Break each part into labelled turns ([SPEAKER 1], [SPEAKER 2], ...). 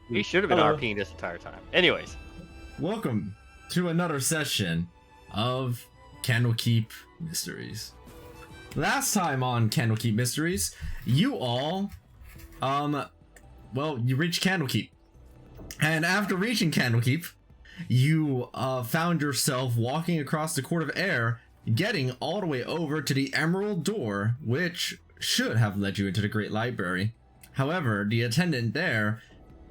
[SPEAKER 1] We should have been
[SPEAKER 2] Hello.
[SPEAKER 1] RPing this entire time. Anyways.
[SPEAKER 3] Welcome to another session of Candlekeep Mysteries. Last time on Candlekeep Mysteries, you all, you reached Candlekeep. And after reaching Candlekeep, you found yourself walking across the Court of Air, getting all the way over to the Emerald Door, which should have led you into the Great Library. However, the attendant there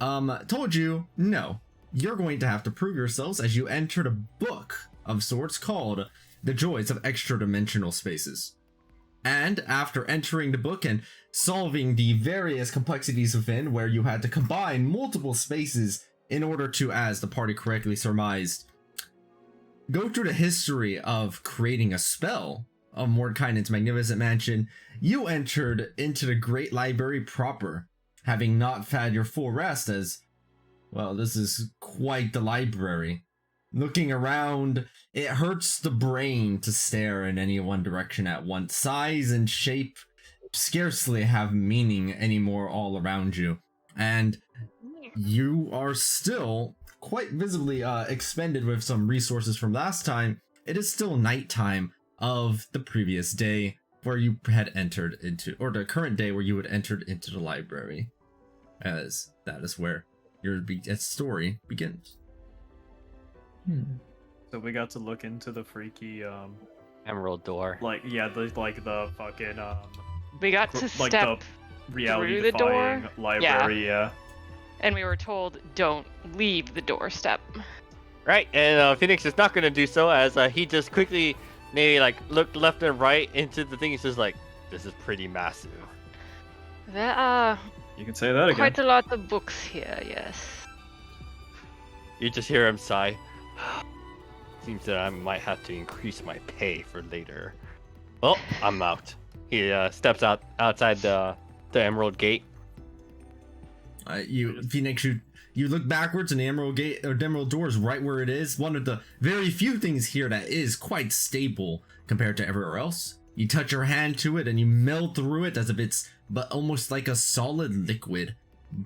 [SPEAKER 3] told you, no, you're going to have to prove yourselves as you enter a book of sorts called The Joys of Extra-Dimensional Spaces. And after entering the book and solving the various complexities within, where you had to combine multiple spaces in order to, as the party correctly surmised, go through the history of creating a spell of Mordekainen's magnificent mansion, you entered into the Great Library proper, having not had your full rest as, well, this is quite the library. Looking around, it hurts the brain to stare in any one direction at once. Size and shape scarcely have meaning anymore all around you. And you are still quite visibly expended with some resources from last time. It is still nighttime of the previous day where you had entered into, or the current day where you had entered into the library, as that is where your story begins.
[SPEAKER 2] So we got to look into the freaky
[SPEAKER 1] Emerald Door.
[SPEAKER 2] the fucking
[SPEAKER 4] We got to
[SPEAKER 2] like
[SPEAKER 4] step
[SPEAKER 2] the reality
[SPEAKER 4] through the
[SPEAKER 2] defying
[SPEAKER 4] door.
[SPEAKER 2] library, yeah.
[SPEAKER 4] and we were told don't leave the doorstep.
[SPEAKER 1] Right, and Phoenix is not going to do so as he just quickly maybe like looked left and right into the thing. He's just like, this is pretty massive.
[SPEAKER 4] There are
[SPEAKER 2] You can say that again.
[SPEAKER 4] quite a lot of books here, yes.
[SPEAKER 1] You just hear him sigh. Seems that I might have to increase my pay for later. Well, I'm out. He steps outside the Emerald Gate.
[SPEAKER 3] Phoenix, you look backwards and the Emerald Gate, or the Emerald Door is right where it is. One of the very few things here that is quite stable compared to everywhere else. You touch your hand to it and you meld through it as if it's but almost like a solid liquid,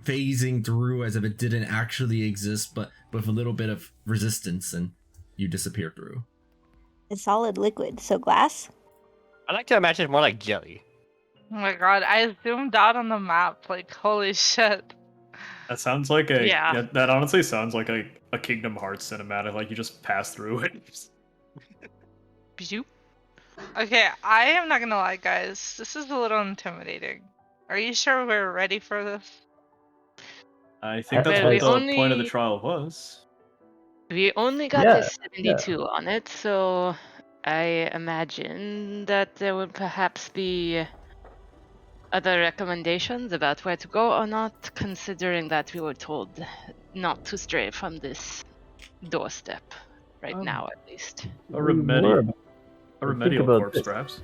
[SPEAKER 3] phasing through as if it didn't actually exist, but with a little bit of resistance, and you disappear through.
[SPEAKER 5] A solid liquid, so glass?
[SPEAKER 1] I like to imagine it more like jelly.
[SPEAKER 6] Oh my god, I zoomed out on the map, like, holy shit.
[SPEAKER 2] That sounds like
[SPEAKER 6] Yeah.
[SPEAKER 2] that honestly sounds like a Kingdom Hearts cinematic, like you just pass through it.
[SPEAKER 4] Bijou?
[SPEAKER 6] Okay, I am not gonna lie, guys. This is a little intimidating. Are you sure we're ready for this?
[SPEAKER 2] I think that's
[SPEAKER 4] Well,
[SPEAKER 2] what
[SPEAKER 4] we
[SPEAKER 2] the point of the
[SPEAKER 4] only-
[SPEAKER 2] trial was.
[SPEAKER 4] We only got
[SPEAKER 7] Yeah,
[SPEAKER 4] this 72 on it, so I imagine that there would perhaps be other recommendations about where to go or not, considering that we were told not to stray from this doorstep right now, at least.
[SPEAKER 2] A
[SPEAKER 7] We
[SPEAKER 2] remedial
[SPEAKER 7] think about
[SPEAKER 2] corpse,
[SPEAKER 7] this.
[SPEAKER 2] perhaps.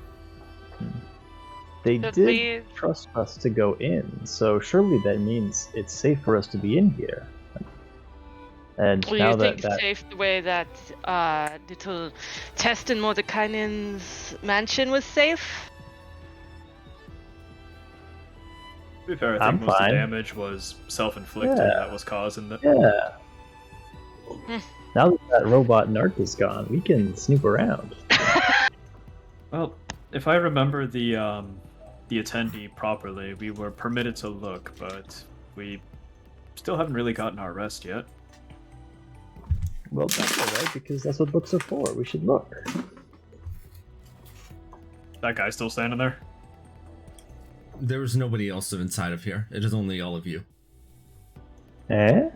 [SPEAKER 7] They
[SPEAKER 6] Should
[SPEAKER 7] did
[SPEAKER 6] we-
[SPEAKER 7] trust us to go in, so surely that means it's safe for us to be in here. And
[SPEAKER 4] Do
[SPEAKER 7] now
[SPEAKER 4] you
[SPEAKER 7] that
[SPEAKER 4] think safe the way that little test in Mordekainen's mansion was safe?
[SPEAKER 2] To be fair, I
[SPEAKER 7] I'm
[SPEAKER 2] think most of
[SPEAKER 7] fine.
[SPEAKER 2] the damage was self-inflicted.
[SPEAKER 7] Yeah.
[SPEAKER 2] That was causing the.
[SPEAKER 7] yeah. Now that robot narc is gone, we can snoop around.
[SPEAKER 2] Well, if I remember the attendee properly, we were permitted to look, but we still haven't really gotten our rest yet.
[SPEAKER 7] Well, that's alright, because that's what books are for. We should look.
[SPEAKER 2] That guy's still standing there.
[SPEAKER 3] There is nobody else inside of here. It is only all of you.
[SPEAKER 7] Eh?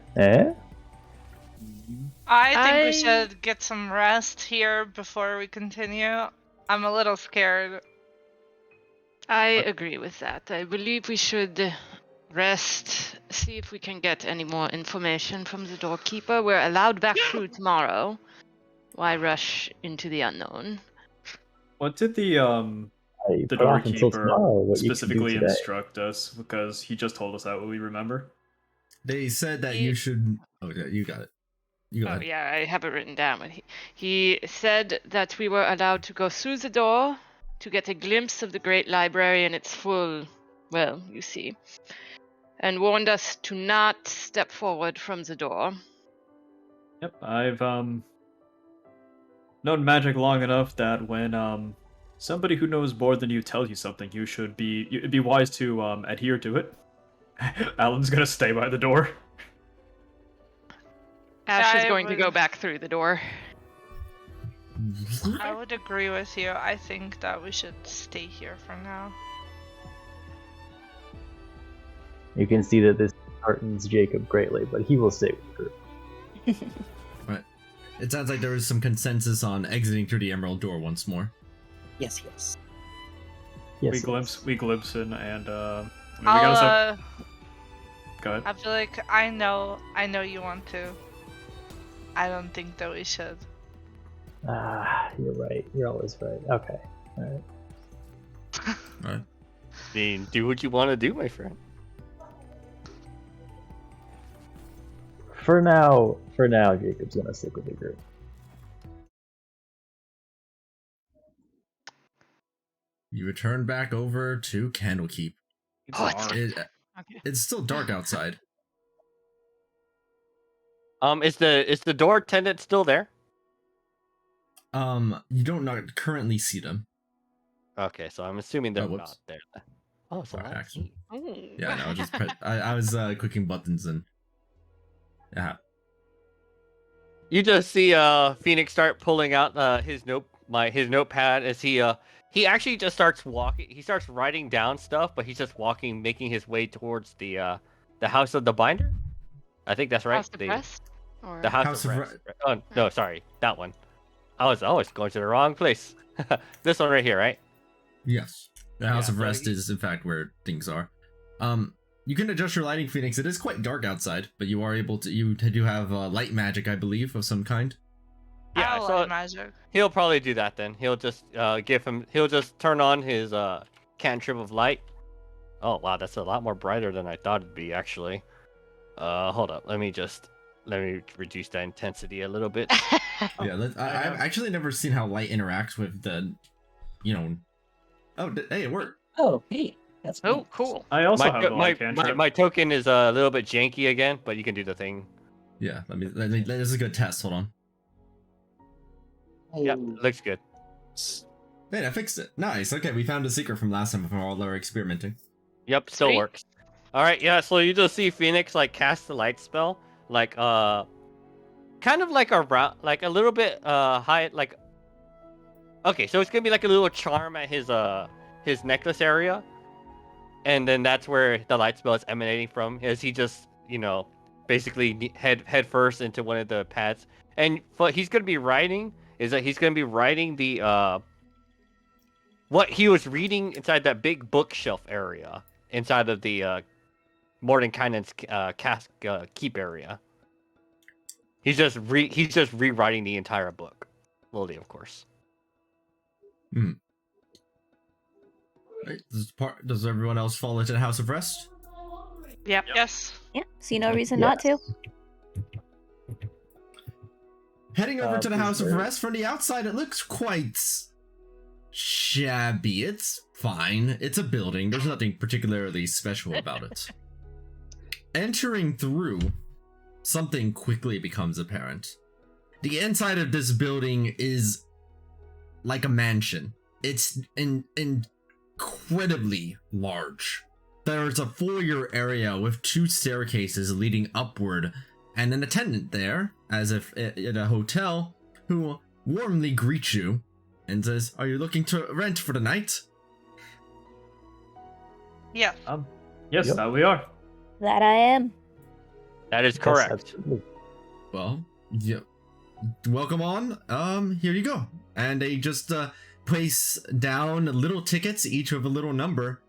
[SPEAKER 6] I think we
[SPEAKER 4] I-
[SPEAKER 6] should get some rest here before we continue. I'm a little scared.
[SPEAKER 4] I agree with that. I believe we should rest, see if we can get any more information from the doorkeeper. We're allowed back through tomorrow. Why rush into the unknown?
[SPEAKER 2] What did the
[SPEAKER 7] I
[SPEAKER 2] the
[SPEAKER 7] put off until
[SPEAKER 2] doorkeeper
[SPEAKER 7] tomorrow what you can do
[SPEAKER 2] specifically
[SPEAKER 7] today.
[SPEAKER 2] instruct us? Because he just told us that. Will we remember?
[SPEAKER 3] They said that you should. Okay, you got it. You go
[SPEAKER 4] Oh
[SPEAKER 3] ahead.
[SPEAKER 4] yeah, I have it written down. But he said that we were allowed to go through the door to get a glimpse of the Great Library in its full, well, you see. and warned us to not step forward from the door.
[SPEAKER 2] Yep, I've known magic long enough that when somebody who knows more than you tells you something, it'd be wise to adhere to it. Alan's gonna stay by the door.
[SPEAKER 4] Ash is
[SPEAKER 6] I
[SPEAKER 4] going to go
[SPEAKER 6] would-
[SPEAKER 4] back through the door.
[SPEAKER 6] I would agree with you. I think that we should stay here for now.
[SPEAKER 7] You can see that this heartens Jacob greatly, but he will stay with the group.
[SPEAKER 3] Right. It sounds like there is some consensus on exiting through the Emerald Door once more.
[SPEAKER 8] Yes, yes.
[SPEAKER 7] Yes,
[SPEAKER 2] We glimpse in, and we
[SPEAKER 6] I'll,
[SPEAKER 2] gotta go ahead.
[SPEAKER 6] I feel like I know you want to. I don't think that we should.
[SPEAKER 7] You're right. You're always right. Okay. All right.
[SPEAKER 3] Right.
[SPEAKER 1] Then do what you want to do, my friend.
[SPEAKER 7] For now, Jacob's gonna stick with the group.
[SPEAKER 3] You return back over to Candlekeep. It's still dark outside.
[SPEAKER 1] Is the door attendant still there?
[SPEAKER 3] You don't not currently see them.
[SPEAKER 1] Okay, so I'm assuming they're
[SPEAKER 3] whoops.
[SPEAKER 1] not there. Oh, so
[SPEAKER 3] Sorry,
[SPEAKER 1] that's
[SPEAKER 3] accident.
[SPEAKER 1] neat.
[SPEAKER 3] Yeah, no, just I was clicking buttons and yeah.
[SPEAKER 1] You just see Phoenix start pulling out his notepad as he actually just starts walking. He starts writing down stuff, but he's just walking, making his way towards the House of the Binder. I think that's right.
[SPEAKER 4] House of Rest? Or...
[SPEAKER 1] The House of Rest. Oh no, sorry, that one. I was going to the wrong place. This one right here, right?
[SPEAKER 3] Yes. The House
[SPEAKER 1] Yeah,
[SPEAKER 3] of
[SPEAKER 1] so
[SPEAKER 3] Rest is in fact where things are. You can adjust your lighting, Phoenix. It is quite dark outside, but you are able to. You do have light magic, I believe, of some kind.
[SPEAKER 1] Yeah,
[SPEAKER 6] I
[SPEAKER 1] so
[SPEAKER 6] like magic.
[SPEAKER 1] he'll probably do that then. He'll just he'll just turn on his cantrip of light. Oh wow, that's a lot more brighter than I thought it'd be actually. Hold up, let me reduce that intensity a little bit.
[SPEAKER 3] Yeah, I've actually never seen how light interacts with the, Oh, hey, it worked.
[SPEAKER 8] Oh, hey. That's
[SPEAKER 4] Oh,
[SPEAKER 8] neat.
[SPEAKER 4] cool.
[SPEAKER 2] I also have the
[SPEAKER 1] my,
[SPEAKER 2] light
[SPEAKER 1] my,
[SPEAKER 2] cantrip.
[SPEAKER 1] my token is a little bit janky again, but you can do the thing.
[SPEAKER 3] Yeah, let me. This is a good test. Hold on.
[SPEAKER 1] Yep,
[SPEAKER 8] Oh,
[SPEAKER 1] looks good.
[SPEAKER 3] Hey, I fixed it. Nice. Okay, we found a secret from last time from all our experimenting.
[SPEAKER 1] Yep, still
[SPEAKER 4] Sweet.
[SPEAKER 1] works. All right, yeah. So you just see Phoenix cast the light spell, kind of like a little bit high, like. Okay, so it's gonna be like a little charm at his necklace area, and then that's where the light spell is emanating from. As he just basically head first into one of the pads, and what he's gonna be writing is that he's gonna be writing the what he was reading inside that big bookshelf area inside of the Mordenkainen's keep area. He's just rewriting the entire book, slowly, of course.
[SPEAKER 3] Right, does everyone else fall into the House of Rest?
[SPEAKER 6] Yep. Yes.
[SPEAKER 5] Yeah, see no reason
[SPEAKER 7] Yes.
[SPEAKER 5] not to.
[SPEAKER 3] Heading over to the House of
[SPEAKER 7] Berserk.
[SPEAKER 3] Rest, from the outside, it looks quite shabby. It's fine. It's a building. There's nothing particularly special about it. Entering through, something quickly becomes apparent. The inside of this building is like a mansion. It's incredibly large. There's a foyer area with 2 staircases leading upward, and an attendant there, as if in a hotel, who warmly greets you and says, "Are you looking to rent for the night?"
[SPEAKER 6] Yeah.
[SPEAKER 2] Yes,
[SPEAKER 7] Yep.
[SPEAKER 2] that we are.
[SPEAKER 5] That I am.
[SPEAKER 1] That is
[SPEAKER 7] Yes,
[SPEAKER 1] correct.
[SPEAKER 7] absolutely.
[SPEAKER 3] Well, yeah. Welcome on. Here you go. And they just place down little tickets, each with a little number,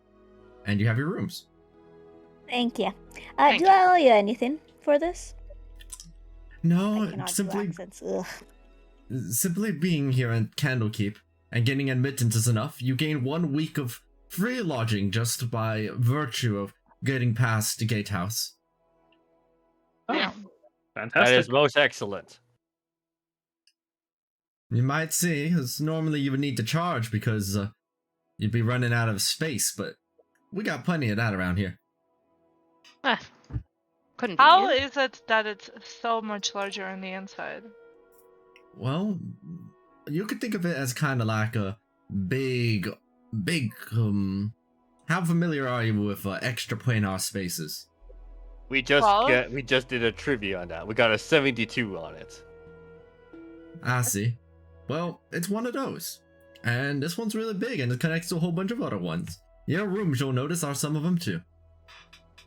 [SPEAKER 3] and you have your rooms.
[SPEAKER 5] Thank you.
[SPEAKER 4] Thank
[SPEAKER 5] Do
[SPEAKER 4] you.
[SPEAKER 5] I owe you anything for this?
[SPEAKER 3] No,
[SPEAKER 5] I cannot do
[SPEAKER 3] simply
[SPEAKER 5] accents. Ugh.
[SPEAKER 3] simply being here at Candlekeep and getting admittance is enough. You gain 1 week of free lodging just by virtue of getting past the gatehouse.
[SPEAKER 2] Oh,
[SPEAKER 4] Yeah.
[SPEAKER 1] That
[SPEAKER 2] fantastic.
[SPEAKER 1] is most excellent.
[SPEAKER 3] You might see, as normally you would need to charge because you'd be running out of space, but we got plenty of that around here.
[SPEAKER 4] Ah, couldn't be.
[SPEAKER 6] How is it that it's so much larger on the inside?
[SPEAKER 3] Well, you could think of it as kind of like a big, how familiar are you with extraplanar spaces?
[SPEAKER 1] We just
[SPEAKER 6] Well-
[SPEAKER 1] we just did a trivia on that. We got a 72 on it.
[SPEAKER 3] I see. Well, it's one of those. And this one's really big and it connects to a whole bunch of other ones. Your rooms, you'll notice, are some of them too.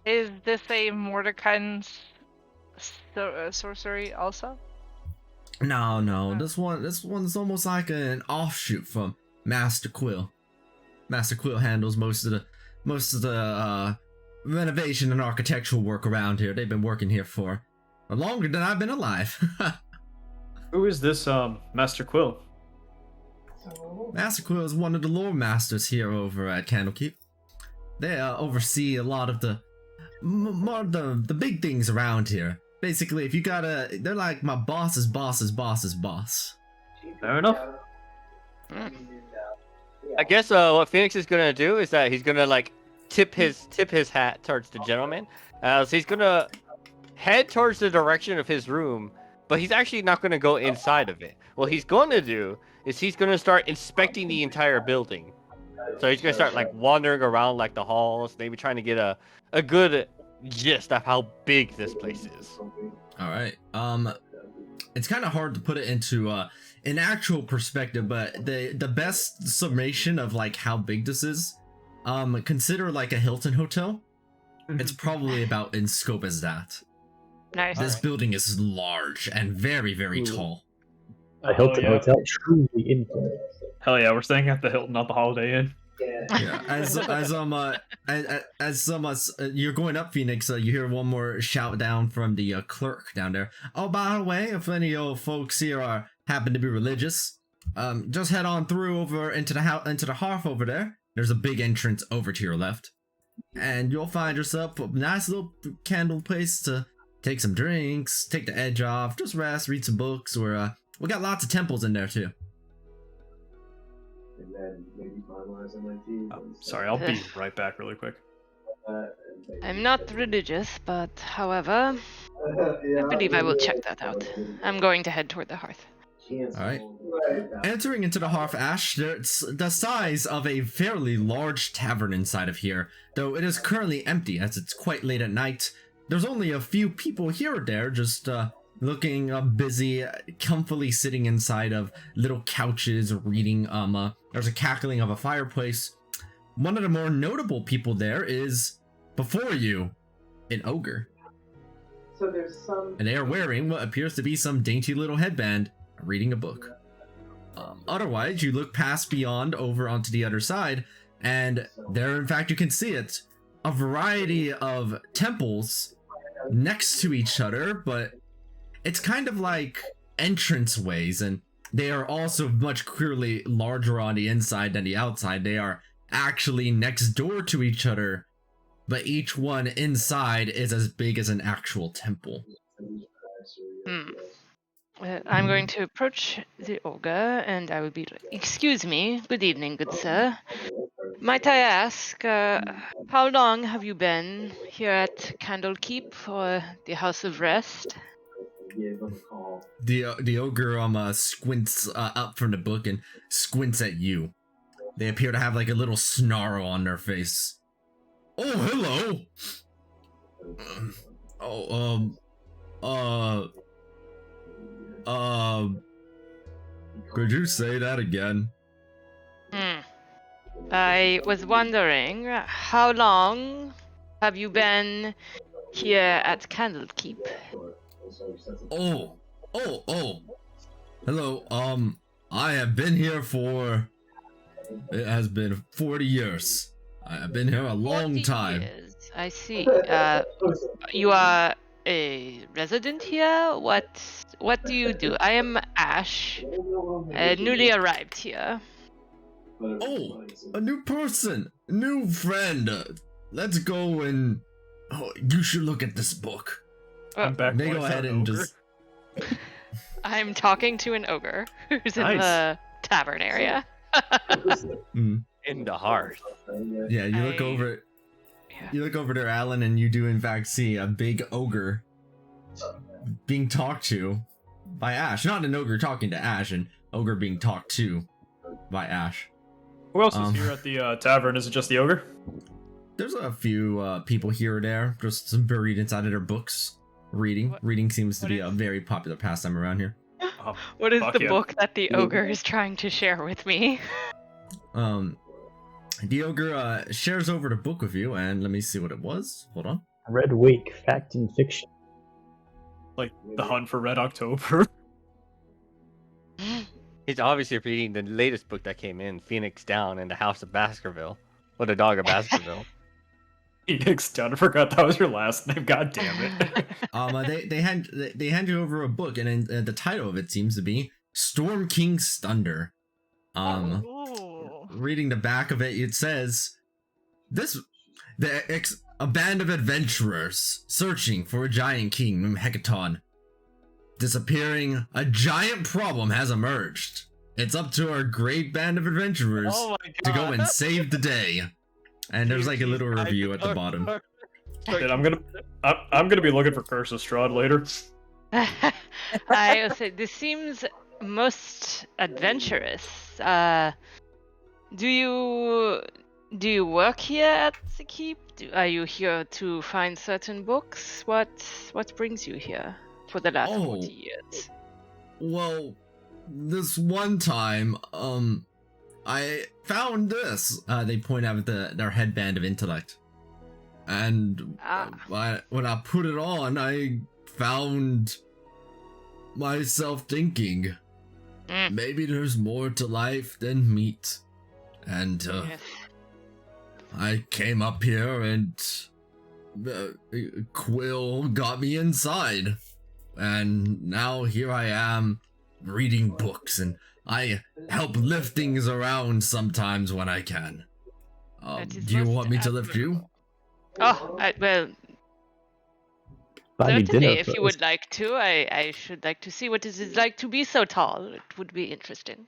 [SPEAKER 6] Is this a Mordecai's sorcery also?
[SPEAKER 3] No. This one's almost like an offshoot from Master Quill. Master Quill handles most of the renovation and architectural work around here. They've been working here for longer than I've been alive.
[SPEAKER 2] Who is this Master Quill?
[SPEAKER 3] Master Quill is one of the lore masters here over at Candlekeep. They oversee a lot of the more of the big things around here. Basically, if you they're like my boss's boss's boss's boss.
[SPEAKER 2] Fair enough.
[SPEAKER 1] I guess what Phoenix is gonna do is that he's gonna like tip his hat towards the gentleman. So he's gonna head towards the direction of his room, but he's actually not gonna go inside of it. What he's gonna do is he's gonna start inspecting the entire building. So he's gonna start like wandering around like the halls, maybe trying to get a good gist of how big this place is.
[SPEAKER 3] All right. It's kind of hard to put it into an actual perspective, but the best summation of like how big this is, consider like a Hilton hotel. It's probably about in scope as that.
[SPEAKER 4] Nice.
[SPEAKER 3] This building is large and very, very tall.
[SPEAKER 7] A Hilton
[SPEAKER 2] yeah.
[SPEAKER 7] hotel, truly infinite.
[SPEAKER 2] Hell yeah, we're staying at the Hilton, not the Holiday Inn.
[SPEAKER 3] Yeah. You're going up, Phoenix. You hear one more shout down from the clerk down there. Oh, by the way, if any of folks here happen to be religious, just head on through over into the hearth over there. There's a big entrance over to your left, and you'll find yourself a nice little candle place to take some drinks, take the edge off, just rest, read some books. Or we got lots of temples in there too.
[SPEAKER 2] Sorry, I'll be right back really quick.
[SPEAKER 4] I'm not religious, but however, I believe I will check that out. I'm going to head toward the hearth.
[SPEAKER 3] Alright. Entering into the hearth, Ash, it's the size of a fairly large tavern inside of here, though it is currently empty as it's quite late at night. There's only a few people here or there, just looking busy, comfily sitting inside of little couches, reading. There's a cackling of a fireplace. One of the more notable people there is, before you, an ogre.
[SPEAKER 9] So there's some.
[SPEAKER 3] And they are wearing what appears to be some dainty little headband, reading a book. Otherwise, you look past beyond over onto the other side, and there, in fact, you can see it. A variety of temples next to each other, but it's kind of like entranceways, and they are also much clearly larger on the inside than the outside. They are actually next door to each other, but each one inside is as big as an actual temple.
[SPEAKER 4] I'm going to approach the ogre, and I will be like, "Excuse me, good evening, good sir. Might I ask, how long have you been here at Candlekeep, or the House of Rest?"
[SPEAKER 3] The ogre squints up from the book and squints at you. They appear to have like a little snarl on their face. Oh, hello. Could you say that again?
[SPEAKER 4] I was wondering, how long have you been here at Candlekeep?
[SPEAKER 3] Oh. Hello, I have been here for, it has been 40 years. I've been here a long
[SPEAKER 4] 40
[SPEAKER 3] time.
[SPEAKER 4] years. I see. You are a resident here? What do you do? I am Ash, newly arrived here.
[SPEAKER 3] Oh, a new person, new friend. Let's go and, you should look at this book.
[SPEAKER 2] I'm back.
[SPEAKER 3] They go
[SPEAKER 2] voice
[SPEAKER 3] ahead
[SPEAKER 2] out,
[SPEAKER 3] and
[SPEAKER 2] ogre.
[SPEAKER 3] just,
[SPEAKER 4] I'm talking to an ogre who's in
[SPEAKER 2] Nice.
[SPEAKER 4] the tavern area.
[SPEAKER 3] mm.
[SPEAKER 1] In the hearth.
[SPEAKER 3] Yeah, you look over it. You look over to Alan, and you do in fact see a big ogre being talked to by Ash. Not an ogre talking to Ash, an ogre being talked to by Ash.
[SPEAKER 2] Who else is here at the tavern? Is it just the ogre?
[SPEAKER 3] There's a few people here or there, just some buried inside of their books, reading. Reading seems to be a very popular pastime around here.
[SPEAKER 4] What is
[SPEAKER 2] Fuck
[SPEAKER 4] the
[SPEAKER 2] yeah.
[SPEAKER 4] book that the ogre is trying to share with me?
[SPEAKER 3] The ogre shares over the book with you, and let me see what it was. Hold on.
[SPEAKER 7] Red Wake, Fact and Fiction.
[SPEAKER 2] Like the Hunt for Red October.
[SPEAKER 1] He's obviously reading the latest book that came in, Phoenix Down and the House of Baskerville. Or the Dog of Baskerville.
[SPEAKER 2] Phoenix Down. I forgot that was your last name. God damn it.
[SPEAKER 3] They hand you over a book, and the title of it seems to be Storm King's Thunder. Reading the back of it, it says, a band of adventurers searching for a giant king named Hecaton. Disappearing, a giant problem has emerged. It's up to our great band of adventurers to go and save the day. And there's like a little review at the bottom.
[SPEAKER 2] Dude, I'm gonna be looking for Curse of Strahd later.
[SPEAKER 4] I will say this seems most adventurous. Do you work here at the keep? Are you here to find certain books? What brings you here for the last 40 years?
[SPEAKER 3] Well, this one time, I found this. They point out their headband of intellect, and when I put it on, I found myself thinking, maybe there's more to life than meat. And I came up here, and Quill got me inside, and now here I am reading books, and I help lift things around sometimes when I can. Do you want me to lift you?
[SPEAKER 4] Oh, well,
[SPEAKER 7] Buy me
[SPEAKER 4] certainly,
[SPEAKER 7] dinner
[SPEAKER 4] if you would like to. I should like to see what it is like to be so tall. It would be interesting.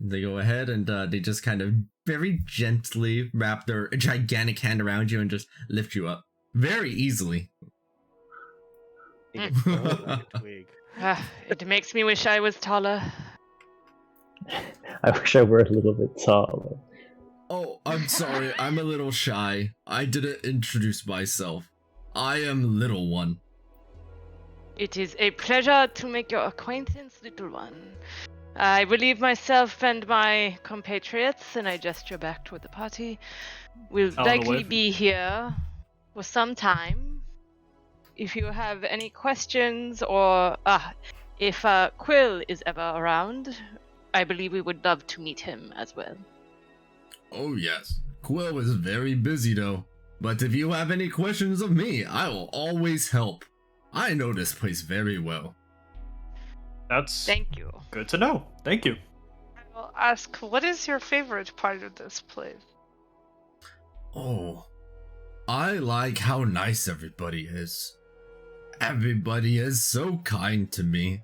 [SPEAKER 3] They go ahead, and they just kind of very gently wrap their gigantic hand around you and just lift you up. Very easily.
[SPEAKER 4] It makes me wish I was taller.
[SPEAKER 7] I wish I were a little bit taller.
[SPEAKER 3] Oh, I'm sorry. I'm a little shy. I didn't introduce myself. I am Little One.
[SPEAKER 4] It is a pleasure to make your acquaintance, Little One. I believe myself and my compatriots, and I gesture back toward the party, will likely be here for some time. If you have any questions, or if Quill is ever around, I believe we would love to meet him as well.
[SPEAKER 3] Oh yes, Quill is very busy though. But if you have any questions of me, I will always help. I know this place very well.
[SPEAKER 4] Thank you.
[SPEAKER 2] Good to know. Thank you.
[SPEAKER 6] I will ask, what is your favorite part of this place?
[SPEAKER 3] Oh, I like how nice everybody is. Everybody is so kind to me,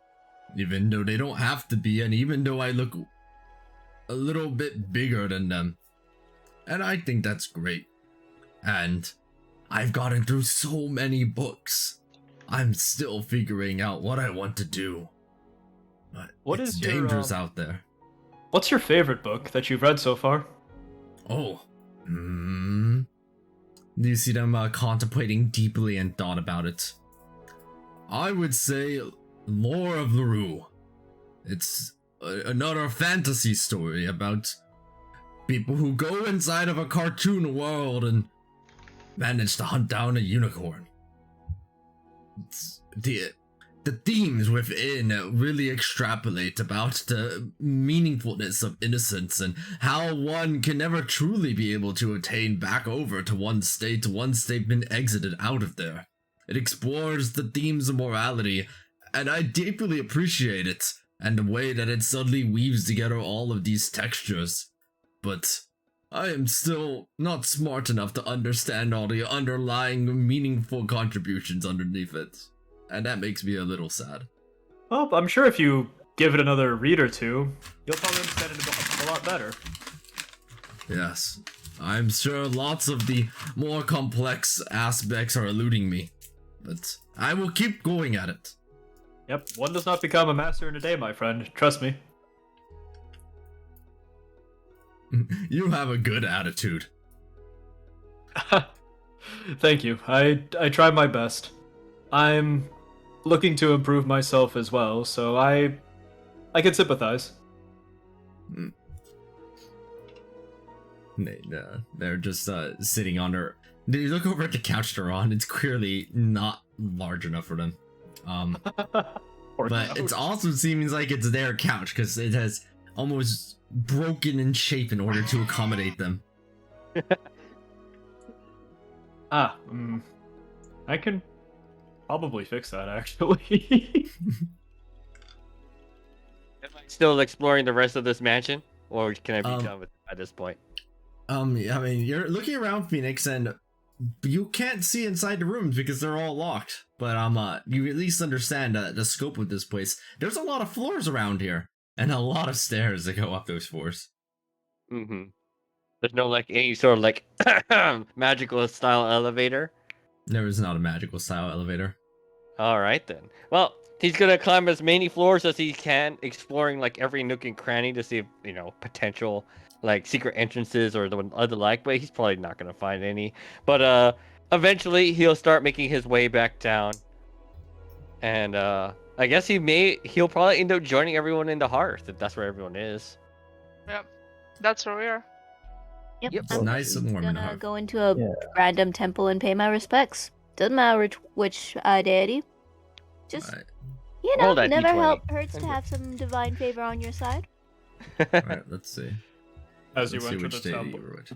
[SPEAKER 3] even though they don't have to be, and even though I look a little bit bigger than them. And I think that's great. And I've gotten through so many books. I'm still figuring out what I want to do. But it's dangerous out there.
[SPEAKER 2] What's your favorite book that you've read so far?
[SPEAKER 3] Oh. Do you see them contemplating deeply and thought about it? I would say Lore of LaRue. It's another fantasy story about people who go inside of a cartoon world and manage to hunt down a unicorn. It's the themes within really extrapolate about the meaningfulness of innocence and how one can never truly be able to attain back over to one's state once they've been exited out of there. It explores the themes of morality, and I deeply appreciate it, and the way that it suddenly weaves together all of these textures. But I am still not smart enough to understand all the underlying meaningful contributions underneath it. And that makes me a little sad.
[SPEAKER 2] Well, I'm sure if you give it another read or two, you'll probably understand it a lot better.
[SPEAKER 3] Yes. I'm sure lots of the more complex aspects are eluding me, but I will keep going at it.
[SPEAKER 2] Yep, one does not become a master in a day, my friend. Trust me.
[SPEAKER 3] You have a good attitude.
[SPEAKER 2] Thank you. I try my best. I'm looking to improve myself as well, so I can sympathize.
[SPEAKER 3] They're just sitting on her. You look over at the couch they're on. It's clearly not large enough for them. But it's also seems like it's their couch because it has almost broken in shape in order to accommodate them.
[SPEAKER 2] I can probably fix that actually.
[SPEAKER 1] Am I still exploring the rest of this mansion, or can I be done with it at this point?
[SPEAKER 3] I mean, you're looking around Phoenix, and you can't see inside the rooms because they're all locked. But you at least understand the scope of this place. There's a lot of floors around here, and a lot of stairs that go up those floors.
[SPEAKER 1] Mm-hmm. There's no like any sort of like magical style elevator.
[SPEAKER 3] There is not a magical style elevator.
[SPEAKER 1] All right then. Well, he's gonna climb as many floors as he can, exploring like every nook and cranny to see if, potential like secret entrances or the other like. But he's probably not gonna find any. But eventually he'll start making his way back down, and I guess he'll probably end up joining everyone in the hearth if that's where everyone is.
[SPEAKER 6] Yep, that's where we are.
[SPEAKER 5] Yep,
[SPEAKER 3] It's
[SPEAKER 5] I'm
[SPEAKER 3] nice and warm in the
[SPEAKER 5] gonna
[SPEAKER 3] heart.
[SPEAKER 5] go into a random temple and pay my respects. Doesn't matter which deity. Just,
[SPEAKER 3] Alright.
[SPEAKER 1] Roll that
[SPEAKER 5] never
[SPEAKER 1] D20.
[SPEAKER 5] hurts to have some divine favor on your side.
[SPEAKER 3] Alright, let's see.
[SPEAKER 2] As you
[SPEAKER 3] Let's see
[SPEAKER 2] enter
[SPEAKER 3] which
[SPEAKER 2] the
[SPEAKER 3] deity
[SPEAKER 2] temple,
[SPEAKER 3] you were with.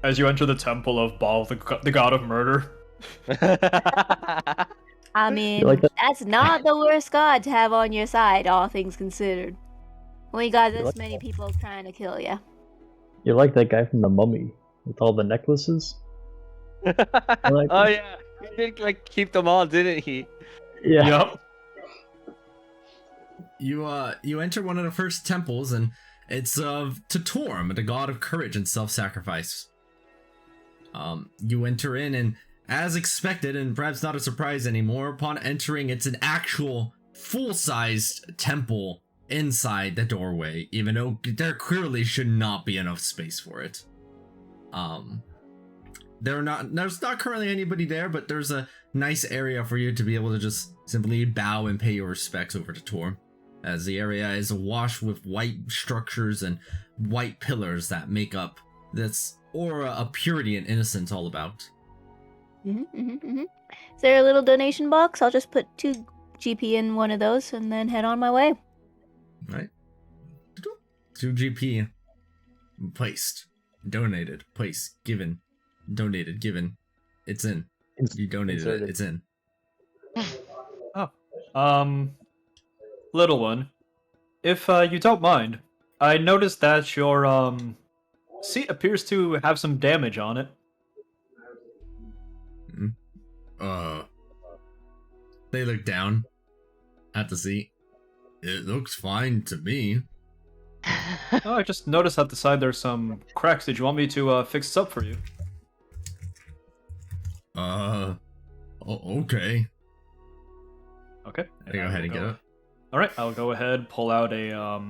[SPEAKER 2] as you enter the temple of Baal, the god of murder.
[SPEAKER 5] I mean,
[SPEAKER 7] like that?
[SPEAKER 5] that's not the worst god to have on your side, all things considered. When you got this
[SPEAKER 7] like
[SPEAKER 5] many people trying to kill you.
[SPEAKER 7] You're like that guy from The Mummy with all the necklaces. Like-
[SPEAKER 1] Oh yeah, he did like keep them all, didn't he?
[SPEAKER 7] Yeah.
[SPEAKER 2] Yup.
[SPEAKER 3] You enter one of the first temples, and it's of Torm, the god of courage and self-sacrifice. You enter in, and as expected, and perhaps not a surprise anymore, upon entering, it's an actual full-sized temple inside the doorway, even though there clearly should not be enough space for it. There's not currently anybody there, but there's a nice area for you to be able to just simply bow and pay your respects over to Torm, as the area is awash with white structures and white pillars that make up this aura of purity and innocence all about.
[SPEAKER 5] Is there a little donation box? I'll just put 2 GP in one of those and then head on my way.
[SPEAKER 3] Right? 2 GP. Placed. Donated. Placed. Given. Donated. Given. It's in. You donated it. It's in.
[SPEAKER 2] Little one, if you don't mind, I noticed that your seat appears to have some damage on it.
[SPEAKER 3] They look down at the seat. It looks fine to me.
[SPEAKER 2] Oh, I just noticed at the side there's some cracks. Did you want me to fix this up for you?
[SPEAKER 3] Okay.
[SPEAKER 2] Okay.
[SPEAKER 3] Go ahead and get up.
[SPEAKER 2] All right, I'll go ahead, pull out a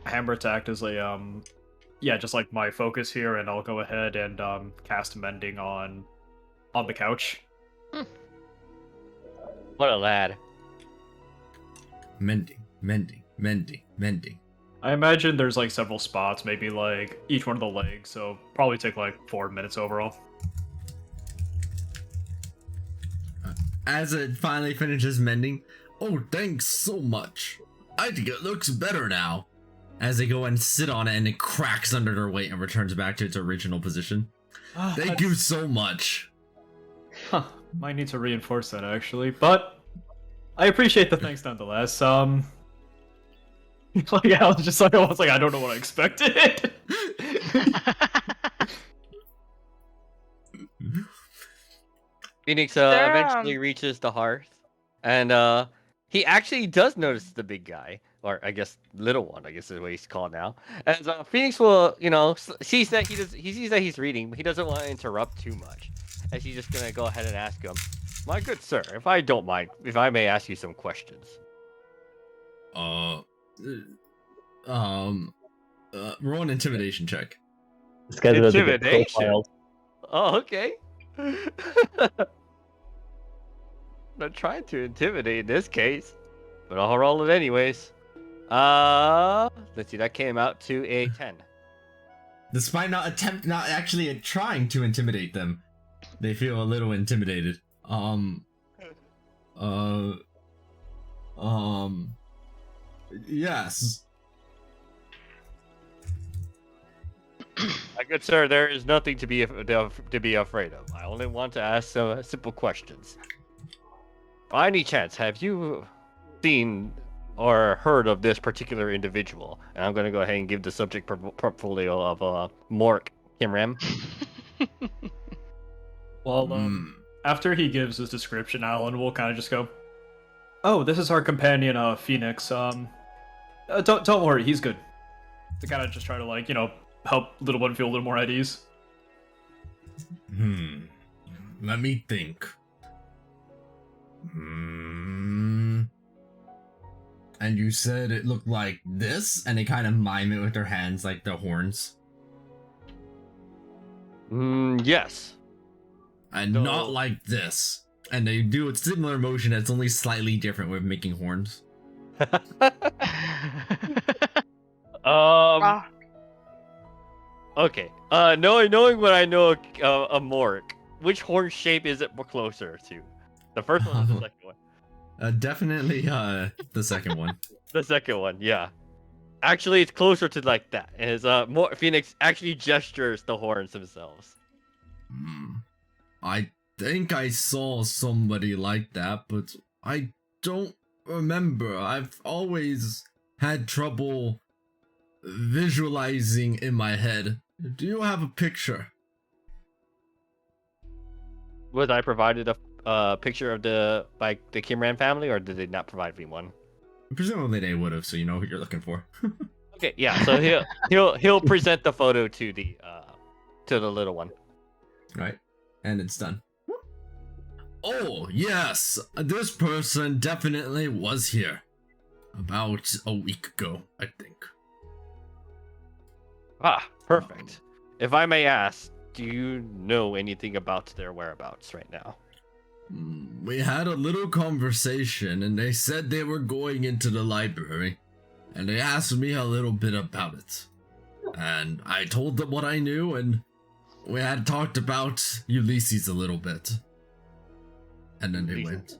[SPEAKER 2] hammer to act as a just like my focus here, and I'll go ahead and cast mending on the couch.
[SPEAKER 1] What a lad.
[SPEAKER 3] Mending.
[SPEAKER 2] I imagine there's like several spots, maybe like each one of the legs, so probably take like 4 minutes overall.
[SPEAKER 3] As it finally finishes mending, oh, thanks so much. I think it looks better now. As they go and sit on it, and it cracks under their weight and returns back to its original position. Thank you so much.
[SPEAKER 2] Huh. Might need to reinforce that actually, but I appreciate the thanks nonetheless. I was just like, I don't know what I expected.
[SPEAKER 1] Phoenix
[SPEAKER 6] There,
[SPEAKER 1] eventually reaches the hearth, and he actually does notice the big guy, or I guess little one. I guess is what he's called now. As Phoenix will, sees that he sees that he's reading, but he doesn't want to interrupt too much. As he's just gonna go ahead and ask him, "My good sir, if I don't mind, if I may ask you some questions."
[SPEAKER 3] Roll an intimidation check.
[SPEAKER 7] This guy's about to get
[SPEAKER 1] Intimidation.
[SPEAKER 7] profiled.
[SPEAKER 1] Oh, okay. I'm not trying to intimidate in this case, but I'll roll it anyways. Let's see. That came out to a 10.
[SPEAKER 3] Despite not actually trying to intimidate them, they feel a little intimidated. Yes.
[SPEAKER 1] My good sir, there is nothing to be afraid of. I only want to ask some simple questions. By any chance, have you seen or heard of this particular individual? And I'm going to go ahead and give the subject portfolio of Mork Kimram.
[SPEAKER 2] Well, after he gives his description, Alan will kind of just go, "Oh, this is our companion, Phoenix. Don't worry, he's good." To kind of just try to help little one feel a little more at ease.
[SPEAKER 3] Let me think. And you said it looked like this, and they kind of mime it with their hands like the horns.
[SPEAKER 1] Yes.
[SPEAKER 3] And
[SPEAKER 1] No.
[SPEAKER 3] not like this. And they do a similar motion that's only slightly different with making horns.
[SPEAKER 1] Okay. Knowing what I know of Mork, which horn shape is it more closer to? The first one or the second one?
[SPEAKER 3] Definitely the second one.
[SPEAKER 1] The second one, yeah. Actually, it's closer to like that. As Phoenix actually gestures the horns themselves.
[SPEAKER 3] I think I saw somebody like that, but I don't remember. I've always had trouble visualizing in my head. Do you have a picture?
[SPEAKER 1] Was I provided a picture of the Kimran family, or did they not provide me one?
[SPEAKER 3] Presumably they would have, so you know what you're looking for.
[SPEAKER 1] Okay, yeah. So he'll present the photo to the little one.
[SPEAKER 3] Right, and it's done. Oh yes, this person definitely was here about a week ago, I think.
[SPEAKER 1] Ah, perfect. If I may ask, do you know anything about their whereabouts right now?
[SPEAKER 3] We had a little conversation, and they said they were going into the library, and they asked me a little bit about it. And I told them what I knew, and we had talked about Ulysses a little bit. And then they went.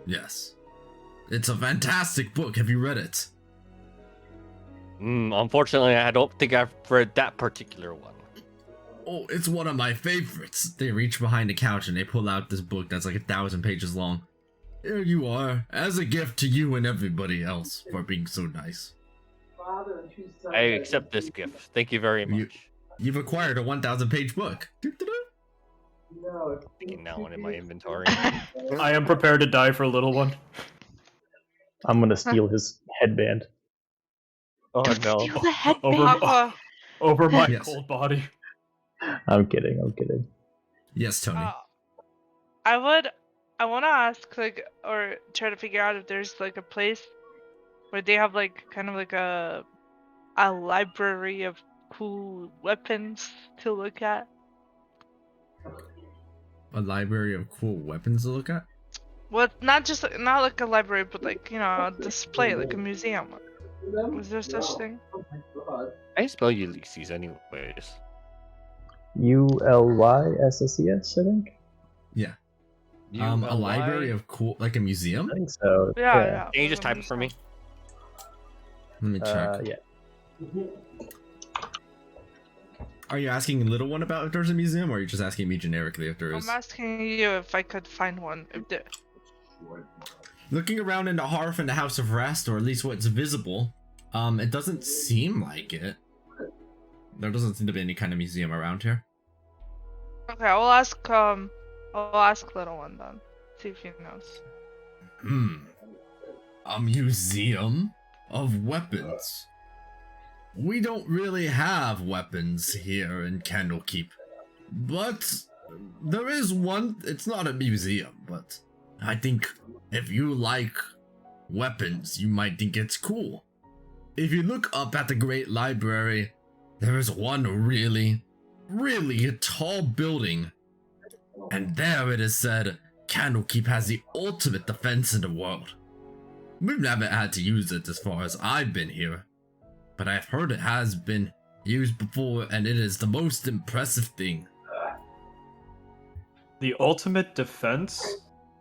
[SPEAKER 3] Yes. It's a fantastic book. Have you read it?
[SPEAKER 1] Unfortunately, I don't think I've read that particular one.
[SPEAKER 3] Oh, it's one of my favorites. They reach behind the couch and they pull out this book that's like 1,000 pages long. Here you are, as a gift to you and everybody else for being so nice.
[SPEAKER 1] I accept this gift. Thank you very much.
[SPEAKER 3] You've acquired a 1,000 page book.
[SPEAKER 9] No,
[SPEAKER 1] Taking that one in my inventory.
[SPEAKER 2] I am prepared to die for little one.
[SPEAKER 7] I'm gonna steal his headband.
[SPEAKER 1] Oh no.
[SPEAKER 4] Steal the headband.
[SPEAKER 2] Over my
[SPEAKER 3] Yes.
[SPEAKER 2] cold body.
[SPEAKER 7] I'm kidding.
[SPEAKER 3] Yes, Tony.
[SPEAKER 6] I want to ask, or try to figure out if there's a place where they have kind of a library of cool weapons to look at.
[SPEAKER 3] A library of cool weapons to look at?
[SPEAKER 6] Well, not like a library, but a display, like a museum. Is there such thing?
[SPEAKER 1] I spell Ulysses anyways.
[SPEAKER 7] ULYSSES, I think.
[SPEAKER 3] Yeah. A library of cool, like a museum?
[SPEAKER 7] I think so.
[SPEAKER 6] Yeah.
[SPEAKER 1] Can you just type it for me?
[SPEAKER 3] Let me check.
[SPEAKER 7] Yeah.
[SPEAKER 3] Are you asking little one about if there's a museum, or are you just asking me generically if there is?
[SPEAKER 6] I'm asking you if I could find one.
[SPEAKER 3] Looking around in the hearth in the House of Rest, or at least what's visible, it doesn't seem like it. There doesn't seem to be any kind of museum around here.
[SPEAKER 6] Okay, I'll ask little one then. See if he knows.
[SPEAKER 3] a museum of weapons. We don't really have weapons here in Candlekeep, but there is one. It's not a museum, but I think if you like weapons, you might think it's cool. If you look up at the Great Library, there is one really tall building, and there it is said Candlekeep has the ultimate defense in the world. We've never had to use it as far as I've been here, but I've heard it has been used before, and it is the most impressive thing.
[SPEAKER 2] The ultimate defense?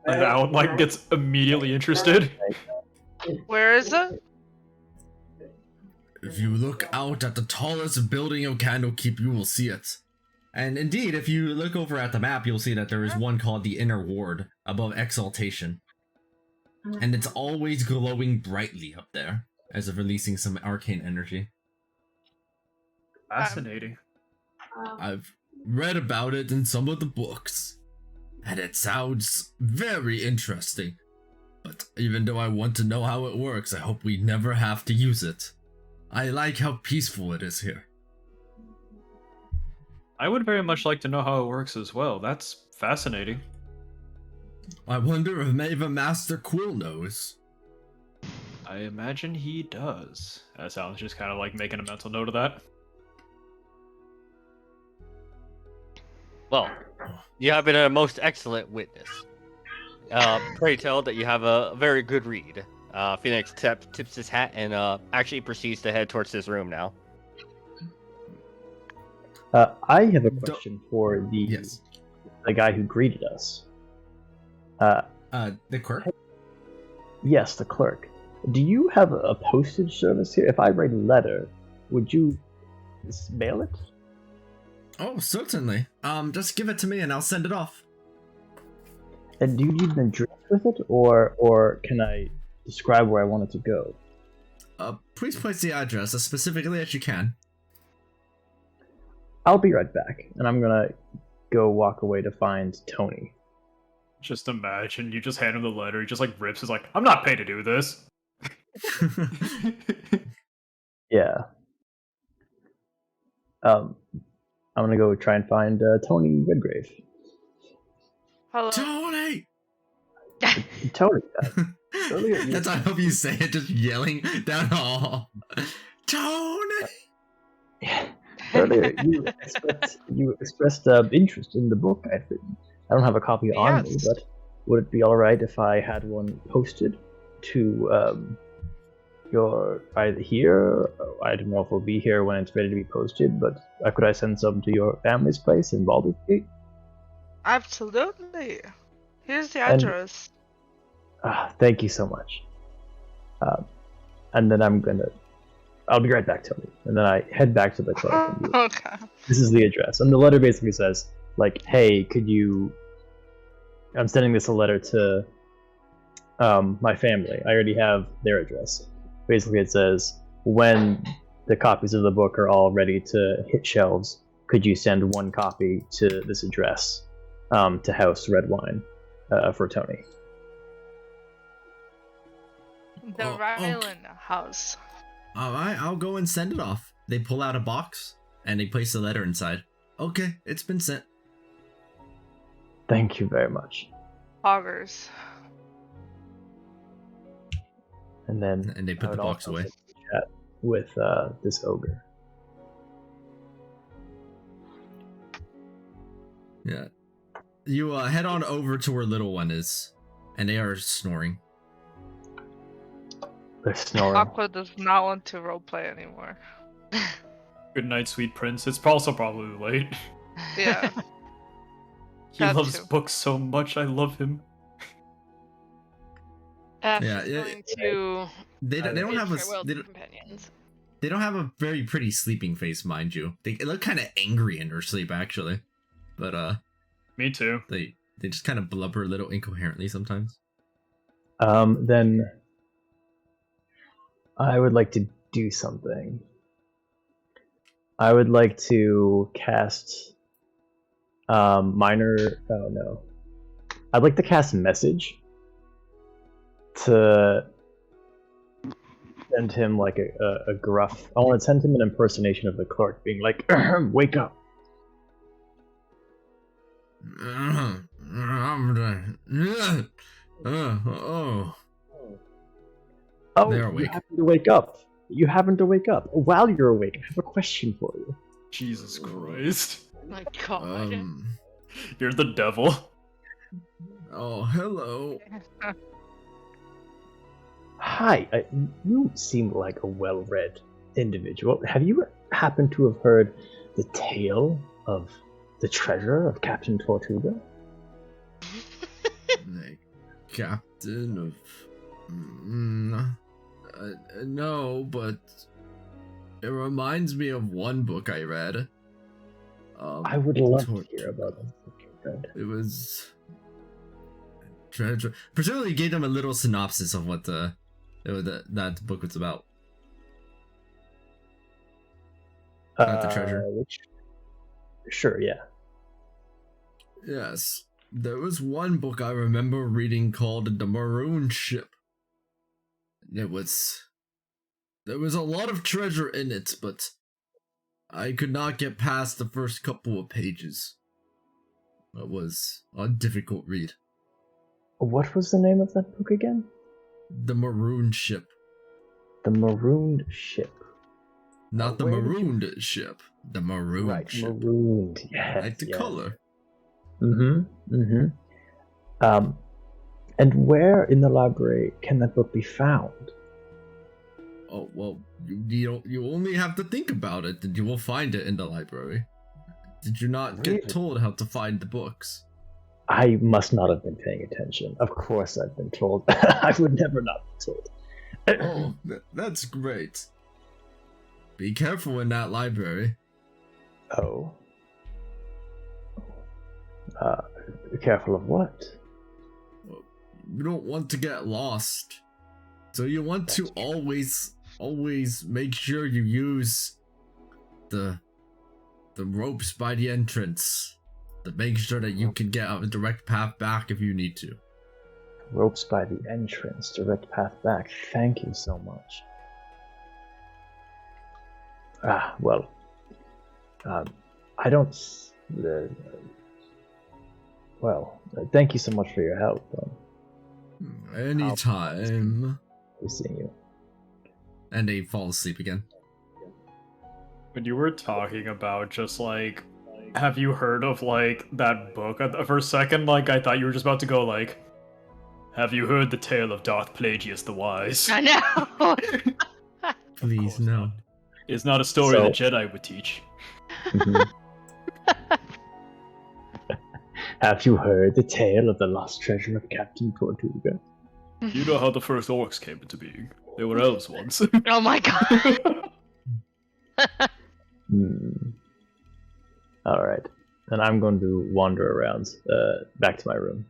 [SPEAKER 2] And Alan like gets immediately interested.
[SPEAKER 6] Where is it?
[SPEAKER 3] If you look out at the tallest building of Candlekeep, you will see it. And indeed, if you look over at the map, you'll see that there is one called the Inner Ward above Exaltation. And it's always glowing brightly up there, as if releasing some arcane energy.
[SPEAKER 2] Fascinating.
[SPEAKER 3] I've read about it in some of the books, and it sounds very interesting. But even though I want to know how it works, I hope we never have to use it. I like how peaceful it is here.
[SPEAKER 2] I would very much like to know how it works as well. That's fascinating.
[SPEAKER 3] I wonder if maybe Master Quill knows.
[SPEAKER 2] I imagine he does. As Alan's just kind of like making a mental note of that.
[SPEAKER 1] Well, you have been a most excellent witness. Pray tell that you have a very good read. Phoenix tips his hat and actually proceeds to head towards this room now.
[SPEAKER 7] I have a question for the guy who greeted us.
[SPEAKER 3] The clerk?
[SPEAKER 7] Yes, the clerk. Do you have a postage service here? If I write a letter, would you mail it?
[SPEAKER 3] Oh, certainly. Just give it to me and I'll send it off.
[SPEAKER 7] And do you need an address with it, or can I describe where I want it to go?
[SPEAKER 3] Please place the address as specifically as you can.
[SPEAKER 7] I'll be right back, and I'm gonna go walk away to find Tony.
[SPEAKER 2] Just imagine, you just hand him the letter, he just like rips, he's like, I'm not paid to do this.
[SPEAKER 7] Yeah. I'm gonna go try and find Tony Redgrave.
[SPEAKER 6] Hello.
[SPEAKER 3] Tony!
[SPEAKER 7] Tony. Earlier you-
[SPEAKER 3] That's how I hope you say it, just yelling down the hall. Tony!
[SPEAKER 7] Earlier, you expressed interest in the book I've written. I don't have a copy on me, but would it be all right if I had one posted to your either here? I don't know if it'll be here when it's ready to be posted, but could I send some to your family's place in Baldur's Gate?
[SPEAKER 6] Absolutely. Here's the address.
[SPEAKER 7] Thank you so much. And then I'll be right back, Tony. And then I head back to the club.
[SPEAKER 6] Okay.
[SPEAKER 7] This is the address. And the letter basically says, like, hey, I'm sending this a letter to my family. I already have their address. Basically, it says, when the copies of the book are all ready to hit shelves, could you send one copy to this address, to House Red Wine, for Tony?
[SPEAKER 6] The Ryland house.
[SPEAKER 3] Alright, I'll go and send it off. They pull out a box, and they place the letter inside. Okay, it's been sent.
[SPEAKER 7] Thank you very much.
[SPEAKER 6] Augers.
[SPEAKER 7] And then
[SPEAKER 3] they put the box away.
[SPEAKER 7] Chat with this ogre.
[SPEAKER 3] Yeah. You head on over to where little one is, and they are snoring.
[SPEAKER 7] They're snoring.
[SPEAKER 6] Aqua does not want to roleplay anymore.
[SPEAKER 2] Good night, sweet prince. It's also probably late.
[SPEAKER 6] Yeah.
[SPEAKER 2] He
[SPEAKER 6] That
[SPEAKER 2] loves
[SPEAKER 6] too.
[SPEAKER 2] books so much, I love him.
[SPEAKER 3] Yeah,
[SPEAKER 4] Going to
[SPEAKER 3] They don't have a
[SPEAKER 4] farewell
[SPEAKER 3] they
[SPEAKER 4] to
[SPEAKER 3] don't,
[SPEAKER 4] companions.
[SPEAKER 3] they don't have a very pretty sleeping face, mind you. They look kind of angry in their sleep, actually. But
[SPEAKER 2] Me too.
[SPEAKER 3] they just kind of blubber a little incoherently sometimes.
[SPEAKER 7] Then I would like to do something. I would like to cast I'd like to cast Message to send him like a gruff. I want to send him an impersonation of the clerk, being like, "Wake up." Oh,
[SPEAKER 3] They're
[SPEAKER 7] you
[SPEAKER 3] awake.
[SPEAKER 7] happen to wake up. You happen to wake up. While you're awake, I have a question for you.
[SPEAKER 2] Jesus Christ.
[SPEAKER 4] Oh my god.
[SPEAKER 2] You're the devil.
[SPEAKER 3] Oh, hello.
[SPEAKER 7] Hi, you seem like a well-read individual. Have you happened to have heard the tale of the treasure of Captain Tortuga?
[SPEAKER 3] The captain of... no, but it reminds me of one book I read.
[SPEAKER 7] I would love to hear about this book you read.
[SPEAKER 3] It was... treasure. Presumably gave them a little synopsis of what that book was about. About the treasure.
[SPEAKER 7] Sure, yeah.
[SPEAKER 3] Yes. There was one book I remember reading called The Maroon Ship. There was a lot of treasure in it, but I could not get past the first couple of pages. It was a difficult read.
[SPEAKER 7] What was the name of that book again?
[SPEAKER 3] The Maroon Ship.
[SPEAKER 7] The Maroon Ship.
[SPEAKER 3] Not the
[SPEAKER 7] where did
[SPEAKER 3] marooned ship. The maroon
[SPEAKER 7] Right,
[SPEAKER 3] ship.
[SPEAKER 7] marooned. Yes,
[SPEAKER 3] Like the
[SPEAKER 7] yes.
[SPEAKER 3] color.
[SPEAKER 7] And where in the library can that book be found?
[SPEAKER 3] Oh, well, you only have to think about it, and you will find it in the library. Did you not get
[SPEAKER 7] Really?
[SPEAKER 3] told how to find the books?
[SPEAKER 7] I must not have been paying attention. Of course I've been told. I would never not be told.
[SPEAKER 3] Oh, that's great. Be careful in that library.
[SPEAKER 7] Oh. Careful of what?
[SPEAKER 3] You don't want to get lost. So you want to always make sure you use the ropes by the entrance to make sure that you can get a direct path back if you need to.
[SPEAKER 7] Ropes by the entrance, direct path back. Thank you so much. Well, I don't. Thank you so much for your help.
[SPEAKER 3] Anytime.
[SPEAKER 7] We'll see you.
[SPEAKER 3] And they fall asleep again.
[SPEAKER 2] When you were talking about just like, have you heard of like that book? For a second, like I thought you were just about to go like, have you heard the tale of Darth Plagueis the Wise?
[SPEAKER 4] I know.
[SPEAKER 3] Please, no.
[SPEAKER 2] It's not a story the Jedi would teach.
[SPEAKER 7] Have you heard the tale of the lost treasure of Captain Tortuga?
[SPEAKER 2] You know how the first orcs came into being. They were elves once.
[SPEAKER 4] Oh my god.
[SPEAKER 7] Alright. And I'm going to wander around back to my room.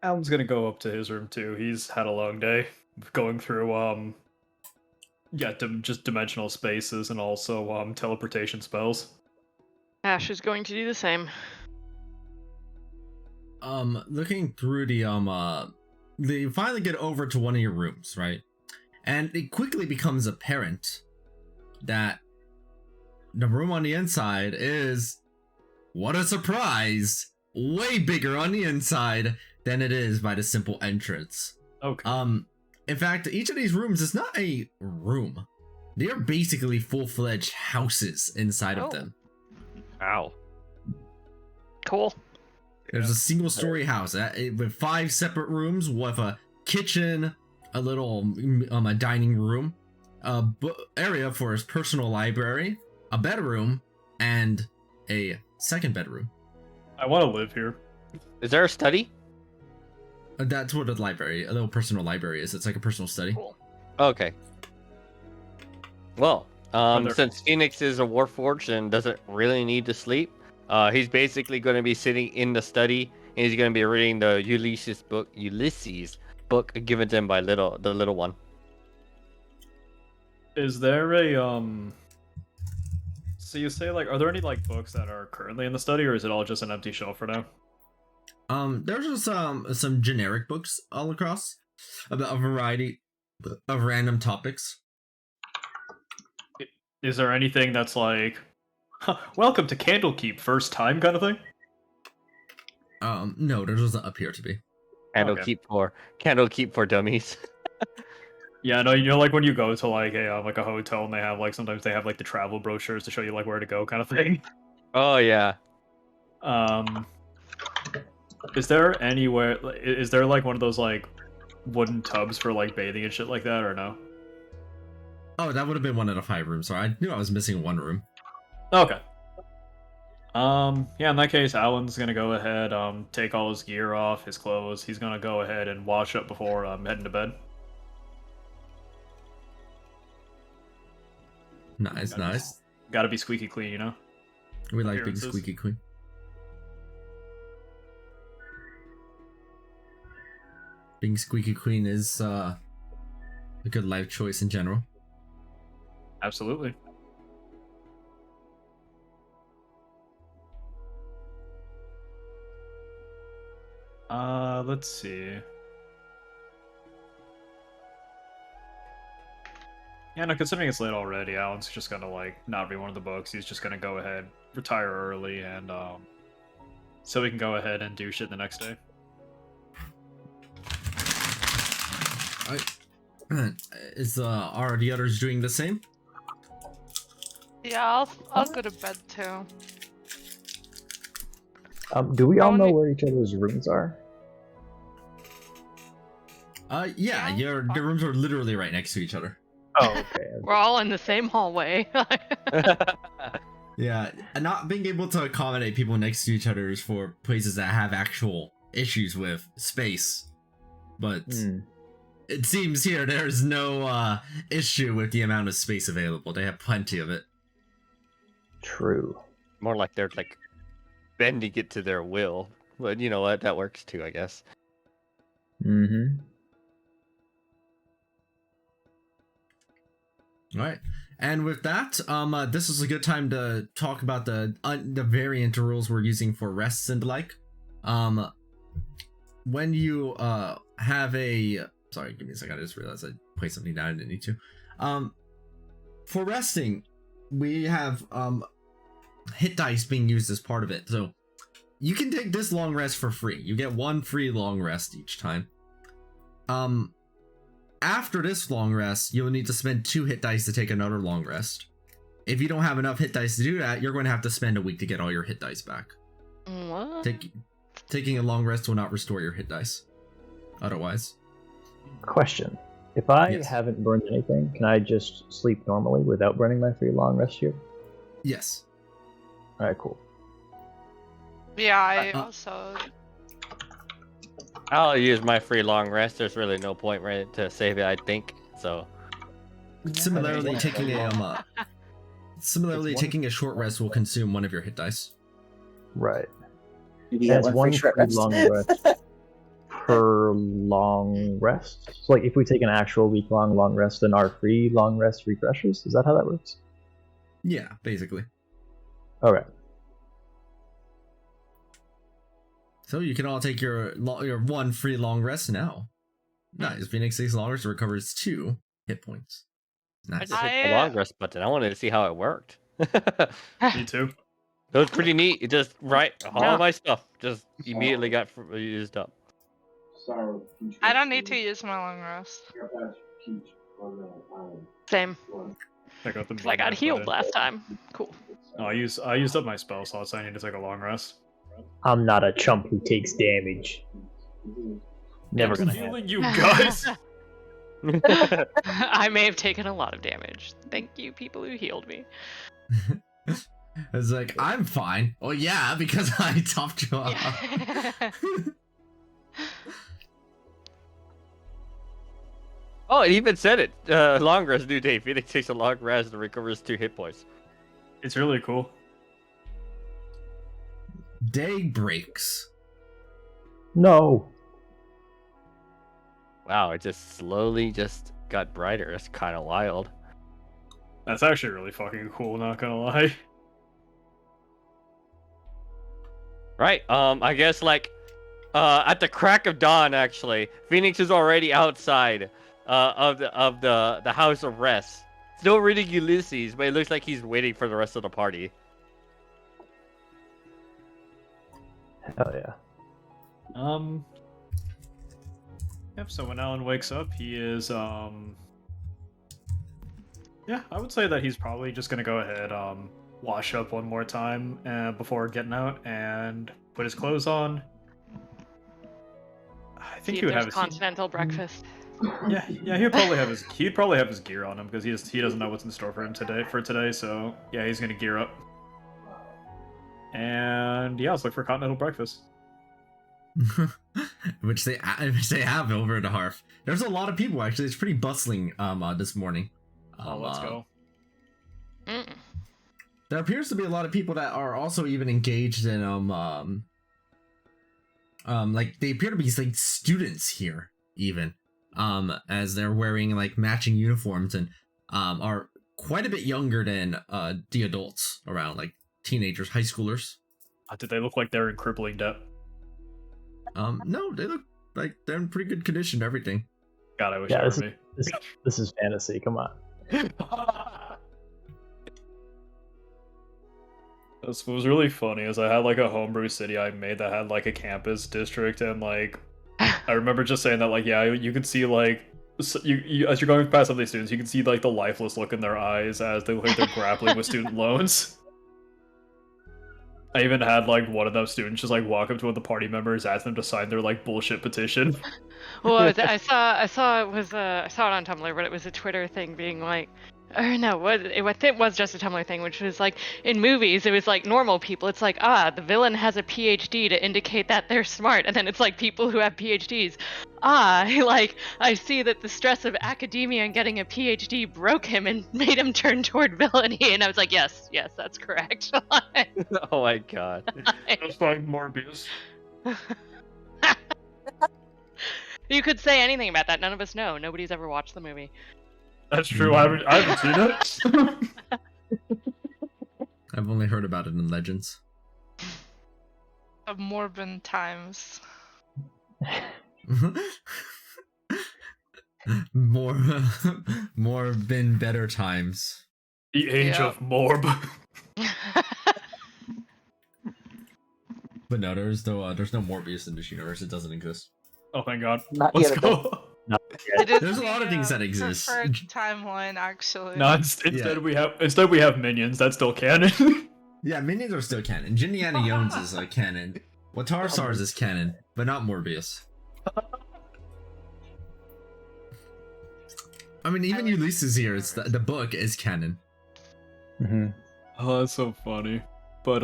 [SPEAKER 2] Alan's gonna go up to his room too. He's had a long day going through just dimensional spaces and also teleportation spells.
[SPEAKER 4] Ash is going to do the same.
[SPEAKER 3] Looking through they finally get over to one of your rooms, right? And it quickly becomes apparent that the room on the inside is, what a surprise, way bigger on the inside than it is by the simple entrance.
[SPEAKER 2] Okay.
[SPEAKER 3] In fact, each of these rooms is not a room. They are basically full-fledged houses inside of them.
[SPEAKER 1] Ow.
[SPEAKER 4] Cool.
[SPEAKER 3] There's a single-story house with 5 separate rooms with a kitchen, a little a dining room, a area for his personal library, a bedroom, and a second bedroom.
[SPEAKER 2] I want to live here.
[SPEAKER 1] Is there a study?
[SPEAKER 3] That's what a little personal library is. It's like a personal study.
[SPEAKER 1] Cool. Okay. Well, since Phoenix is a warforged and doesn't really need to sleep, he's basically going to be sitting in the study and he's going to be reading the Ulysses book given to him by the little one.
[SPEAKER 2] Is there a so you say like, are there any like books that are currently in the study, or is it all just an empty shelf for now?
[SPEAKER 3] There's just some generic books all across about a variety of random topics.
[SPEAKER 2] Is there anything that's like, welcome to Candlekeep, first time kind of thing?
[SPEAKER 3] No, there doesn't appear to be.
[SPEAKER 1] Candlekeep for dummies.
[SPEAKER 2] Yeah, no, you know, like when you go to like a hotel and they have like sometimes they have like the travel brochures to show you like where to go kind of thing.
[SPEAKER 1] Oh yeah.
[SPEAKER 2] Is there anywhere? Is there like one of those like wooden tubs for like bathing and shit like that, or no?
[SPEAKER 3] Oh, that would have been one of the 5 rooms. Sorry, I knew I was missing one room.
[SPEAKER 2] Okay. Yeah, in that case, Alan's gonna go ahead, take all his gear off, his clothes. He's gonna go ahead and wash up before heading to bed.
[SPEAKER 3] Nice.
[SPEAKER 2] Gotta be squeaky clean, you know?
[SPEAKER 3] We like big
[SPEAKER 2] Appearances.
[SPEAKER 3] squeaky clean. Being squeaky clean is a good life choice in general.
[SPEAKER 2] Absolutely. Let's see. Yeah, no, considering it's late already, Alan's just gonna, like, not read one of the books. He's just gonna go ahead, retire early, and, so we can go ahead and do shit the next day.
[SPEAKER 3] Are the others doing the same?
[SPEAKER 6] Yeah, I'll go to bed too.
[SPEAKER 7] Do we all know
[SPEAKER 6] Only-
[SPEAKER 7] where each other's rooms are?
[SPEAKER 3] Yeah, your rooms are literally right next to each other.
[SPEAKER 7] Oh, okay.
[SPEAKER 4] We're all in the same hallway.
[SPEAKER 3] Yeah, and not being able to accommodate people next to each other is for places that have actual issues with space. But it seems here there's no issue with the amount of space available. They have plenty of it.
[SPEAKER 7] True.
[SPEAKER 1] More like they're like bending it to their will. But you know what? That works too, I guess.
[SPEAKER 7] Mm-hmm.
[SPEAKER 3] All right, and with that, this is a good time to talk about the variant rules we're using for rests and the like. When you have a sorry, give me a second. I just realized I placed something down I didn't need to. For resting, we have hit dice being used as part of it, so you can take this long rest for free. You get 1 free long rest each time. After this long rest, you'll need to spend 2 hit dice to take another long rest. If you don't have enough hit dice to do that, you're going to have to spend a week to get all your hit dice back.
[SPEAKER 4] What?
[SPEAKER 3] Taking a long rest will not restore your hit dice. Otherwise.
[SPEAKER 7] Question. If I
[SPEAKER 3] Yes.
[SPEAKER 7] haven't burned anything, can I just sleep normally without burning my 3 long rest here?
[SPEAKER 3] Yes.
[SPEAKER 7] Alright, cool.
[SPEAKER 6] Yeah, I also.
[SPEAKER 1] I'll use my free long rest. There's really no point right to save it, I think. So
[SPEAKER 3] Similarly,
[SPEAKER 7] Yeah.
[SPEAKER 3] taking a short rest will consume 1 of your hit dice.
[SPEAKER 7] Right.
[SPEAKER 8] You get
[SPEAKER 7] That's
[SPEAKER 8] one
[SPEAKER 7] one
[SPEAKER 8] free short
[SPEAKER 7] free
[SPEAKER 8] rest.
[SPEAKER 7] long rest per long rest. So, like, if we take an actual week-long long rest, then our free long rest refreshes? Is that how that works?
[SPEAKER 3] Yeah, basically.
[SPEAKER 7] Okay.
[SPEAKER 3] So you can all take your 1 free long rest now. Nice. Phoenix takes long rest and recovers 2 hit points.
[SPEAKER 1] I
[SPEAKER 3] Nice.
[SPEAKER 1] just hit the long rest button. I wanted to see how it worked.
[SPEAKER 2] Me too.
[SPEAKER 1] That was pretty neat. It just all
[SPEAKER 4] Yeah.
[SPEAKER 1] my stuff just immediately got used up.
[SPEAKER 9] Sorry.
[SPEAKER 6] I don't need to use my long rest.
[SPEAKER 4] Same.
[SPEAKER 2] I got them.
[SPEAKER 4] 'Cause I got healed last time. Cool.
[SPEAKER 2] Oh, I used up my spell slots. So I need to take a long rest.
[SPEAKER 7] I'm not a chump who takes damage. Never
[SPEAKER 2] I'm
[SPEAKER 7] gonna happen.
[SPEAKER 2] healing you guys.
[SPEAKER 4] I may have taken a lot of damage. Thank you, people who healed me.
[SPEAKER 3] It's like, I'm fine. Well, yeah, because I topped you up.
[SPEAKER 1] Oh, it even said it. Long rest new day. Phoenix takes a long rest and recovers 2 hit points.
[SPEAKER 2] It's really cool.
[SPEAKER 3] Day breaks.
[SPEAKER 7] No.
[SPEAKER 1] Wow, it just slowly just got brighter. It's kind of wild.
[SPEAKER 2] That's actually really fucking cool. Not gonna lie.
[SPEAKER 1] Right. I guess like at the crack of dawn, actually, Phoenix is already outside, of the house of rest. Still reading Ulysses, but it looks like he's waiting for the rest of the party.
[SPEAKER 7] Hell yeah.
[SPEAKER 2] Yep, so when Alan wakes up, he is, yeah, I would say that he's probably just gonna go ahead, wash up one more time before getting out and put his clothes on. I think
[SPEAKER 4] See
[SPEAKER 2] he
[SPEAKER 4] if
[SPEAKER 2] would have
[SPEAKER 4] there's
[SPEAKER 2] his...
[SPEAKER 4] continental breakfast.
[SPEAKER 2] Yeah, he'd probably have his gear on him because he doesn't know what's in store for him today, so yeah, he's gonna gear up. And yeah, let's look for continental breakfast.
[SPEAKER 3] which they have over at the Hearth. There's a lot of people actually. It's pretty bustling this morning.
[SPEAKER 2] Let's go.
[SPEAKER 3] There appears to be a lot of people that are also even engaged in like they appear to be like students here even as they're wearing like matching uniforms and are quite a bit younger than the adults around, like teenagers, high schoolers.
[SPEAKER 2] Did they look like they're in crippling debt?
[SPEAKER 3] No, they look like they're in pretty good condition. Everything.
[SPEAKER 2] God, I wish
[SPEAKER 7] Yeah,
[SPEAKER 2] I were me.
[SPEAKER 7] this is fantasy. Come on.
[SPEAKER 2] What was really funny is I had like a homebrew city I made that had like a campus district, and like I remember just saying that like, yeah, you can see like you as you're going past some of these students, you can see like the lifeless look in their eyes as they look like they're grappling with student loans. I even had like one of those students just like walk up to one of the party members, ask them to sign their like bullshit petition.
[SPEAKER 4] Well, I saw it on Tumblr, but it was a Twitter thing being like, or no, it was just a Tumblr thing, which was like in movies, it was like normal people. It's like, the villain has a PhD to indicate that they're smart, and then it's like people who have PhDs. Like I see that the stress of academia and getting a PhD broke him and made him turn toward villainy, and I was like, yes, that's correct.
[SPEAKER 1] Oh my god.
[SPEAKER 2] Just like Morbius.
[SPEAKER 4] You could say anything about that. None of us know. Nobody's ever watched the movie.
[SPEAKER 2] That's true. I haven't seen it.
[SPEAKER 3] I've only heard about it in legends.
[SPEAKER 6] Of Morbin times.
[SPEAKER 3] more been better times.
[SPEAKER 2] The age of Morb.
[SPEAKER 3] But no, there's no Morbius in this universe. It doesn't exist.
[SPEAKER 2] Oh thank God.
[SPEAKER 8] Not
[SPEAKER 2] Let's
[SPEAKER 8] yet,
[SPEAKER 2] go.
[SPEAKER 3] There's a lot of things that exist.
[SPEAKER 6] Preferred timeline, actually.
[SPEAKER 2] No, instead we have minions. That's still canon.
[SPEAKER 3] Yeah, minions are still canon. Indiana Jones is canon. Watar Stars is canon, but not Morbius. I mean, even Ulysses here, it's the book is canon.
[SPEAKER 7] Mm-hmm.
[SPEAKER 2] Oh, that's so funny. But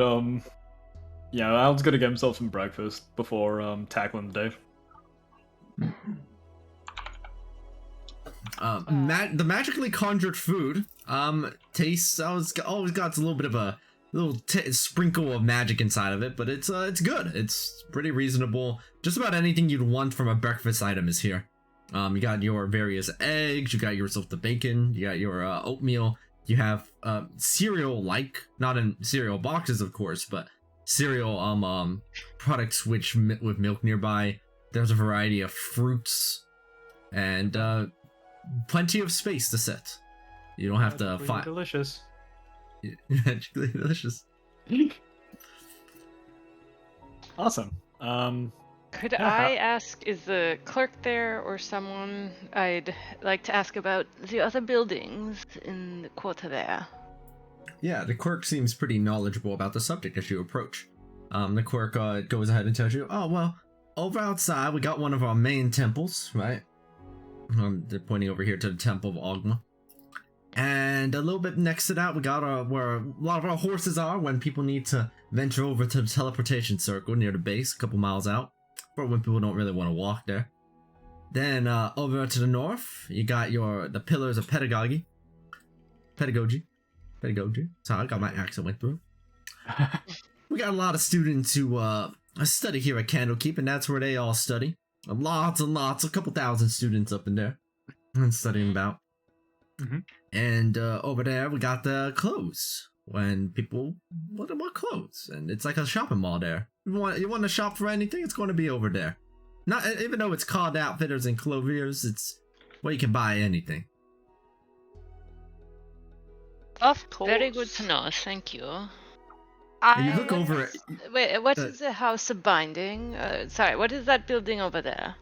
[SPEAKER 2] yeah, Alan's gonna get himself some breakfast before tackling the day.
[SPEAKER 3] The magically conjured food tastes always got a little bit of a little sprinkle of magic inside of it, but it's good. It's pretty reasonable. Just about anything you'd want from a breakfast item is here. You got your various eggs, you got yourself the bacon, you got your oatmeal, you have cereal, like not in cereal boxes of course, but cereal products with milk nearby. There's a variety of fruits and plenty of space to sit. You don't have to fight.
[SPEAKER 2] Delicious.
[SPEAKER 3] Magically delicious.
[SPEAKER 2] Awesome.
[SPEAKER 4] Could
[SPEAKER 2] Yeah.
[SPEAKER 4] I ask, is the clerk there or someone? I'd like to ask about the other buildings in the quarter there.
[SPEAKER 3] Yeah, the clerk seems pretty knowledgeable about the subject as you approach. The clerk goes ahead and tells you, oh, well, over outside we got one of our main temples, right? They're pointing over here to the Temple of Ogma. And a little bit next to that, we got where a lot of our horses are when people need to venture over to the teleportation circle near the base, a couple miles out, for when people don't really want to walk there. Then over to the north, you got the pillars of pedagogy. Sorry, I got my accent went through. We got a lot of students who study here at Candlekeep, and that's where they all study. Lots and lots, a couple thousand students up in there and studying about.
[SPEAKER 2] Mm-hmm.
[SPEAKER 3] And over there, we got the clothes. When people want clothes, and it's like a shopping mall there. You want to shop for anything, it's going to be over there. Not even though it's called Outfitters and Clothiers, where you can buy anything.
[SPEAKER 6] Of course.
[SPEAKER 4] Very good to know. Thank you.
[SPEAKER 3] And you look
[SPEAKER 6] I
[SPEAKER 3] over.
[SPEAKER 4] Wait, what
[SPEAKER 3] Uh,
[SPEAKER 4] is the House of Binding? Sorry, what is that building over there?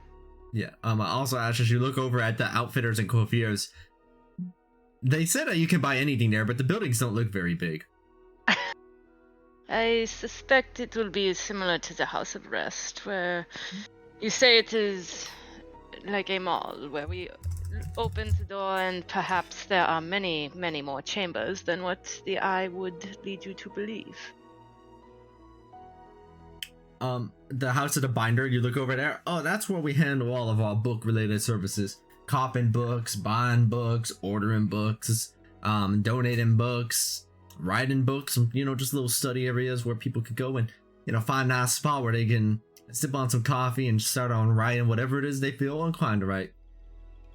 [SPEAKER 3] Yeah. Also, Ash, as you look over at the outfitters and coiffures, they said that you can buy anything there, but the buildings don't look very big.
[SPEAKER 4] I suspect it will be similar to the House of Rest, where you say it is like a mall, where we open the door and perhaps there are many, many more chambers than what the eye would lead you to believe.
[SPEAKER 3] The House of the Binder, you look over there. Oh, that's where we handle all of our book-related services. Copying books, buying books, ordering books, donating books, writing books, just little study areas where people could go and, find a nice spot where they can sip on some coffee and start on writing whatever it is they feel inclined to write.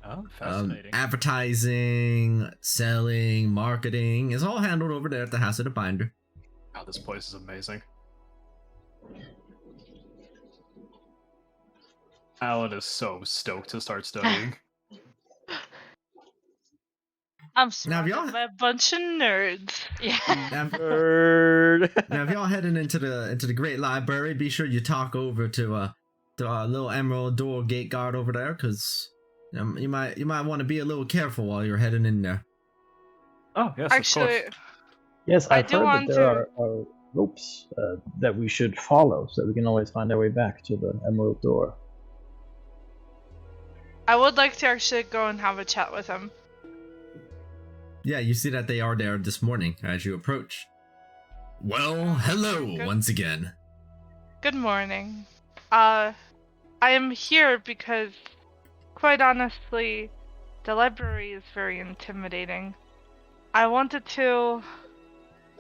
[SPEAKER 2] Oh, fascinating.
[SPEAKER 3] Advertising, selling, marketing is all handled over there at the House of the Binder.
[SPEAKER 2] Oh, this place is amazing. Alan is so stoked to start studying.
[SPEAKER 6] I'm
[SPEAKER 3] Now,
[SPEAKER 6] surrounded
[SPEAKER 3] y'all-
[SPEAKER 6] by a bunch of nerds.
[SPEAKER 4] Yeah.
[SPEAKER 3] Now, if y'all heading into the Great Library, be sure you talk over to our little Emerald Door gate guard over there, because you might want to be a little careful while you're heading in there.
[SPEAKER 2] Oh, yes,
[SPEAKER 6] Actually,
[SPEAKER 2] of course.
[SPEAKER 7] Yes,
[SPEAKER 6] I
[SPEAKER 7] I've
[SPEAKER 6] do
[SPEAKER 7] heard that
[SPEAKER 6] want
[SPEAKER 7] there
[SPEAKER 6] to-
[SPEAKER 7] are ropes that we should follow so that we can always find our way back to the Emerald Door.
[SPEAKER 6] I would like to actually go and have a chat with him.
[SPEAKER 3] Yeah, you see that they are there this morning as you approach. Well, hello
[SPEAKER 6] Good.
[SPEAKER 3] once again.
[SPEAKER 6] Good morning. I am here because, quite honestly, the library is very intimidating. I wanted to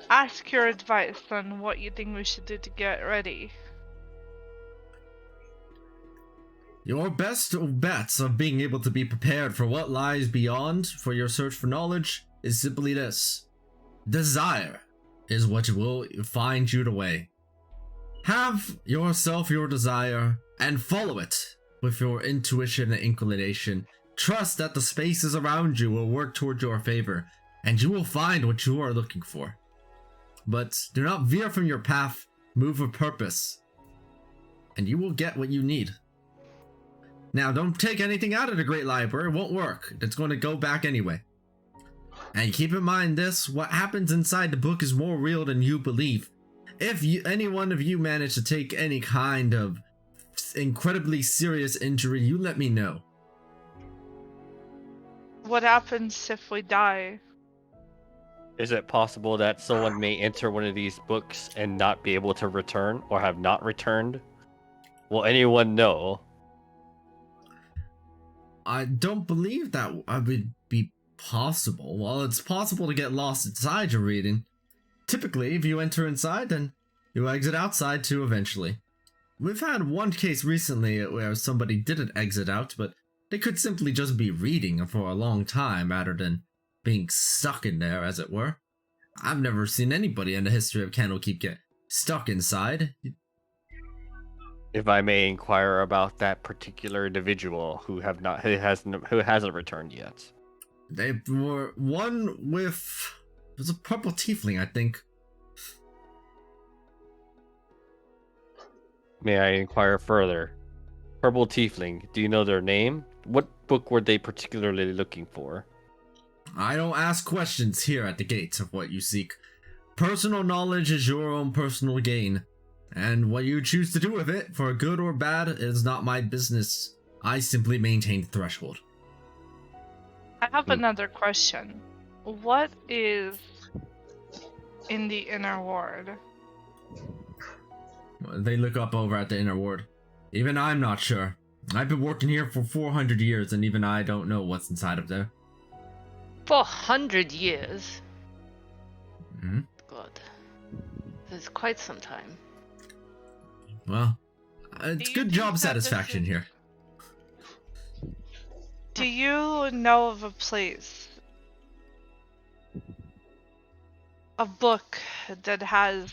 [SPEAKER 6] ask your advice on what you think we should do to get ready.
[SPEAKER 3] Your best bets of being able to be prepared for what lies beyond for your search for knowledge is simply this. Desire is what will find you the way. Have yourself your desire and follow it with your intuition and inclination. Trust that the spaces around you will work toward your favor, and you will find what you are looking for. But do not veer from your path, move with purpose, and you will get what you need. Now, don't take anything out of the Great Library, it won't work. It's going to go back anyway. And keep in mind this, what happens inside the book is more real than you believe. If any one of you manage to take any kind of incredibly serious injury, you let me know.
[SPEAKER 6] What happens if we die?
[SPEAKER 1] Is it possible that someone may enter one of these books and not be able to return or have not returned? Will anyone know?
[SPEAKER 3] I don't believe that would be possible. Well, it's possible to get lost inside your reading. Typically, if you enter inside, then you exit outside too eventually. We've had one case recently where somebody didn't exit out, but they could simply just be reading for a long time rather than being stuck in there, as it were. I've never seen anybody in the history of Candlekeep get stuck inside.
[SPEAKER 1] If I may inquire about that particular individual who hasn't returned yet.
[SPEAKER 3] They were one with... It was a purple tiefling, I think.
[SPEAKER 1] May I inquire further? Purple Tiefling, do you know their name? What book were they particularly looking for?
[SPEAKER 3] I don't ask questions here at the gates of what you seek. Personal knowledge is your own personal gain, and what you choose to do with it, for good or bad, is not my business. I simply maintain the threshold.
[SPEAKER 6] I have another question. What is in the inner ward?
[SPEAKER 3] They look up over at the inner ward. Even I'm not sure. I've been working here for 400 years, and even I don't know what's inside of there.
[SPEAKER 4] 400 years?
[SPEAKER 3] Hmm?
[SPEAKER 4] God. That's quite some time.
[SPEAKER 3] Well, it's
[SPEAKER 6] you
[SPEAKER 3] good
[SPEAKER 6] think
[SPEAKER 3] job
[SPEAKER 6] that this
[SPEAKER 3] satisfaction
[SPEAKER 6] is-
[SPEAKER 3] here.
[SPEAKER 6] Do you know of a place, a book that has,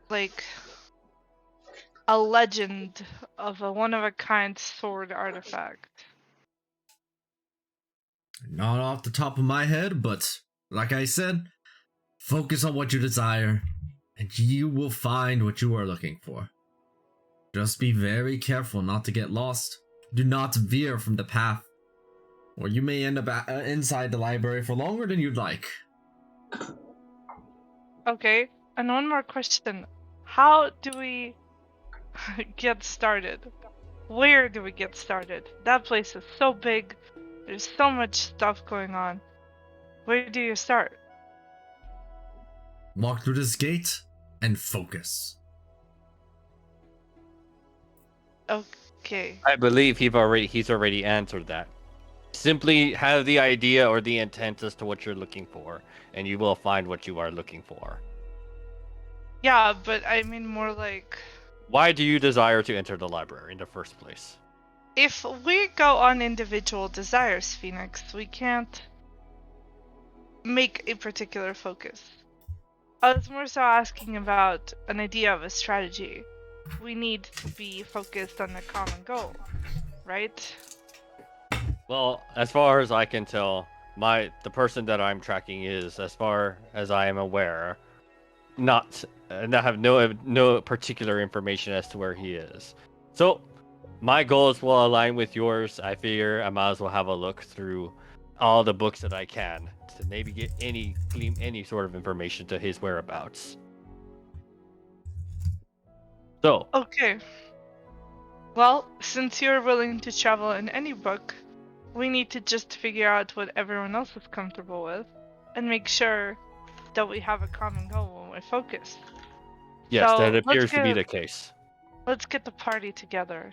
[SPEAKER 6] like, a legend of a one-of-a-kind sword artifact?
[SPEAKER 3] Not off the top of my head, but like I said, focus on what you desire, and you will find what you are looking for. Just be very careful not to get lost. Do not veer from the path, or you may end up inside the library for longer than you'd like.
[SPEAKER 6] Okay, and one more question. How do we get started? Where do we get started? That place is so big. There's so much stuff going on. Where do you start?
[SPEAKER 3] Walk through this gate and focus.
[SPEAKER 6] Okay.
[SPEAKER 1] I believe he's already answered that. Simply have the idea or the intent as to what you're looking for, and you will find what you are looking for.
[SPEAKER 6] Yeah, but I mean more like,
[SPEAKER 1] Why do you desire to enter the library in the first place?
[SPEAKER 6] if we go on individual desires, Phoenix, we can't make a particular focus. I was more so asking about an idea of a strategy. We need to be focused on a common goal, right?
[SPEAKER 1] Well, as far as I can tell, the person that I'm tracking is, as far as I am aware, not and I have no particular information as to where he is. So, my goals will align with yours. I figure I might as well have a look through all the books that I can to maybe get any sort of information to his whereabouts. So,
[SPEAKER 6] Okay. Well, since you're willing to travel in any book, we need to just figure out what everyone else is comfortable with and make sure that we have a common goal when we're focused.
[SPEAKER 1] yes,
[SPEAKER 6] So,
[SPEAKER 1] that
[SPEAKER 6] let's
[SPEAKER 1] appears to be
[SPEAKER 6] get-
[SPEAKER 1] the case.
[SPEAKER 6] Let's get the party together.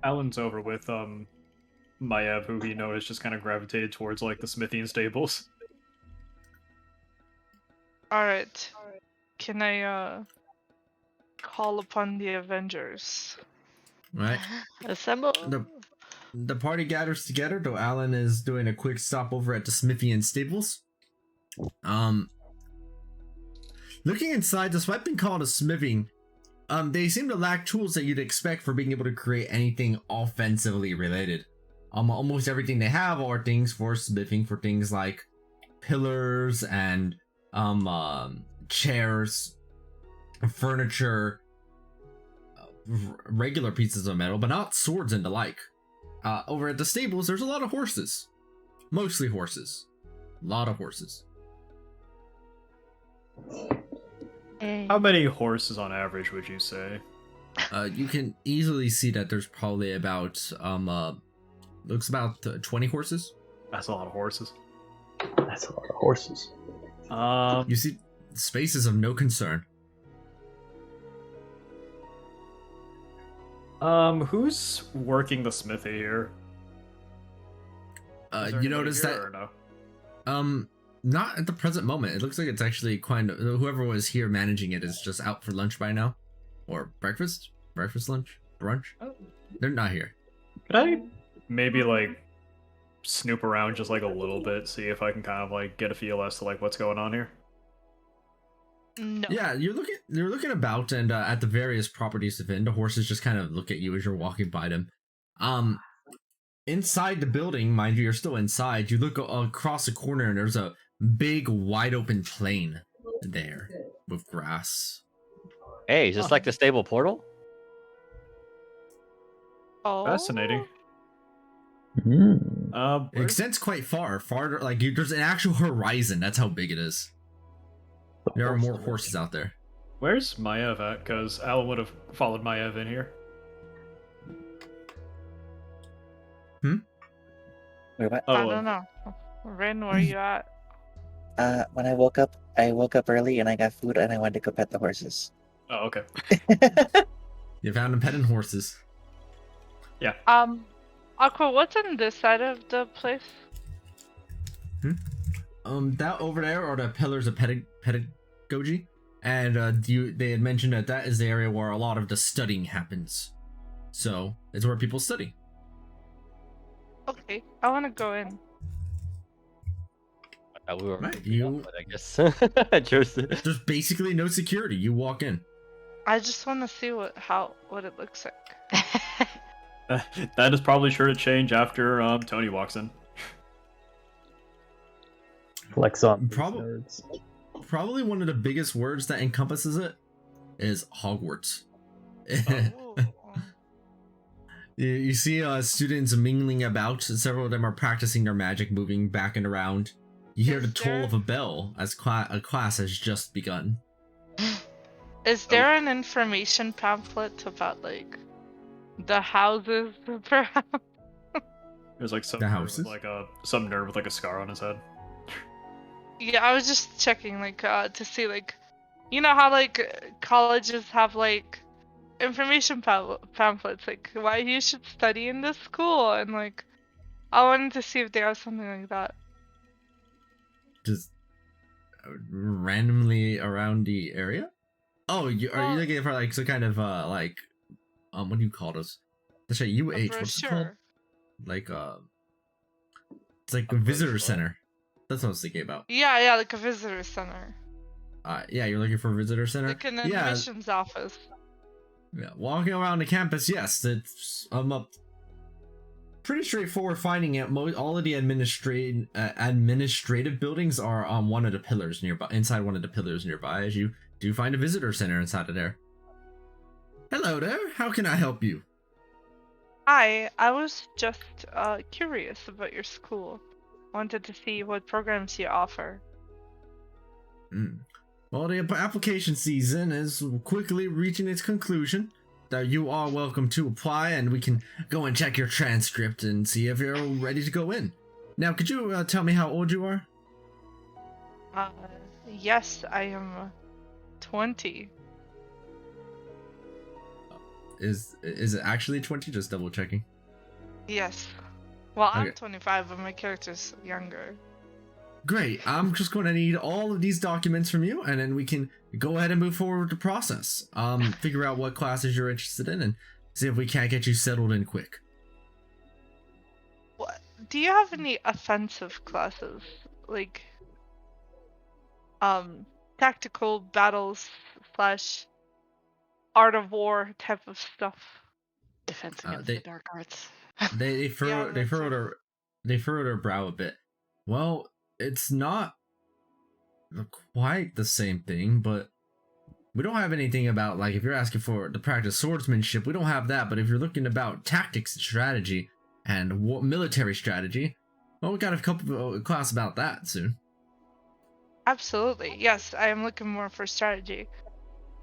[SPEAKER 2] Alan's over with Maiev, who he noticed just kind of gravitated towards like the smithy and stables.
[SPEAKER 6] Alright. Can I call upon the Avengers?
[SPEAKER 3] Right?
[SPEAKER 4] Assemble.
[SPEAKER 3] The party gathers together, though Alan is doing a quick stop over at the smithy and stables. Looking inside, despite being called a smithing, they seem to lack tools that you'd expect for being able to create anything offensively related. Almost everything they have are things for smithing, for things like pillars and chairs, furniture, regular pieces of metal, but not swords and the like. Over at the stables, there's a lot of horses. Mostly horses. A lot of horses.
[SPEAKER 2] How many horses on average would you say?
[SPEAKER 3] You can easily see that there's probably about, looks about 20 horses.
[SPEAKER 2] That's a lot of horses.
[SPEAKER 7] That's a lot of horses.
[SPEAKER 3] You see, space is of no concern.
[SPEAKER 2] Who's working the smithy here? Is there
[SPEAKER 3] You
[SPEAKER 2] anybody
[SPEAKER 3] notice
[SPEAKER 2] here
[SPEAKER 3] that,
[SPEAKER 2] or no?
[SPEAKER 3] not at the present moment. It looks like it's actually whoever was here managing it is just out for lunch by now. Or breakfast? Breakfast, lunch? Brunch?
[SPEAKER 2] Oh.
[SPEAKER 3] They're not here.
[SPEAKER 2] Could I maybe like snoop around just like a little bit, see if I can kind of like get a feel as to like what's going on here?
[SPEAKER 6] No.
[SPEAKER 3] Yeah, you're looking about, and at the various properties of it, the horses just kind of look at you as you're walking by them. Inside the building, mind you, you're still inside. You look across the corner, and there's a big, wide open plain there with grass.
[SPEAKER 1] Hey, is this like the stable portal?
[SPEAKER 6] Oh.
[SPEAKER 2] Fascinating.
[SPEAKER 3] It
[SPEAKER 2] Where's-
[SPEAKER 3] extends quite farther. Like there's an actual horizon. That's how big it is. There are more horses out there.
[SPEAKER 2] Where's Maiev at? Because Alan would have followed Maiev in here.
[SPEAKER 8] Wait, what?
[SPEAKER 6] I don't know. Ren, where you at?
[SPEAKER 8] When I woke up early and I got food and I wanted to go pet the horses.
[SPEAKER 2] Oh, okay.
[SPEAKER 3] You found them petting horses.
[SPEAKER 6] Aqua, what's on this side of the place?
[SPEAKER 3] That over there are the pillars of pedagogy, and they had mentioned that is the area where a lot of the studying happens. So it's where people study.
[SPEAKER 6] Okay, I want to go in.
[SPEAKER 1] We were
[SPEAKER 3] Right,
[SPEAKER 1] picking
[SPEAKER 3] you-
[SPEAKER 1] up, but I guess I chose to.
[SPEAKER 3] There's basically no security. You walk in.
[SPEAKER 6] I just want to see what it looks like.
[SPEAKER 2] That is probably sure to change after Tony walks in.
[SPEAKER 7] Flex on these
[SPEAKER 3] Prob-
[SPEAKER 7] nerds.
[SPEAKER 3] Probably one of the biggest words that encompasses it is Hogwarts.
[SPEAKER 6] Oh.
[SPEAKER 3] You see students mingling about. Several of them are practicing their magic, moving back and around. You hear the
[SPEAKER 6] Is
[SPEAKER 3] toll
[SPEAKER 6] there-
[SPEAKER 3] of a bell as a class has just begun.
[SPEAKER 6] Is there an information pamphlet about like the houses, perhaps?
[SPEAKER 2] There's like some
[SPEAKER 3] The
[SPEAKER 2] nerd
[SPEAKER 3] houses?
[SPEAKER 2] with some nerd with like a scar on his head.
[SPEAKER 6] Yeah, I was just checking like to see like, you know how like colleges have like information pamphlets like why you should study in this school, and like I wanted to see if they have something like that.
[SPEAKER 3] Just randomly around the area. Oh, are you
[SPEAKER 6] Well-
[SPEAKER 3] looking for like some kind of what do you call those? That's right,
[SPEAKER 6] A
[SPEAKER 3] UH. What's it called?
[SPEAKER 6] brochure.
[SPEAKER 3] Like it's like a
[SPEAKER 2] A
[SPEAKER 3] visitor
[SPEAKER 2] brochure?
[SPEAKER 3] center. That's what I was thinking about.
[SPEAKER 6] Yeah, like a visitor center,
[SPEAKER 3] Yeah, you're looking for a visitor center.
[SPEAKER 6] like an
[SPEAKER 3] Yeah,
[SPEAKER 6] admissions office.
[SPEAKER 3] yeah. Walking around the campus, yes, it's pretty straightforward finding it. All of the administrative buildings are on one of the pillars nearby. Inside one of the pillars nearby, as you do find a visitor center inside of there. Hello there. How can I help you?
[SPEAKER 6] Hi, I was just curious about your school. Wanted to see what programs you offer.
[SPEAKER 3] Well, the application season is quickly reaching its conclusion. That you are welcome to apply, and we can go and check your transcript and see if you're ready to go in. Now, could you tell me how old you are?
[SPEAKER 6] Yes, I am 20.
[SPEAKER 3] Is it actually 20? Just double checking.
[SPEAKER 6] Yes. Well, I'm
[SPEAKER 3] Okay.
[SPEAKER 6] 25, but my character's younger.
[SPEAKER 3] Great. I'm just going to need all of these documents from you, and then we can go ahead and move forward with the process. Figure out what classes you're interested in, and see if we can't get you settled in quick.
[SPEAKER 6] What? Do you have any offensive classes? Like, tactical battles / art of war type of stuff?
[SPEAKER 4] Defense
[SPEAKER 3] Uh,
[SPEAKER 4] against
[SPEAKER 3] they-
[SPEAKER 4] the dark arts.
[SPEAKER 3] They furrow
[SPEAKER 6] that's
[SPEAKER 3] their brow a bit. Well, it's not quite the same thing, but we don't have anything about, like, if you're asking for the practice swordsmanship, we don't have that. But if you're looking about tactics and strategy and military strategy, well, we got a couple class about that soon.
[SPEAKER 6] Absolutely. Yes, I am looking more for strategy.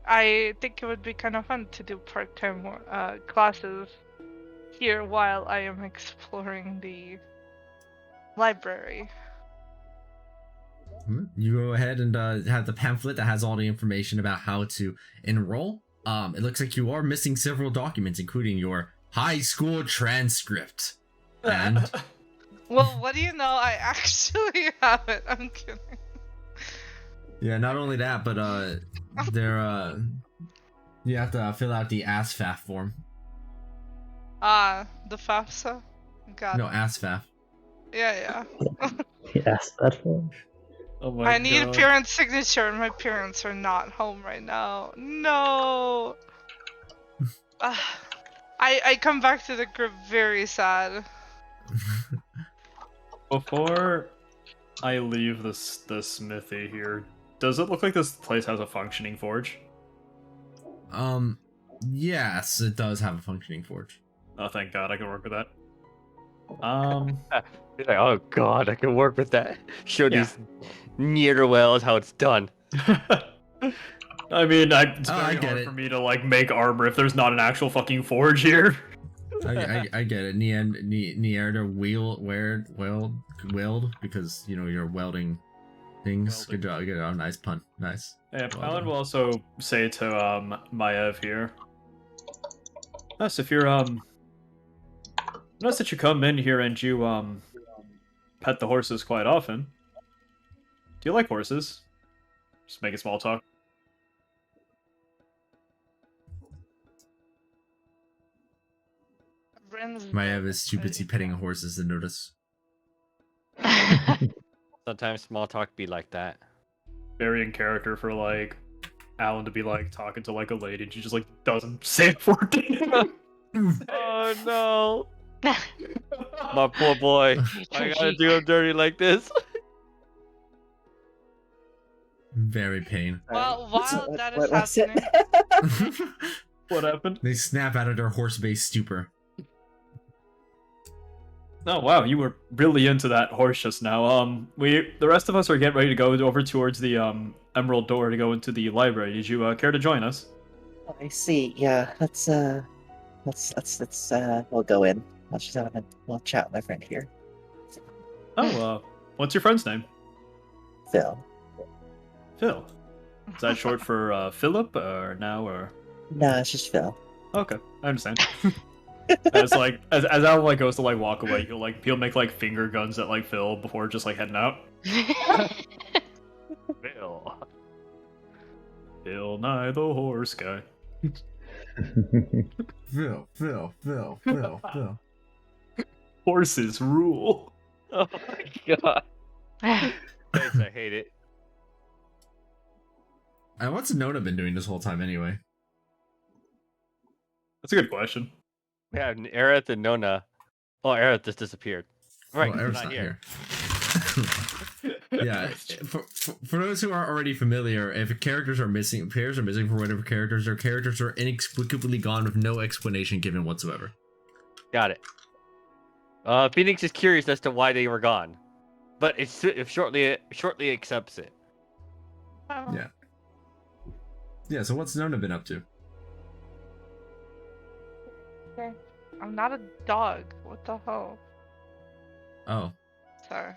[SPEAKER 6] I think it would be kind of fun to do part-time classes here while I am exploring the library.
[SPEAKER 3] You go ahead and have the pamphlet that has all the information about how to enroll. It looks like you are missing several documents, including your high school transcript. And
[SPEAKER 6] Well, what do you know? I actually have it. I'm kidding.
[SPEAKER 3] yeah, not only that, but you have to fill out the ASFAF form.
[SPEAKER 6] The FAFSA? Got
[SPEAKER 3] No,
[SPEAKER 6] it.
[SPEAKER 3] ASFAF.
[SPEAKER 6] Yeah.
[SPEAKER 7] Yes, that one.
[SPEAKER 2] Oh my
[SPEAKER 6] I need a
[SPEAKER 2] God.
[SPEAKER 6] parent's signature, and my parents are not home right now. No. I come back to the group very sad.
[SPEAKER 2] Before I leave the smithy here, does it look like this place has a functioning forge?
[SPEAKER 3] Yes, it does have a functioning forge.
[SPEAKER 2] Oh, thank God, I can work with that.
[SPEAKER 1] He's like, oh god, I can work with that. Show
[SPEAKER 2] Yeah.
[SPEAKER 1] these ne'er-wells how it's done.
[SPEAKER 2] I mean, it's
[SPEAKER 3] Oh, I
[SPEAKER 2] very
[SPEAKER 3] get
[SPEAKER 2] hard
[SPEAKER 3] it.
[SPEAKER 2] for me to like make armor if there's not an actual fucking forge here.
[SPEAKER 3] I get it. Near to weld because you know you're welding things. Good job. Good job. Nice pun. Nice.
[SPEAKER 2] Yeah,
[SPEAKER 3] Well
[SPEAKER 2] Alan
[SPEAKER 3] done.
[SPEAKER 2] will also say to Maev here. Yes, if you're notice that you come in here and you pet the horses quite often. Do you like horses? Just making small talk.
[SPEAKER 6] Bryn's
[SPEAKER 3] Maya is too busy petting horses to notice.
[SPEAKER 1] Sometimes small talk be like that.
[SPEAKER 2] Very in character for like Alan to be like talking to like a lady and she just like doesn't say a word.
[SPEAKER 1] Oh no. My poor boy. I gotta do him dirty like this.
[SPEAKER 3] Very pain.
[SPEAKER 6] Well, while
[SPEAKER 8] What-
[SPEAKER 6] that
[SPEAKER 8] what
[SPEAKER 6] is
[SPEAKER 8] was it?
[SPEAKER 6] happening,
[SPEAKER 2] What happened?
[SPEAKER 3] They snap out of their horse-based stupor.
[SPEAKER 2] Oh wow, you were really into that horse just now. The rest of us are getting ready to go over towards the Emerald Door to go into the library. Did you care to join us?
[SPEAKER 8] Oh, I see. Yeah, let's we'll go in. Let's just have a little chat with my friend here,
[SPEAKER 2] Oh, what's your friend's name?
[SPEAKER 8] Phil.
[SPEAKER 2] Phil. Is that short for Philip or now or?
[SPEAKER 8] No, it's just Phil.
[SPEAKER 2] Okay, I understand. as Alan like goes to like walk away, he'll make like finger guns at like Phil before just like heading out.
[SPEAKER 1] Bill.
[SPEAKER 2] Bill Nye the horse guy.
[SPEAKER 3] Phil.
[SPEAKER 2] Horses rule.
[SPEAKER 1] Oh my god. Thanks, I hate it.
[SPEAKER 3] And what's Nona been doing this whole time anyway?
[SPEAKER 2] That's a good question.
[SPEAKER 1] We have Aerith and Nona. Oh, Aerith just disappeared. Right,
[SPEAKER 3] Oh, Aerith's
[SPEAKER 1] not
[SPEAKER 3] not
[SPEAKER 1] here.
[SPEAKER 3] Yeah, for those who aren't already familiar, if characters are missing, pairs are missing for whatever characters, their characters are inexplicably gone with no explanation given whatsoever.
[SPEAKER 1] Got it. Phoenix is curious as to why they were gone, but it shortly accepts it.
[SPEAKER 3] Yeah. Yeah, so what's Nona been up to?
[SPEAKER 6] okay. I'm not a dog. What the hell?
[SPEAKER 3] Oh.
[SPEAKER 6] Sorry.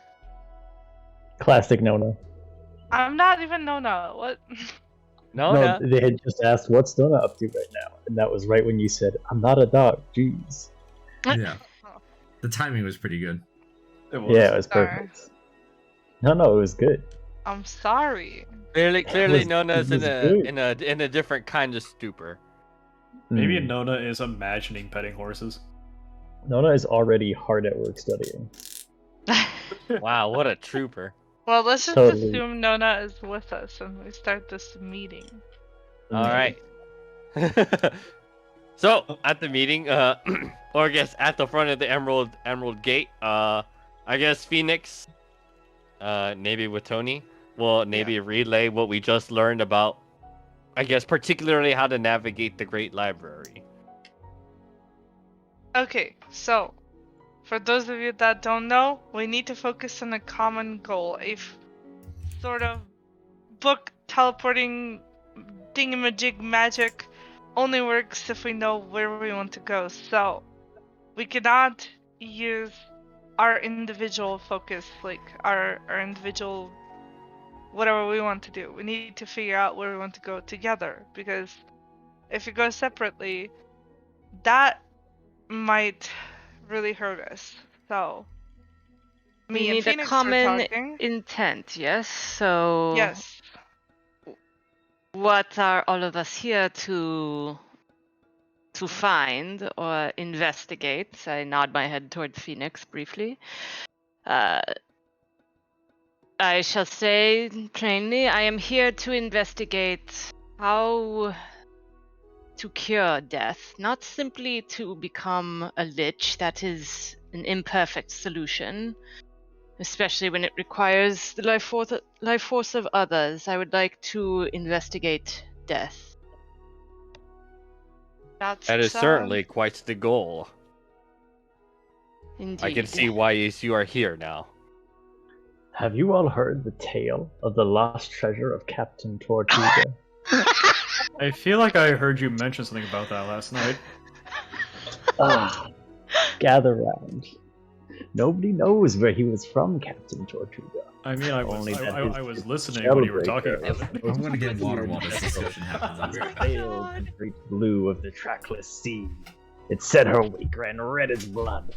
[SPEAKER 7] Classic Nona.
[SPEAKER 6] I'm not even Nona. What?
[SPEAKER 1] Nona.
[SPEAKER 7] No, they had just asked, what's Nona up to right now? And that was right when you said, I'm not a dog. Jeez.
[SPEAKER 3] Yeah. The timing was pretty good.
[SPEAKER 2] It was.
[SPEAKER 7] Yeah, it was
[SPEAKER 6] Sorry.
[SPEAKER 7] perfect. No, it was good.
[SPEAKER 6] I'm sorry.
[SPEAKER 1] Clearly,
[SPEAKER 7] was-
[SPEAKER 1] Nona's
[SPEAKER 7] it was
[SPEAKER 1] in
[SPEAKER 7] good.
[SPEAKER 1] a different kind of stupor.
[SPEAKER 2] Maybe
[SPEAKER 7] Hmm.
[SPEAKER 2] Nona is imagining petting horses.
[SPEAKER 7] Nona is already hard at work studying.
[SPEAKER 1] Wow, what a trooper!
[SPEAKER 6] Well, let's just
[SPEAKER 7] Totally.
[SPEAKER 6] assume Nona is with us when we start this meeting.
[SPEAKER 1] All right. So at the meeting, or I guess at the front of the Emerald Gate, I guess Phoenix, maybe with Tony, will maybe relay what we just learned about, I guess particularly how to navigate the Great Library.
[SPEAKER 6] Okay, so for those of you that don't know, we need to focus on a common goal. Sort of book teleporting thingamajig magic only works if we know where we want to go. So we cannot use our individual focus, like our individual whatever we want to do. We need to figure out where we want to go together, because if we go separately, that might really hurt us. So
[SPEAKER 4] We
[SPEAKER 6] me and
[SPEAKER 4] need a
[SPEAKER 6] Phoenix were
[SPEAKER 4] common
[SPEAKER 6] talking.
[SPEAKER 4] intent, yes? So
[SPEAKER 6] Yes.
[SPEAKER 4] what are all of us here to find or investigate? I nod my head toward Phoenix briefly. I shall say plainly, I am here to investigate how to cure death, not simply to become a lich. That is an imperfect solution, especially when it requires the life force of others. I would like to investigate death.
[SPEAKER 1] That is certainly quite the goal.
[SPEAKER 4] Indeed.
[SPEAKER 1] I can see why you are here now.
[SPEAKER 7] Have you all heard the tale of the lost treasure of Captain Tortuga?
[SPEAKER 2] I feel like I heard you mention something about that last night.
[SPEAKER 7] Ah, gather round. Nobody knows where he was from, Captain Tortuga.
[SPEAKER 2] I mean, I was
[SPEAKER 7] Only that
[SPEAKER 2] I
[SPEAKER 7] his
[SPEAKER 2] was listening when you were talking
[SPEAKER 7] celebrator
[SPEAKER 2] about it.
[SPEAKER 3] I'm gonna get water while this discussion happens.
[SPEAKER 7] Sailed the great blue of the trackless sea. It said her wake ran red as blood.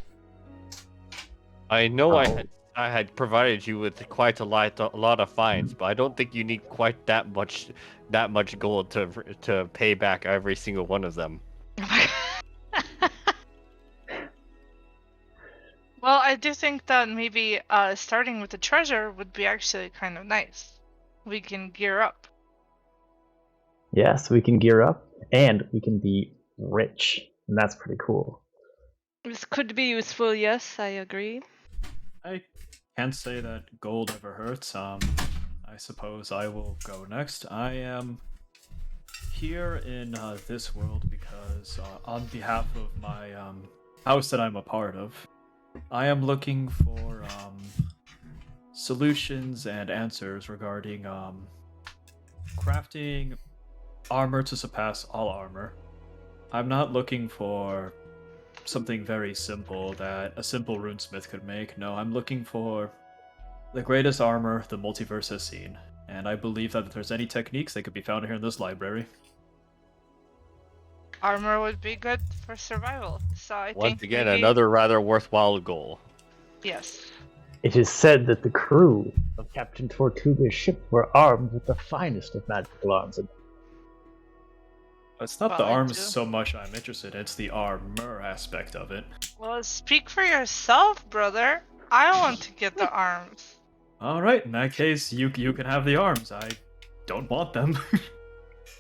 [SPEAKER 1] I know
[SPEAKER 7] Oh.
[SPEAKER 1] I had provided you with quite a lot of fines, but I don't think you need quite that much gold to pay back every single one of them.
[SPEAKER 6] Well, Well, I do think that maybe starting with the treasure would be actually kind of nice. We can gear up.
[SPEAKER 7] Yes, we can gear up, and we can be rich, and that's pretty cool.
[SPEAKER 4] This could be useful, yes, I agree.
[SPEAKER 2] I can't say that gold ever hurts. I suppose I will go next. I am here in this world because, on behalf of my house that I'm a part of, I am looking for solutions and answers regarding crafting armor to surpass all armor. I'm not looking for something very simple that a simple runesmith could make. No, I'm looking for the greatest armor the multiverse has seen. And I believe that if there's any techniques, they could be found here in this library.
[SPEAKER 6] Armor would be good for survival. So I
[SPEAKER 1] Once
[SPEAKER 6] think
[SPEAKER 1] again,
[SPEAKER 6] maybe...
[SPEAKER 1] another rather worthwhile goal.
[SPEAKER 6] Yes.
[SPEAKER 7] It is said that the crew of Captain Tortuga's ship were armed with the finest of magical arms.
[SPEAKER 2] It's not
[SPEAKER 6] Well,
[SPEAKER 2] the
[SPEAKER 6] I
[SPEAKER 2] arms
[SPEAKER 6] do.
[SPEAKER 2] so much I'm interested in, it's the armor aspect of it.
[SPEAKER 6] Well, speak for yourself, brother. I want to get the arms.
[SPEAKER 2] Alright, in that case, you can have the arms. I don't want them.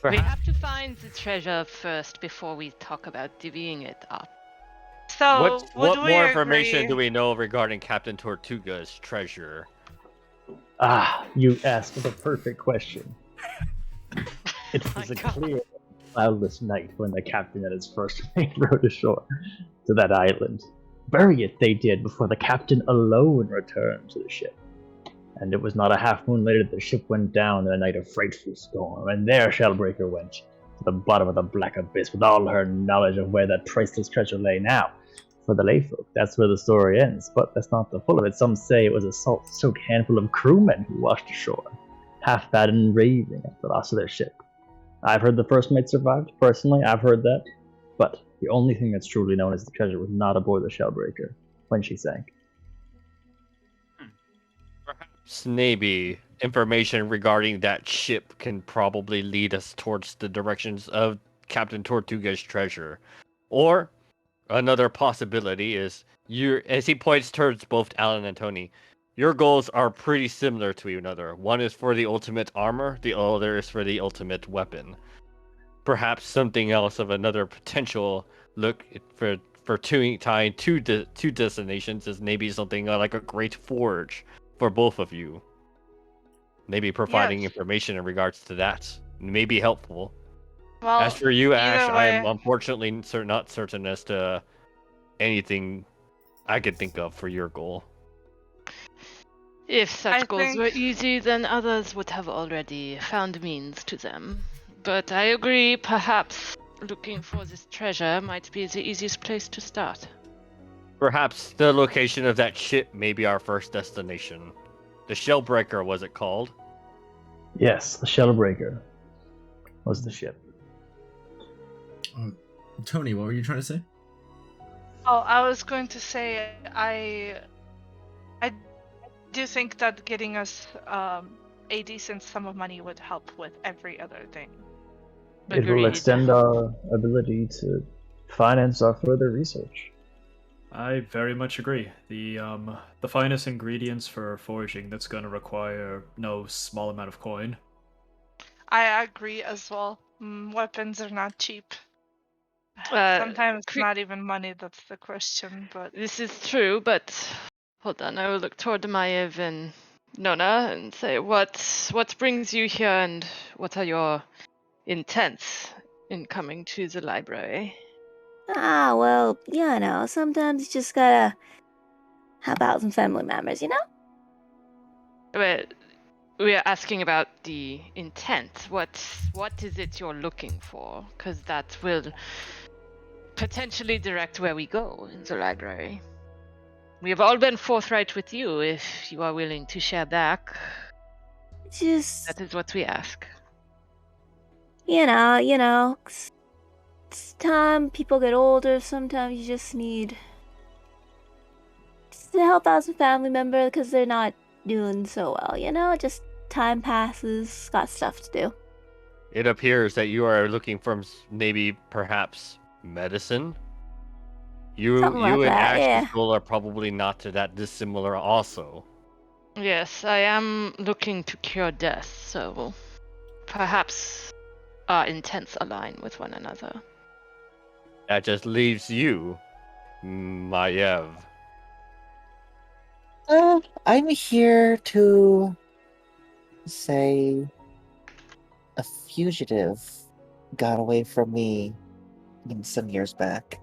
[SPEAKER 4] We have to find the treasure first before we talk about divvying it up.
[SPEAKER 6] So,
[SPEAKER 1] What
[SPEAKER 6] would we
[SPEAKER 1] more information
[SPEAKER 6] agree-
[SPEAKER 1] do we know regarding Captain Tortuga's treasure?
[SPEAKER 7] Ah, you asked the perfect question. It was
[SPEAKER 4] My
[SPEAKER 7] a
[SPEAKER 4] God.
[SPEAKER 7] clear, cloudless night when the captain and his first mate rowed ashore to that island. Bury it they did before the captain alone returned to the ship. And it was not a half moon later that the ship went down in a night of frightful storm, and there Shellbreaker went to the bottom of the black abyss with all her knowledge of where that priceless treasure lay. Now, for the layfolk, that's where the story ends, but that's not the full of it. Some say it was a salt-soaked handful of crewmen who washed ashore, half bad and raving at the loss of their ship. I've heard the first mate survived, personally, I've heard that, but the only thing that's truly known as the treasure was not aboard the Shellbreaker when she sank.
[SPEAKER 1] Perhaps maybe information regarding that ship can probably lead us towards the directions of Captain Tortuga's treasure. Or another possibility is as he points towards both Alan and Tony, your goals are pretty similar to one another. One is for the ultimate armor, the other is for the ultimate weapon. Perhaps something else of another potential look for tying two destinations is maybe something like a great forge for both of you. Maybe providing
[SPEAKER 6] Yes.
[SPEAKER 1] information in regards to that may be helpful.
[SPEAKER 6] Well,
[SPEAKER 1] As for you, Ash,
[SPEAKER 6] either
[SPEAKER 1] I am
[SPEAKER 6] way-
[SPEAKER 1] unfortunately not certain as to anything I could think of for your goal.
[SPEAKER 4] If such
[SPEAKER 6] I
[SPEAKER 4] goals
[SPEAKER 6] think-
[SPEAKER 4] were easy, then others would have already found means to them. But I agree, perhaps looking for this treasure might be the easiest place to start.
[SPEAKER 1] Perhaps the location of that ship may be our first destination. The Shellbreaker, was it called?
[SPEAKER 7] Yes, the Shellbreaker was the ship.
[SPEAKER 3] Tony, what were you trying to say?
[SPEAKER 6] Oh, I was going to say I do think that getting us a decent sum of money would help with every other thing.
[SPEAKER 7] It will
[SPEAKER 4] Agreed.
[SPEAKER 7] extend our ability to finance our further research.
[SPEAKER 2] I very much agree. The finest ingredients for forging that's going to require no small amount of coin.
[SPEAKER 6] I agree as well. Weapons are not cheap.
[SPEAKER 4] Uh,
[SPEAKER 6] Sometimes
[SPEAKER 4] cre-
[SPEAKER 6] not even money, that's the question, but...
[SPEAKER 4] This is true, but hold on, I will look toward Maiev and Nona and say, what brings you here and what are your intents in coming to the library?
[SPEAKER 5] Ah, well, sometimes you just gotta help out some family members, you know?
[SPEAKER 4] We are asking about the intent. What is it you're looking for? Because that will potentially direct where we go in the library. We have all been forthright with you. If you are willing to share back,
[SPEAKER 5] Just,
[SPEAKER 4] that is what we ask.
[SPEAKER 5] it's time people get older, sometimes you just need to help out some family member because they're not doing so well, just time passes, got stuff to do.
[SPEAKER 1] It appears that you are looking for maybe perhaps medicine. You
[SPEAKER 5] Something like
[SPEAKER 1] and
[SPEAKER 5] that,
[SPEAKER 1] Ash's
[SPEAKER 5] yeah.
[SPEAKER 1] goal are probably not that dissimilar also.
[SPEAKER 4] Yes, I am looking to cure death, so perhaps our intents align with one another.
[SPEAKER 1] That just leaves you, Maiev.
[SPEAKER 8] I'm here to say a fugitive got away from me some years back,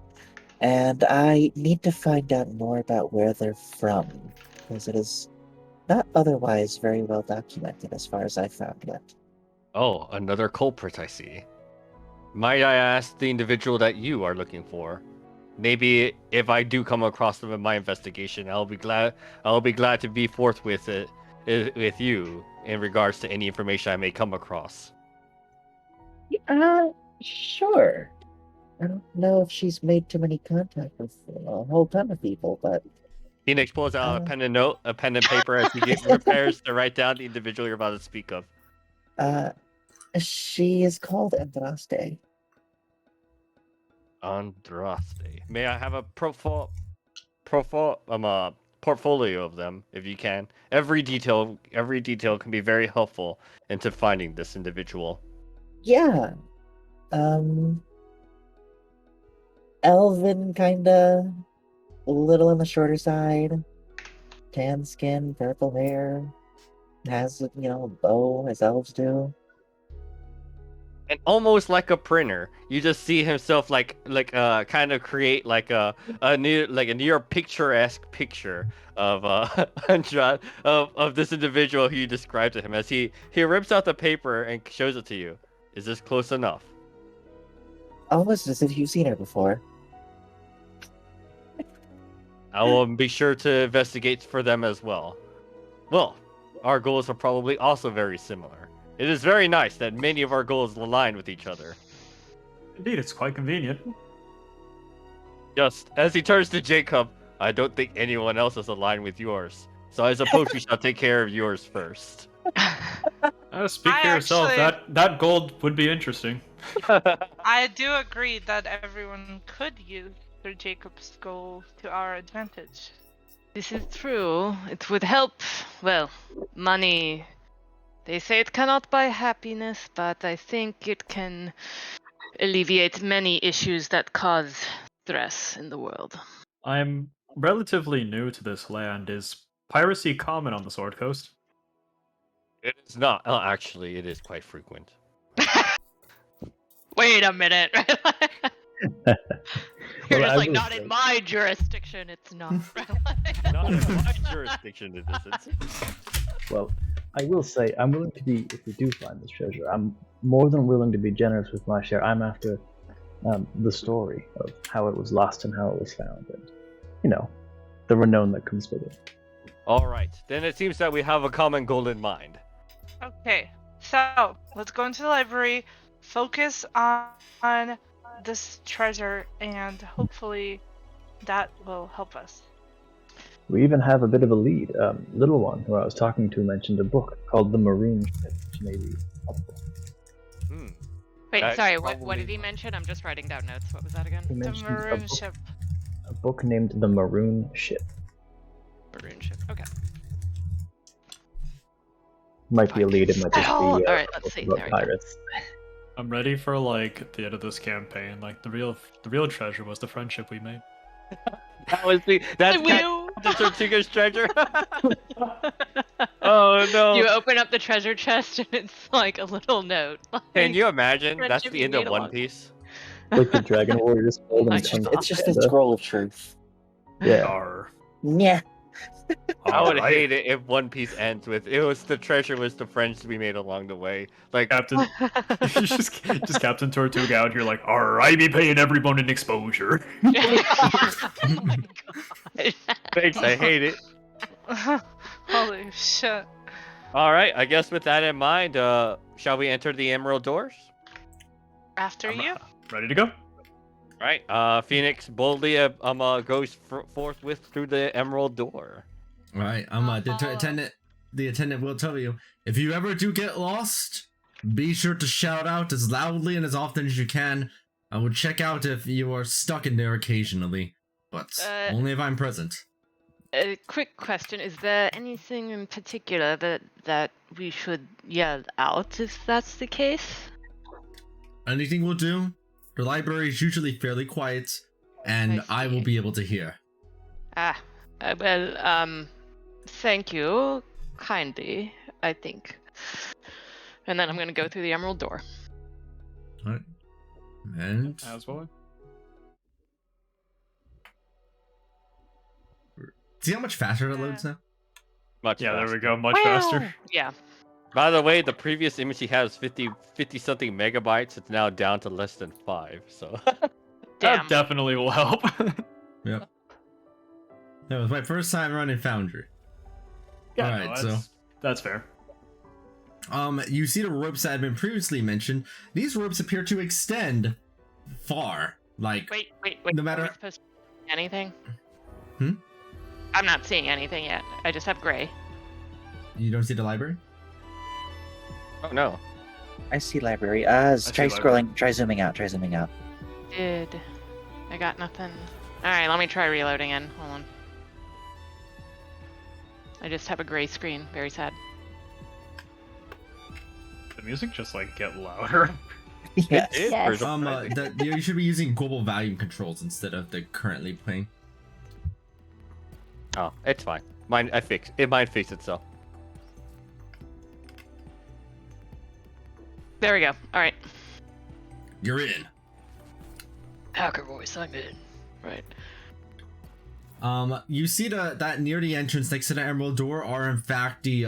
[SPEAKER 8] and I need to find out more about where they're from, because it is not otherwise very well documented as far as I found yet.
[SPEAKER 1] Oh, another culprit I see. Might I ask the individual that you are looking for? Maybe if I do come across them in my investigation, I'll be glad to be forth with it with you in regards to any information I may come across.
[SPEAKER 8] Sure. I don't know if she's made too many contact with a whole ton of people, but
[SPEAKER 1] Phoenix pulls out a pen and paper as he prepares to write down the individual you're about to speak of.
[SPEAKER 8] she is called Andraste.
[SPEAKER 1] Andraste. May I have a portfolio of them, if you can? Every detail can be very helpful into finding this individual.
[SPEAKER 8] Yeah. Elven, kinda. A little on the shorter side. Tan skin, purple hair. Has, a bow, as elves do.
[SPEAKER 1] And almost like a printer, you just see himself kind of create like a near picturesque picture of of this individual who you described to him as he rips out the paper and shows it to you. Is this close enough?
[SPEAKER 8] Almost as if you've seen her before.
[SPEAKER 1] I will be sure to investigate for them as well. Well, our goals are probably also very similar. It is very nice that many of our goals align with each other.
[SPEAKER 2] Indeed, it's quite convenient.
[SPEAKER 1] Just as he turns to Jacob, I don't think anyone else is aligned with yours. So I suppose we shall take care of yours first.
[SPEAKER 2] Speak for yourself. That gold would be interesting.
[SPEAKER 6] I do agree that everyone could use Sir Jacob's goal to our advantage.
[SPEAKER 4] This is true. It would help. Well, money. They say it cannot buy happiness, but I think it can alleviate many issues that cause stress in the world.
[SPEAKER 2] I'm relatively new to this land. Is piracy common on the Sword Coast?
[SPEAKER 1] It is not. Oh, actually, it is quite frequent.
[SPEAKER 4] Wait a minute. You're
[SPEAKER 7] Well,
[SPEAKER 4] just
[SPEAKER 7] I
[SPEAKER 4] like,
[SPEAKER 7] will
[SPEAKER 4] not
[SPEAKER 7] say-
[SPEAKER 4] in my jurisdiction, it's not.
[SPEAKER 1] Not in my jurisdiction, it isn't.
[SPEAKER 7] Well, I will say, I'm willing to be, if we do find this treasure, I'm more than willing to be generous with my share. I'm after the story of how it was lost and how it was found, and, the renown that comes with it.
[SPEAKER 1] All right, then it seems that we have a common goal in mind.
[SPEAKER 6] Okay, so let's go into the library, focus on this treasure, and hopefully that will help us.
[SPEAKER 7] We even have a bit of a lead. Little one, who I was talking to, mentioned a book called The Maroon Ship, which may be helpful.
[SPEAKER 4] Wait,
[SPEAKER 1] That's
[SPEAKER 4] sorry, what
[SPEAKER 1] probably-
[SPEAKER 4] did he mention? I'm just writing down notes. What was that again?
[SPEAKER 7] He
[SPEAKER 6] The
[SPEAKER 7] mentioned
[SPEAKER 6] Maroon Ship.
[SPEAKER 7] a book named The Maroon Ship.
[SPEAKER 4] Maroon Ship. Okay.
[SPEAKER 7] Might be a lead, it might just be
[SPEAKER 4] Alright, let's see.
[SPEAKER 7] about
[SPEAKER 4] There we go.
[SPEAKER 7] pirates.
[SPEAKER 2] I'm ready for the end of this campaign. Like the real treasure was the friendship we made.
[SPEAKER 1] That's the Tortuga's treasure. Oh no!
[SPEAKER 4] You open up the treasure chest and it's like a little note.
[SPEAKER 1] Can you imagine? That's
[SPEAKER 4] friendship
[SPEAKER 1] the
[SPEAKER 4] you
[SPEAKER 1] end of
[SPEAKER 4] made
[SPEAKER 1] One
[SPEAKER 4] along-
[SPEAKER 1] Piece.
[SPEAKER 7] Like the Dragon Warriors.
[SPEAKER 4] Oh my
[SPEAKER 8] It's just a scroll of truth.
[SPEAKER 7] Yeah.
[SPEAKER 2] Arr.
[SPEAKER 8] Yeah.
[SPEAKER 1] I would
[SPEAKER 2] Alright.
[SPEAKER 1] hate it if One Piece ends with it was the treasure was the friends we made along the way. Like
[SPEAKER 2] Captain, just Captain Tortuga out here like, I be paying everyone an exposure.
[SPEAKER 4] Oh my god.
[SPEAKER 1] thanks, I hate it.
[SPEAKER 6] Holy shit.
[SPEAKER 1] All right, I guess with that in mind, shall we enter the Emerald Doors?
[SPEAKER 6] After you?
[SPEAKER 2] Ready to go?
[SPEAKER 1] Right. Phoenix boldly goes forthwith through the Emerald Door.
[SPEAKER 3] All right, the attendant will tell you, if you ever do get lost, be sure to shout out as loudly and as often as you can. I will check out if you are stuck in there occasionally. but only if I'm present.
[SPEAKER 4] A quick question: is there anything in particular that we should yell out if that's the case?
[SPEAKER 3] Anything will do. The library is usually fairly quiet, and I will
[SPEAKER 4] see.
[SPEAKER 3] be able to hear.
[SPEAKER 4] Thank you kindly, I think. And then I'm gonna go through the emerald door.
[SPEAKER 3] Alright. And
[SPEAKER 2] As well.
[SPEAKER 3] see how much faster it loads now?
[SPEAKER 1] Much
[SPEAKER 2] Yeah, there we
[SPEAKER 1] faster.
[SPEAKER 2] go. Much faster.
[SPEAKER 4] Yeah.
[SPEAKER 1] By the way, the previous image he had was 50 something megabytes. It's now down to less than 5. So
[SPEAKER 4] Damn.
[SPEAKER 2] That definitely will help.
[SPEAKER 3] Yep. That was my first time running Foundry.
[SPEAKER 2] Yeah,
[SPEAKER 3] Alright, so
[SPEAKER 2] that's fair.
[SPEAKER 3] you see the ropes that had been previously mentioned. These ropes appear to extend far. Like
[SPEAKER 4] Wait.
[SPEAKER 3] No
[SPEAKER 4] Are
[SPEAKER 3] matter-
[SPEAKER 4] we supposed to see anything?
[SPEAKER 3] Hmm?
[SPEAKER 4] I'm not seeing anything yet. I just have gray.
[SPEAKER 3] You don't see the library?
[SPEAKER 1] oh no.
[SPEAKER 8] I see library.
[SPEAKER 2] see
[SPEAKER 8] Try
[SPEAKER 2] library.
[SPEAKER 8] scrolling. Try zooming out. Try zooming out.
[SPEAKER 4] I got nothing. Alright, let me try reloading in. Hold on. I just have a gray screen. Very sad.
[SPEAKER 2] The music just like get louder.
[SPEAKER 8] Yes.
[SPEAKER 1] It
[SPEAKER 5] Yes.
[SPEAKER 1] is for
[SPEAKER 3] You should be using global volume controls instead of the currently playing.
[SPEAKER 1] Oh, it's fine. Mine fix itself.
[SPEAKER 4] There we go. Alright.
[SPEAKER 3] You're in.
[SPEAKER 4] Hacker voice, I'm in. Right.
[SPEAKER 3] You see that near the entrance next to the emerald door are in fact the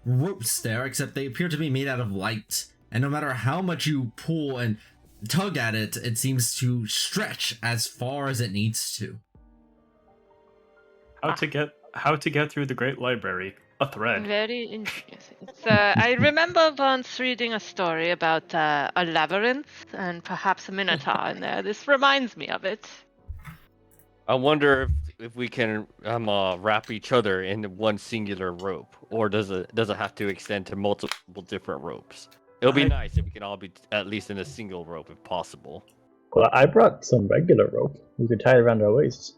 [SPEAKER 3] ropes there, except they appear to be made out of light. And no matter how much you pull and tug at it, it seems to stretch as far as it needs to.
[SPEAKER 2] How to get through the Great Library? A thread.
[SPEAKER 4] Very interesting. I remember once reading a story about a labyrinth and perhaps a minotaur in there. This reminds me of it.
[SPEAKER 1] I wonder if we can wrap each other in one singular rope, or does it have to extend to multiple different ropes? It'll be nice if we can all be at least in a single rope if possible.
[SPEAKER 7] Well, I brought some regular rope. We could tie it around our waists.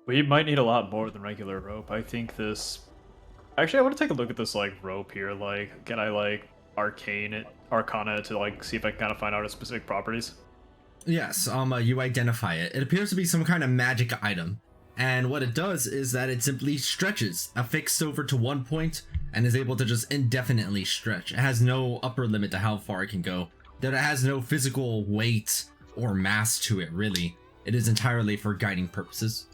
[SPEAKER 2] We might need a lot more than regular rope. I think this. Actually, I want to take a look at this like rope here. Like, can I like arcana it to like see if I can kind of find out its specific properties?
[SPEAKER 3] Yes, you identify it. It appears to be some kind of magic item. And what it does is that it simply stretches, affixed over to one point, and is able to just indefinitely stretch. It has no upper limit to how far it can go. That it has no physical weight or mass to it, really. It is entirely for guiding purposes.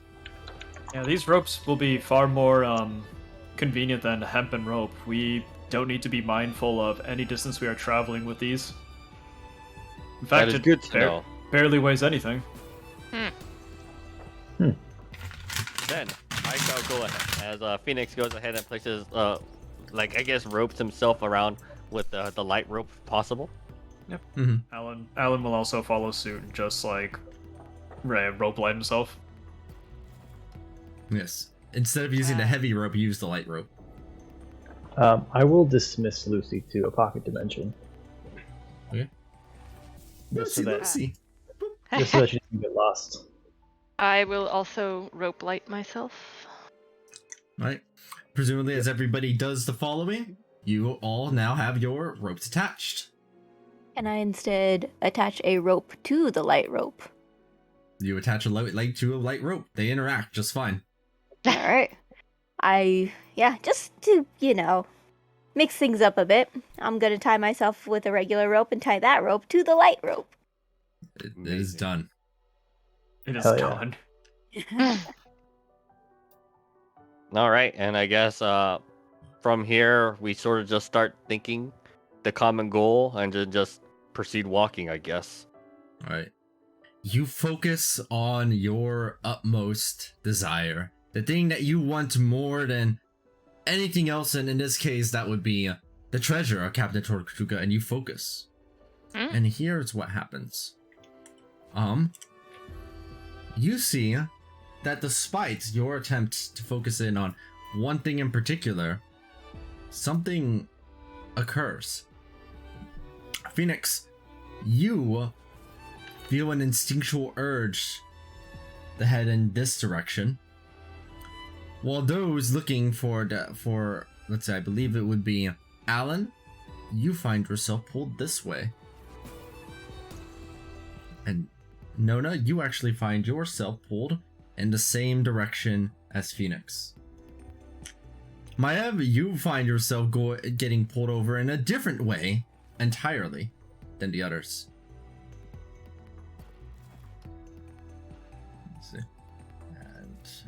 [SPEAKER 2] Yeah, these ropes will be far more convenient than hempen rope. We don't need to be mindful of any distance we are traveling with these. In fact,
[SPEAKER 1] That is
[SPEAKER 2] it
[SPEAKER 1] good to know.
[SPEAKER 2] barely weighs anything.
[SPEAKER 1] Then I shall go ahead as Phoenix goes ahead and places I guess ropes himself around with the light rope if possible.
[SPEAKER 2] Yep.
[SPEAKER 3] Mm-hmm.
[SPEAKER 2] Alan will also follow suit and just like rope light himself.
[SPEAKER 3] Yes. Instead of using the heavy rope, you use the light rope.
[SPEAKER 7] I will dismiss Lucy to a pocket dimension.
[SPEAKER 3] Okay.
[SPEAKER 7] Just so that
[SPEAKER 3] Lucy.
[SPEAKER 7] she doesn't get lost.
[SPEAKER 4] I will also rope light myself.
[SPEAKER 3] Right. Presumably, as everybody does the following, you all now have your ropes attached.
[SPEAKER 5] Can I instead attach a rope to the light rope?
[SPEAKER 3] You attach a light to a light rope. They interact just fine.
[SPEAKER 5] Alright. Just to, mix things up a bit, I'm gonna tie myself with a regular rope and tie that rope to the light rope.
[SPEAKER 3] It is done.
[SPEAKER 2] It is
[SPEAKER 7] Hell yeah.
[SPEAKER 2] done.
[SPEAKER 1] All right, and I guess from here we sort of just start thinking the common goal and then just proceed walking, I guess.
[SPEAKER 3] All right. You focus on your utmost desire, the thing that you want more than anything else, and in this case, that would be the treasure of Captain Tortuga, and you focus. And here's what happens. You see that despite your attempt to focus in on one thing in particular, something occurs. Phoenix, you feel an instinctual urge head in this direction. While those looking for let's say, I believe it would be Alan, you find yourself pulled this way. And Nona, you actually find yourself pulled in the same direction as Phoenix. Maev, you find yourself getting pulled over in a different way entirely than the others. Let's see.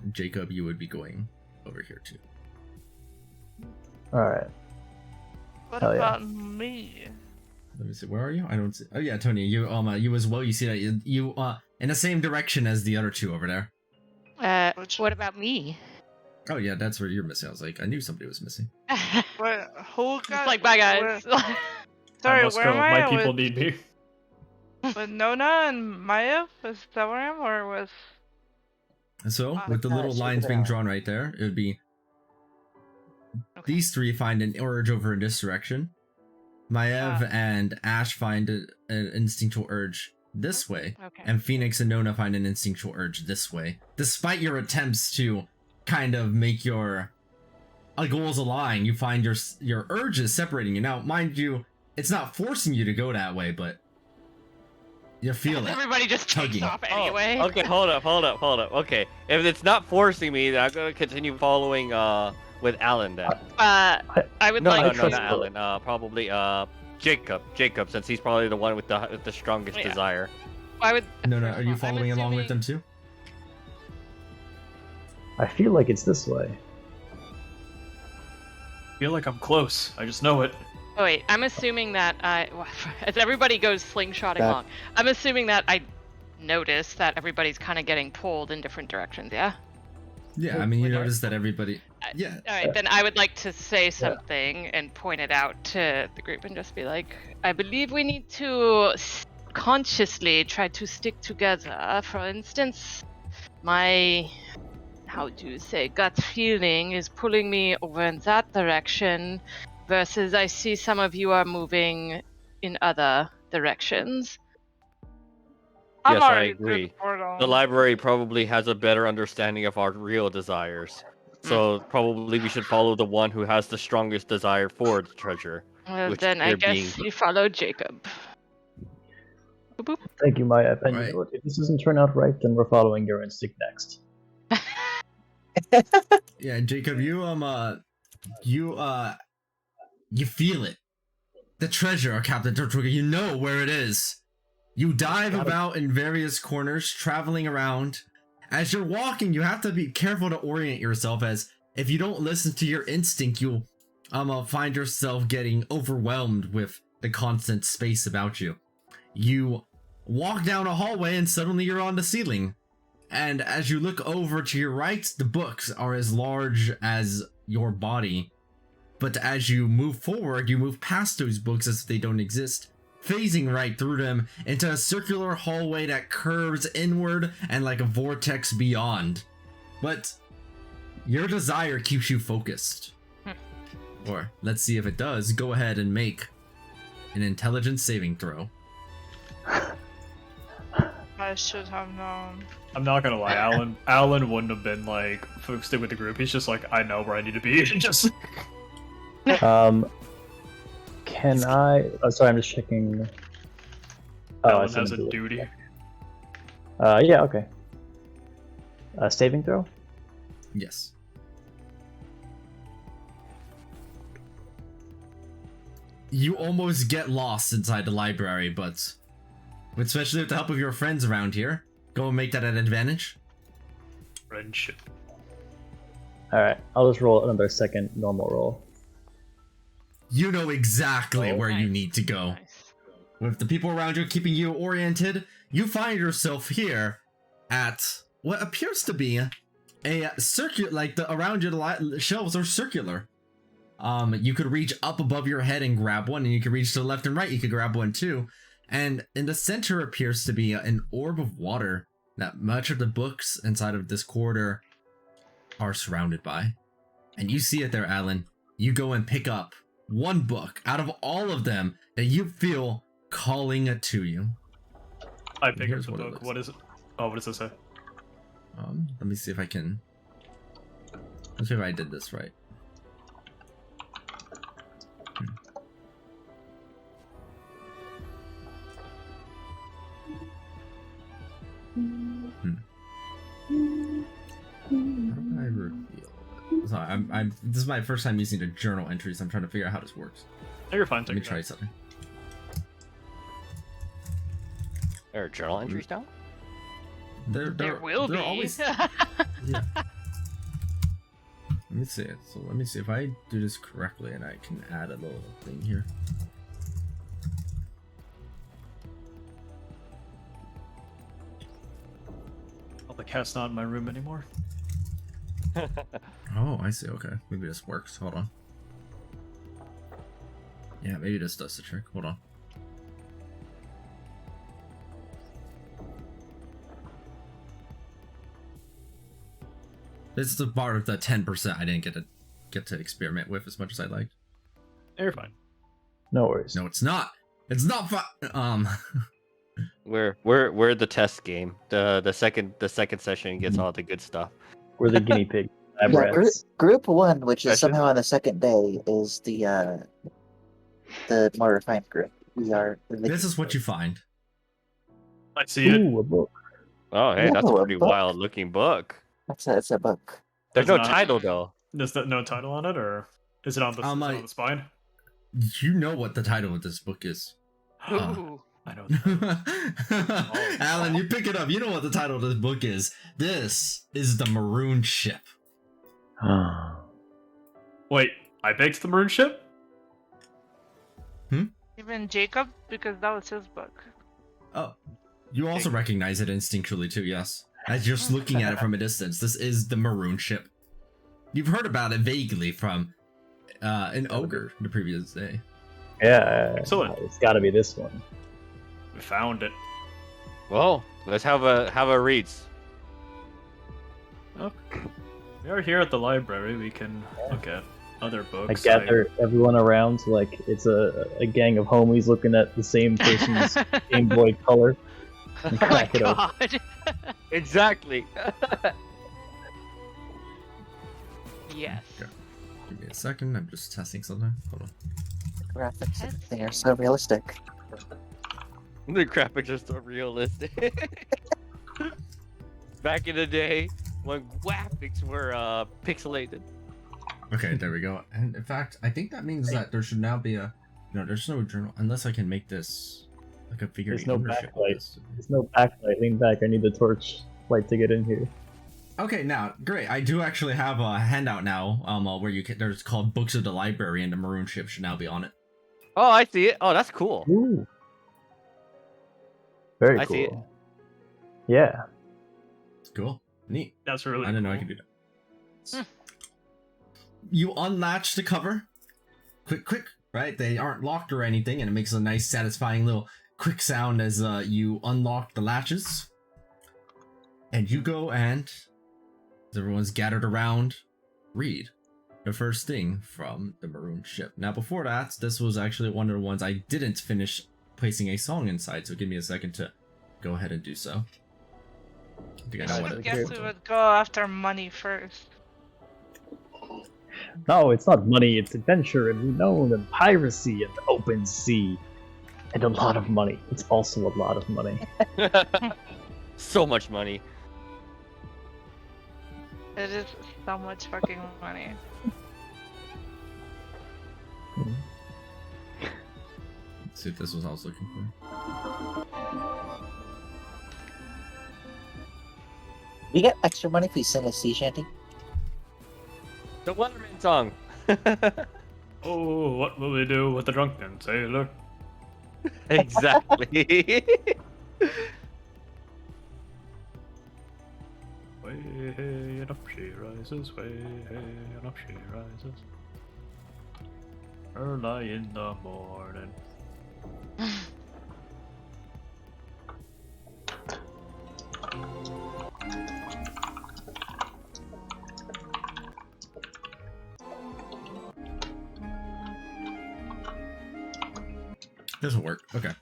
[SPEAKER 3] And Jacob, you would be going over here too.
[SPEAKER 7] Alright.
[SPEAKER 6] What
[SPEAKER 7] Hell yeah.
[SPEAKER 6] about me?
[SPEAKER 3] Let me see. Where are you? I don't see. Oh yeah, Tony, you as well. You see that you in the same direction as the other two over there.
[SPEAKER 4] What about me?
[SPEAKER 3] Oh yeah, that's where you're missing. I was like, I knew somebody was missing.
[SPEAKER 6] Wait, who got?
[SPEAKER 4] Like, bye guys.
[SPEAKER 6] Sorry,
[SPEAKER 2] I must
[SPEAKER 6] where
[SPEAKER 2] go.
[SPEAKER 6] am I?
[SPEAKER 2] My people
[SPEAKER 6] with,
[SPEAKER 2] need me.
[SPEAKER 6] with Nona and Maya? Is that where I am, or with?
[SPEAKER 3] So with the little lines being drawn right there, it would be these three find an urge over in this direction. Maev and Ash find an instinctual urge this way,
[SPEAKER 4] Okay.
[SPEAKER 3] and Phoenix and Nona find an instinctual urge this way. Despite your attempts to kind of make your goals align, you find your urges separating you. Now, mind you, it's not forcing you to go that way, but you feel it.
[SPEAKER 4] Everybody just takes
[SPEAKER 3] tugging.
[SPEAKER 4] off anyway.
[SPEAKER 1] Oh, okay, hold up. Okay, if it's not forcing me, then I'm gonna continue following with Alan then.
[SPEAKER 4] I would
[SPEAKER 1] No,
[SPEAKER 4] like
[SPEAKER 1] no,
[SPEAKER 4] to.
[SPEAKER 1] not Alan. Probably Jacob, since he's probably the one with the strongest
[SPEAKER 4] Yeah.
[SPEAKER 1] desire.
[SPEAKER 4] I would.
[SPEAKER 3] Nona, are you
[SPEAKER 4] I'm
[SPEAKER 3] following along with them
[SPEAKER 4] assuming-
[SPEAKER 3] too?
[SPEAKER 7] I feel like it's this way.
[SPEAKER 2] I feel like I'm close. I just know it.
[SPEAKER 4] Oh wait, I'm assuming that as everybody goes slingshotting
[SPEAKER 8] That-
[SPEAKER 4] along, I'm assuming that I notice that everybody's kind of getting pulled in different directions. Yeah.
[SPEAKER 3] Yeah, I mean, you
[SPEAKER 4] With our-
[SPEAKER 3] notice that everybody. Yeah.
[SPEAKER 4] All right, then I would like to say something and point it out to the group and just be like, I believe we need to consciously try to stick together. For instance, my, how do you say, gut feeling is pulling me over in that direction, versus I see some of you are moving in other directions.
[SPEAKER 6] I'm
[SPEAKER 1] Yes, I
[SPEAKER 6] already through
[SPEAKER 1] agree.
[SPEAKER 6] the portal.
[SPEAKER 1] The library probably has a better understanding of our real desires. So probably we should follow the one who has the strongest desire for the treasure.
[SPEAKER 4] Well,
[SPEAKER 1] Which
[SPEAKER 4] then I
[SPEAKER 1] here
[SPEAKER 4] guess
[SPEAKER 1] being-
[SPEAKER 4] you follow Jacob. Boop, boop.
[SPEAKER 7] Thank you, Maya. And
[SPEAKER 3] Right.
[SPEAKER 7] you know what? If this doesn't turn out right, then we're following your instinct next.
[SPEAKER 3] Yeah, Jacob, you you feel it. The treasure, Captain Tortuga, you know where it is. You dive about in various corners, traveling around. As you're walking, you have to be careful to orient yourself, as if you don't listen to your instinct, you'll find yourself getting overwhelmed with the constant space about you. You walk down a hallway and suddenly you're on the ceiling. And as you look over to your right, the books are as large as your body. But as you move forward, you move past those books as if they don't exist, phasing right through them into a circular hallway that curves inward and like a vortex beyond. But your desire keeps you focused. Or, let's see if it does. Go ahead and make an intelligence saving throw.
[SPEAKER 6] I should have known.
[SPEAKER 2] I'm not gonna lie, Alan wouldn't have been like focused in with the group. He's just like, I know where I need to be. Just
[SPEAKER 7] Can I? Oh, sorry, I'm just checking. Oh, I
[SPEAKER 2] Alan
[SPEAKER 7] see
[SPEAKER 2] has
[SPEAKER 7] him
[SPEAKER 2] a
[SPEAKER 7] do it.
[SPEAKER 2] duty.
[SPEAKER 7] Yeah, okay. Saving throw?
[SPEAKER 3] Yes. You almost get lost inside the library, but especially with the help of your friends around here, go and make that an advantage.
[SPEAKER 2] Friendship.
[SPEAKER 7] Alright, I'll just roll another second normal roll.
[SPEAKER 3] You know exactly
[SPEAKER 7] Oh,
[SPEAKER 3] where you
[SPEAKER 4] nice.
[SPEAKER 3] need to go.
[SPEAKER 4] Nice.
[SPEAKER 3] With the people around you keeping you oriented, you find yourself here at what appears to be a circular, like the around you the shelves are circular. You could reach up above your head and grab one, and you could reach to the left and right, you could grab one too. And in the center appears to be an orb of water that much of the books inside of this corridor are surrounded by. And you see it there, Alan. You go and pick up one book out of all of them that you feel calling to you.
[SPEAKER 2] I pick up
[SPEAKER 3] Here's
[SPEAKER 2] the
[SPEAKER 3] what it
[SPEAKER 2] book.
[SPEAKER 3] looks
[SPEAKER 2] What is it? Oh, what does it say?
[SPEAKER 3] Let me see if I can. Let's see if I did this right. How do I reveal it? Sorry, I'm. This is my first time using the journal entries. I'm trying to figure out how this works.
[SPEAKER 2] No, you're fine.
[SPEAKER 3] Let me try something.
[SPEAKER 1] There are journal entries now?
[SPEAKER 4] There will be.
[SPEAKER 3] Always... Yeah. Let me see it. So let me see if I do this correctly and I can add a little thing here.
[SPEAKER 2] Oh, the cat's not in my room anymore.
[SPEAKER 3] Oh, I see. Okay, maybe this works. Hold on. Yeah, maybe this does the trick. Hold on. This is the part of the 10% I didn't get to experiment with as much as I liked.
[SPEAKER 2] You're fine.
[SPEAKER 7] No worries.
[SPEAKER 3] No, it's not. It's not fun.
[SPEAKER 1] We're the test game. The second session gets all the good stuff.
[SPEAKER 7] We're the guinea pig. Lab
[SPEAKER 8] Yeah,
[SPEAKER 7] rats.
[SPEAKER 8] group 1, which is
[SPEAKER 1] Session?
[SPEAKER 8] somehow on the second day, is the more refined group. We are.
[SPEAKER 3] This is what you find.
[SPEAKER 2] I see it.
[SPEAKER 7] Ooh, a book.
[SPEAKER 1] Oh, hey, that's
[SPEAKER 8] Ooh,
[SPEAKER 1] a
[SPEAKER 8] a
[SPEAKER 1] pretty
[SPEAKER 8] book.
[SPEAKER 1] wild looking book.
[SPEAKER 8] It's a book.
[SPEAKER 1] There's
[SPEAKER 2] That's
[SPEAKER 1] no
[SPEAKER 2] not-
[SPEAKER 1] title though.
[SPEAKER 2] There's no title on it, or is it on the,
[SPEAKER 3] Um,
[SPEAKER 2] is it
[SPEAKER 3] I-
[SPEAKER 2] on the spine?
[SPEAKER 3] You know what the title of this book is.
[SPEAKER 4] Ooh.
[SPEAKER 2] I know.
[SPEAKER 3] Alan, you pick it up. You know what the title of this book is. This is the Maroon Ship.
[SPEAKER 2] Wait, I baked the Maroon Ship?
[SPEAKER 6] Even Jacob, because that was his book.
[SPEAKER 3] Oh, you also recognize it instinctually too, yes. As you're just looking at it from a distance, this is the Maroon Ship. You've heard about it vaguely from an ogre the previous day.
[SPEAKER 7] Yeah,
[SPEAKER 2] Excellent.
[SPEAKER 7] it's got to be this one.
[SPEAKER 2] We found it.
[SPEAKER 1] Well, let's have a reads.
[SPEAKER 2] Oh. We are here at the library. We can look at other
[SPEAKER 7] I
[SPEAKER 2] books.
[SPEAKER 7] gather everyone around like it's a gang of homies looking at the same person's Game Boy Color. And
[SPEAKER 4] Oh my
[SPEAKER 7] crack it open.
[SPEAKER 4] god.
[SPEAKER 1] Exactly.
[SPEAKER 4] Yes.
[SPEAKER 3] Okay. Give me a second. I'm just testing something. Hold on.
[SPEAKER 8] Graphics, they are so realistic.
[SPEAKER 1] The graphics are so realistic. Back in the day when graphics were pixelated.
[SPEAKER 3] Okay, there we go. And in fact, I think that means that there should now be a. No, there's no journal unless I can make this like a figure.
[SPEAKER 7] There's no backlight. There's no backlight. Lean back. I need the torch light to get in here.
[SPEAKER 3] Okay, now great. I do actually have a handout now. Where you can. There's called Books of the Library, and the Maroon Ship should now be on it.
[SPEAKER 1] Oh, I see it. Oh, that's cool.
[SPEAKER 7] Ooh. Very
[SPEAKER 1] I
[SPEAKER 7] cool.
[SPEAKER 1] see it.
[SPEAKER 7] Yeah.
[SPEAKER 3] It's cool. Neat.
[SPEAKER 2] That's really
[SPEAKER 3] I didn't know I could do that. You unlatch the cover. Quick, right? They aren't locked or anything, and it makes a nice, satisfying little quick sound as you unlock the latches. And you go and, as everyone's gathered around, read the first thing from the Maroon Ship. Now, before that, this was actually one of the ones I didn't finish placing a song inside, so give me a second to go ahead and do so. I think I know what
[SPEAKER 6] I
[SPEAKER 3] it
[SPEAKER 6] guess
[SPEAKER 3] is.
[SPEAKER 6] we would go after money first.
[SPEAKER 7] No, it's not money. It's adventure and renown and piracy and open sea. And a lot of money. It's also a lot of money.
[SPEAKER 1] So much money.
[SPEAKER 6] It is so much fucking money.
[SPEAKER 3] Let's see if this was what I was looking for.
[SPEAKER 8] We get extra money if we sing a sea shanty.
[SPEAKER 1] The Weatherman song.
[SPEAKER 2] Oh, what will we do with the drunken sailor?
[SPEAKER 1] Exactly.
[SPEAKER 2] Way and up she rises, way and up she rises. Early in the morning.
[SPEAKER 3] This will work. Okay.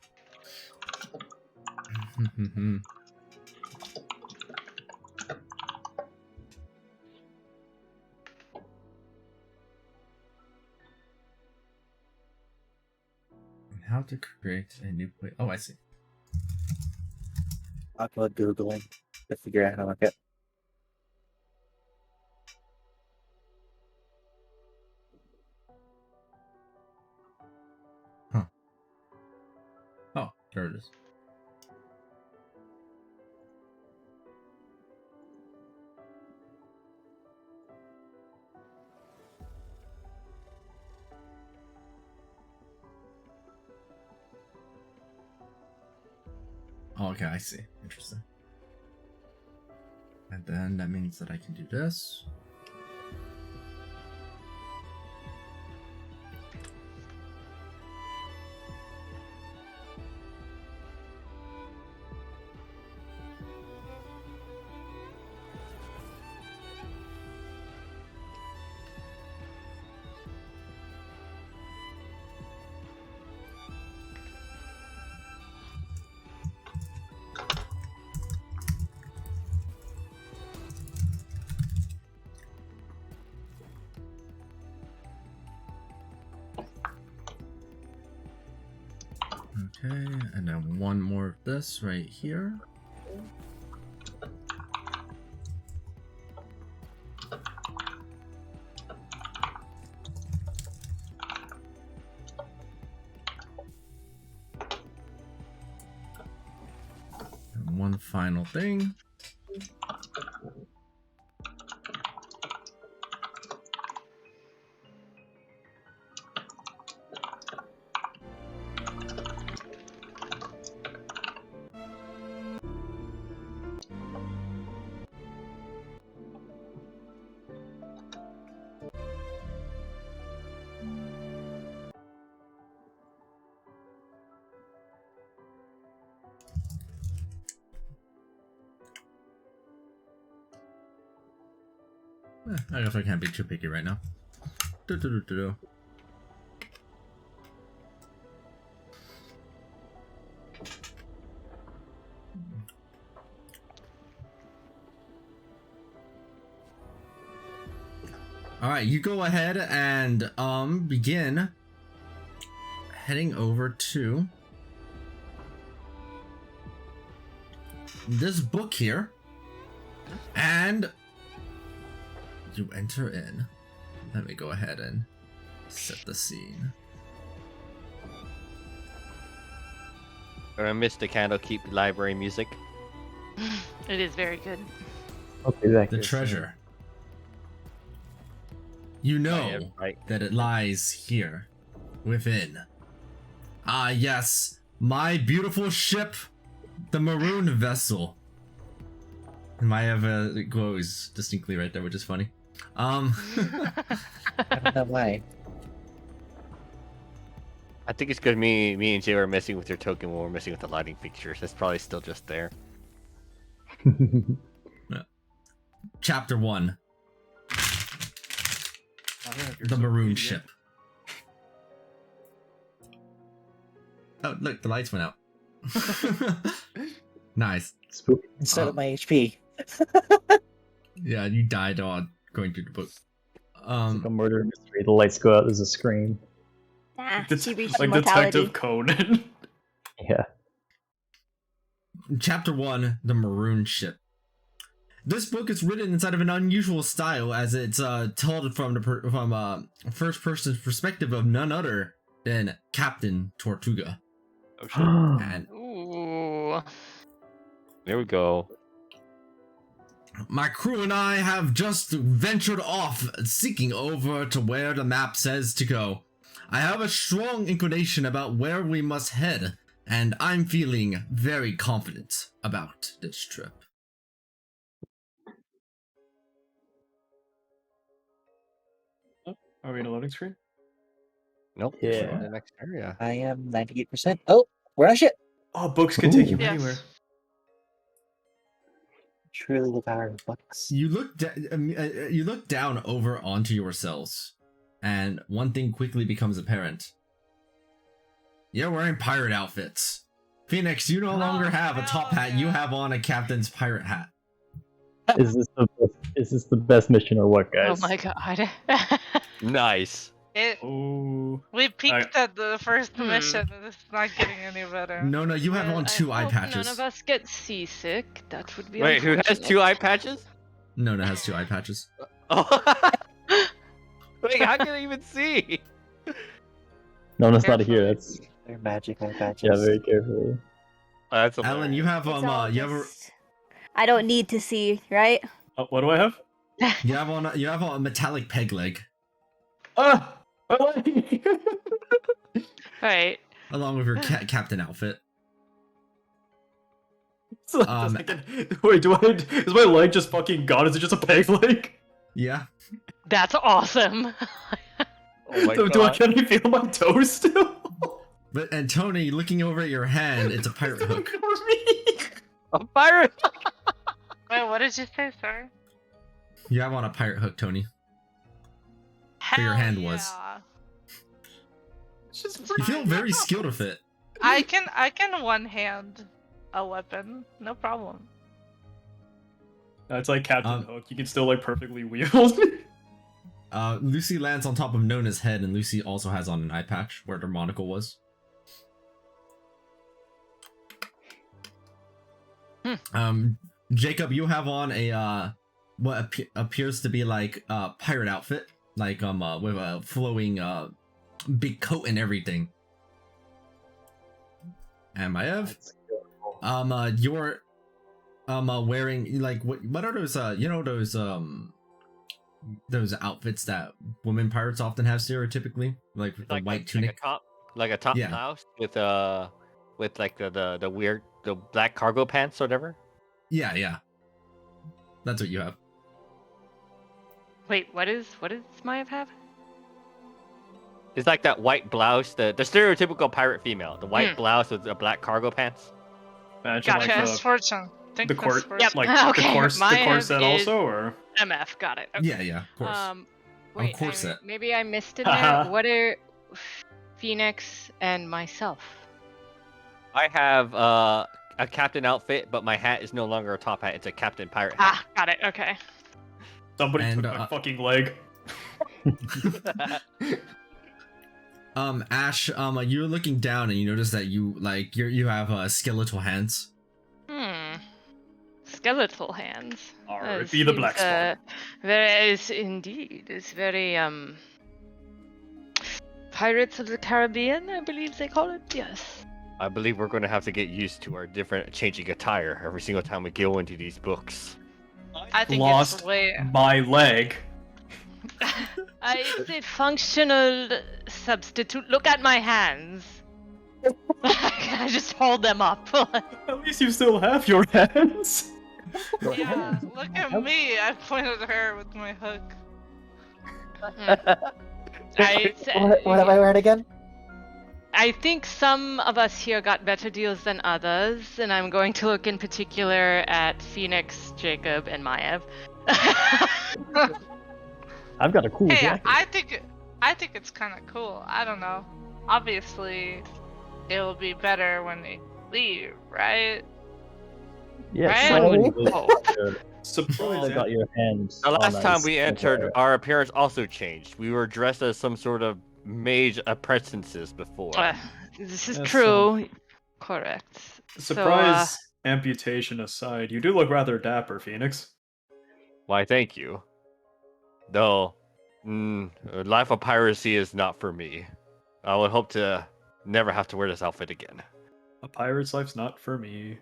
[SPEAKER 3] how to create a new place. Oh, I see.
[SPEAKER 8] I'll go Googling to figure out how to look it.
[SPEAKER 3] Oh, there it is. Oh, okay, I see. Interesting. And then that means that I can do this. Okay, and then one more of this right here. And one final thing. I guess I can't be too picky right now. Do-do-do-do-do. All right, you go ahead and begin heading over to this book here, and you enter in. Let me go ahead and set the scene.
[SPEAKER 1] I missed the Candlekeep library music.
[SPEAKER 4] It is very good.
[SPEAKER 7] Okay, that
[SPEAKER 3] The treasure. You know
[SPEAKER 1] Right.
[SPEAKER 3] that it lies here, within. Ah, yes, my beautiful ship, the Maroon vessel. I have it glows distinctly right there, which is funny.
[SPEAKER 8] I don't know why.
[SPEAKER 1] I think it's because me and Jay were messing with your token when we're messing with the lighting fixtures. It's probably still just there.
[SPEAKER 3] Chapter 1. The Maroon Ship. Oh, look, the lights went out. Nice.
[SPEAKER 7] Spooky.
[SPEAKER 8] Instead of my HP.
[SPEAKER 3] Yeah, you died on going through the book.
[SPEAKER 7] It's like a murder mystery. The lights go out. There's a scream.
[SPEAKER 5] Nah,
[SPEAKER 2] It's
[SPEAKER 5] she reached
[SPEAKER 2] like
[SPEAKER 5] immortality.
[SPEAKER 2] Detective Conan.
[SPEAKER 7] Yeah.
[SPEAKER 3] Chapter 1, The Maroon Ship. This book is written inside of an unusual style, as it's told from the first person's perspective of none other than Captain Tortuga.
[SPEAKER 1] Oh shit.
[SPEAKER 3] And
[SPEAKER 4] Ooh.
[SPEAKER 1] There we go.
[SPEAKER 3] my crew and I have just ventured off, seeking over to where the map says to go. I have a strong inclination about where we must head, and I'm feeling very confident about this trip.
[SPEAKER 2] Are we in a loading screen?
[SPEAKER 1] Nope.
[SPEAKER 7] Yeah.
[SPEAKER 1] we're in the next area.
[SPEAKER 8] I am 98%. Oh, we're on a ship.
[SPEAKER 2] Oh, books can take you
[SPEAKER 7] Ooh.
[SPEAKER 4] Yes.
[SPEAKER 2] anywhere.
[SPEAKER 8] Truly the power of books.
[SPEAKER 3] You look down over onto yourselves, and one thing quickly becomes apparent. You're wearing pirate outfits. Phoenix, you no longer have a top hat. You have on a captain's pirate hat.
[SPEAKER 7] Is this the best mission or what,
[SPEAKER 4] Oh
[SPEAKER 7] guys?
[SPEAKER 4] my god.
[SPEAKER 1] Nice.
[SPEAKER 2] Oh.
[SPEAKER 6] We peaked at the first
[SPEAKER 4] Hmm.
[SPEAKER 6] mission, and it's not getting any better.
[SPEAKER 3] No, you have
[SPEAKER 4] Well,
[SPEAKER 3] on
[SPEAKER 4] I
[SPEAKER 3] 2 eye
[SPEAKER 4] hope
[SPEAKER 3] patches.
[SPEAKER 4] None of us get seasick. That would be
[SPEAKER 1] Wait, who has
[SPEAKER 4] unfortunate.
[SPEAKER 1] 2 eye patches?
[SPEAKER 3] Nona has 2 eye patches.
[SPEAKER 1] Oh. Wait, how can I even see?
[SPEAKER 7] No, that's not
[SPEAKER 4] Careful.
[SPEAKER 7] here. That's
[SPEAKER 8] They're magic eye patches.
[SPEAKER 7] yeah, very carefully.
[SPEAKER 1] That's
[SPEAKER 3] Alan, you have
[SPEAKER 5] It's all
[SPEAKER 3] you have
[SPEAKER 5] just... I don't need to see, right?
[SPEAKER 2] What do I have?
[SPEAKER 3] you have a metallic peg leg
[SPEAKER 2] Ah!
[SPEAKER 4] Right.
[SPEAKER 3] along with your captain outfit.
[SPEAKER 2] So, wait, is my leg just fucking gone? Is it just a peg leg?
[SPEAKER 3] Yeah.
[SPEAKER 4] That's awesome.
[SPEAKER 1] Oh my
[SPEAKER 2] Do I
[SPEAKER 1] god.
[SPEAKER 2] can I feel my toes still?
[SPEAKER 3] But and Tony, looking over at your hand, it's a pirate hook.
[SPEAKER 1] A pirate!
[SPEAKER 6] Wait, what did you say, sir?
[SPEAKER 3] You have on a pirate hook, Tony. Where your
[SPEAKER 6] Hell
[SPEAKER 3] hand was.
[SPEAKER 6] yeah.
[SPEAKER 3] You feel very skilled with it.
[SPEAKER 6] I can one hand a weapon, no problem.
[SPEAKER 2] It's like Captain Hook. You can still like perfectly wield.
[SPEAKER 3] Lucy lands on top of Nona's head, and Lucy also has on an eye patch where their monocle was. Jacob, you have on a what appears to be like a pirate outfit, like with a flowing big coat and everything. And Maev, you're wearing like what are those those outfits that women pirates often have stereotypically, like with the white tunic,
[SPEAKER 1] like a top
[SPEAKER 3] Yeah.
[SPEAKER 1] blouse with like the weird black cargo pants or whatever.
[SPEAKER 3] yeah, that's what you have.
[SPEAKER 4] Wait, what does Maiev have?
[SPEAKER 1] It's like that white blouse, the stereotypical pirate female, the white blouse with the black cargo pants.
[SPEAKER 2] Imagine
[SPEAKER 4] Gotcha.
[SPEAKER 2] like
[SPEAKER 6] Misfortune. Think
[SPEAKER 2] the court,
[SPEAKER 6] misfortune.
[SPEAKER 4] Yep.
[SPEAKER 2] like
[SPEAKER 4] Okay,
[SPEAKER 2] the
[SPEAKER 4] my
[SPEAKER 2] corset
[SPEAKER 4] hand is-
[SPEAKER 2] also, or
[SPEAKER 4] MF, got it. Okay.
[SPEAKER 3] Yeah, of course.
[SPEAKER 4] Wait,
[SPEAKER 3] corset.
[SPEAKER 4] maybe I missed in there. What are Phoenix and myself?
[SPEAKER 1] I have a captain outfit, but my hat is no longer a top hat; it's a captain pirate hat.
[SPEAKER 4] Ah, got it. Okay.
[SPEAKER 2] somebody
[SPEAKER 3] And,
[SPEAKER 2] took my fucking leg.
[SPEAKER 3] Ash, you're looking down and you notice that you have skeletal hands.
[SPEAKER 4] Skeletal hands.
[SPEAKER 2] Alright, be the black spot.
[SPEAKER 4] It's very Pirates of the Caribbean, I believe they call it. Yes.
[SPEAKER 1] I believe we're going to have to get used to our different changing attire every single time we go into these books.
[SPEAKER 6] I think
[SPEAKER 2] Lost
[SPEAKER 6] it's way.
[SPEAKER 2] my leg.
[SPEAKER 4] It's a functional substitute. Look at my hands. Can I just hold them up?
[SPEAKER 2] At least you still have your hands.
[SPEAKER 6] Yeah, look at me. I pointed at her with my hook.
[SPEAKER 8] What am I wearing again?
[SPEAKER 4] I think some of us here got better deals than others, and I'm going to look in particular at Phoenix, Jacob, and Maiev.
[SPEAKER 7] I've got a cool
[SPEAKER 6] Hey,
[SPEAKER 7] jacket.
[SPEAKER 6] I think it's kind of cool. I don't know. Obviously, it'll be better when they leave, right?
[SPEAKER 7] Yes.
[SPEAKER 6] Right?
[SPEAKER 7] Really
[SPEAKER 2] Surprise!
[SPEAKER 7] I got your hands.
[SPEAKER 1] The last
[SPEAKER 7] on
[SPEAKER 1] time
[SPEAKER 7] ice.
[SPEAKER 1] we entered, our appearance also changed. We were dressed as some sort of mage apprentices before.
[SPEAKER 4] This is
[SPEAKER 2] That's
[SPEAKER 4] true. Correct.
[SPEAKER 2] Surprise amputation aside, you do look rather dapper, Phoenix.
[SPEAKER 1] Why, thank you. Though, life of piracy is not for me. I would hope to never have to wear this outfit again.
[SPEAKER 2] A pirate's life's not for me.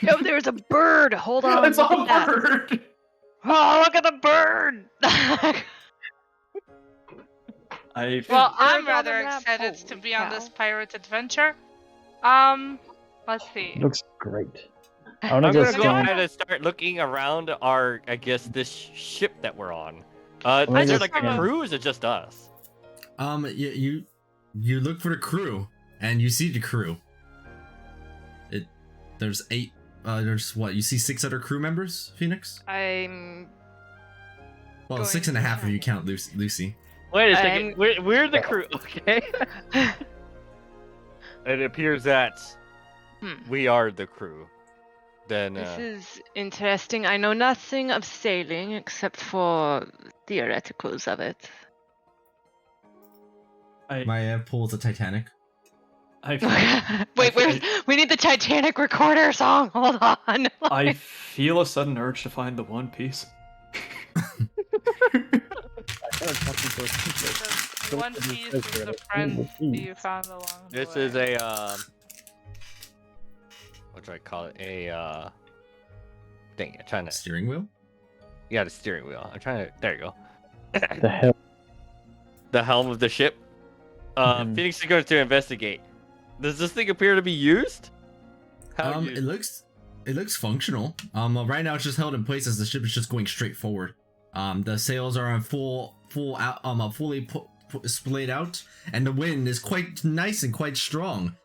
[SPEAKER 4] Oh, there's a bird. Hold on.
[SPEAKER 2] It's a
[SPEAKER 4] look at that.
[SPEAKER 2] bird.
[SPEAKER 4] Oh, look at the bird.
[SPEAKER 6] Well, I'm
[SPEAKER 4] Birds on
[SPEAKER 6] rather
[SPEAKER 4] the map.
[SPEAKER 6] excited to
[SPEAKER 4] Holy
[SPEAKER 6] be on
[SPEAKER 4] cow.
[SPEAKER 6] this pirate adventure. Let's see.
[SPEAKER 7] Looks great. I
[SPEAKER 1] I'm
[SPEAKER 7] want to
[SPEAKER 1] gonna
[SPEAKER 7] just
[SPEAKER 1] go
[SPEAKER 7] scan.
[SPEAKER 1] ahead and start looking around this ship that we're on.
[SPEAKER 7] gonna
[SPEAKER 1] Is there
[SPEAKER 7] just
[SPEAKER 1] like a
[SPEAKER 7] scan.
[SPEAKER 1] crew, or is it just us?
[SPEAKER 3] You look for the crew, and you see the crew. There's 8. There's what? You see 6 other crew members, Phoenix?
[SPEAKER 4] I'm.
[SPEAKER 3] Well,
[SPEAKER 4] Going
[SPEAKER 3] 6.5 if you count Lucy.
[SPEAKER 1] Wait a
[SPEAKER 4] second,
[SPEAKER 1] second, we're the crew, okay? It appears that we are the crew. Then,
[SPEAKER 4] This is interesting. I know nothing of sailing except for theoreticals of it.
[SPEAKER 3] My pool is a Titanic.
[SPEAKER 4] Wait, we need the Titanic recorder song. Hold on.
[SPEAKER 2] I feel a sudden urge to find the One Piece.
[SPEAKER 6] The One Piece is the friend you found along the
[SPEAKER 1] This
[SPEAKER 6] way.
[SPEAKER 1] is a what do I call it? Dang, I'm trying to.
[SPEAKER 3] Steering wheel?
[SPEAKER 1] Yeah, the steering wheel. I'm trying to. There you go.
[SPEAKER 7] The hell?
[SPEAKER 1] The helm of the ship. Phoenix is going to investigate. Does this thing appear to be used?
[SPEAKER 3] It looks functional. Right now it's just held in place as the ship is just going straight forward. The sails are on fully splayed out, and the wind is quite nice and quite strong.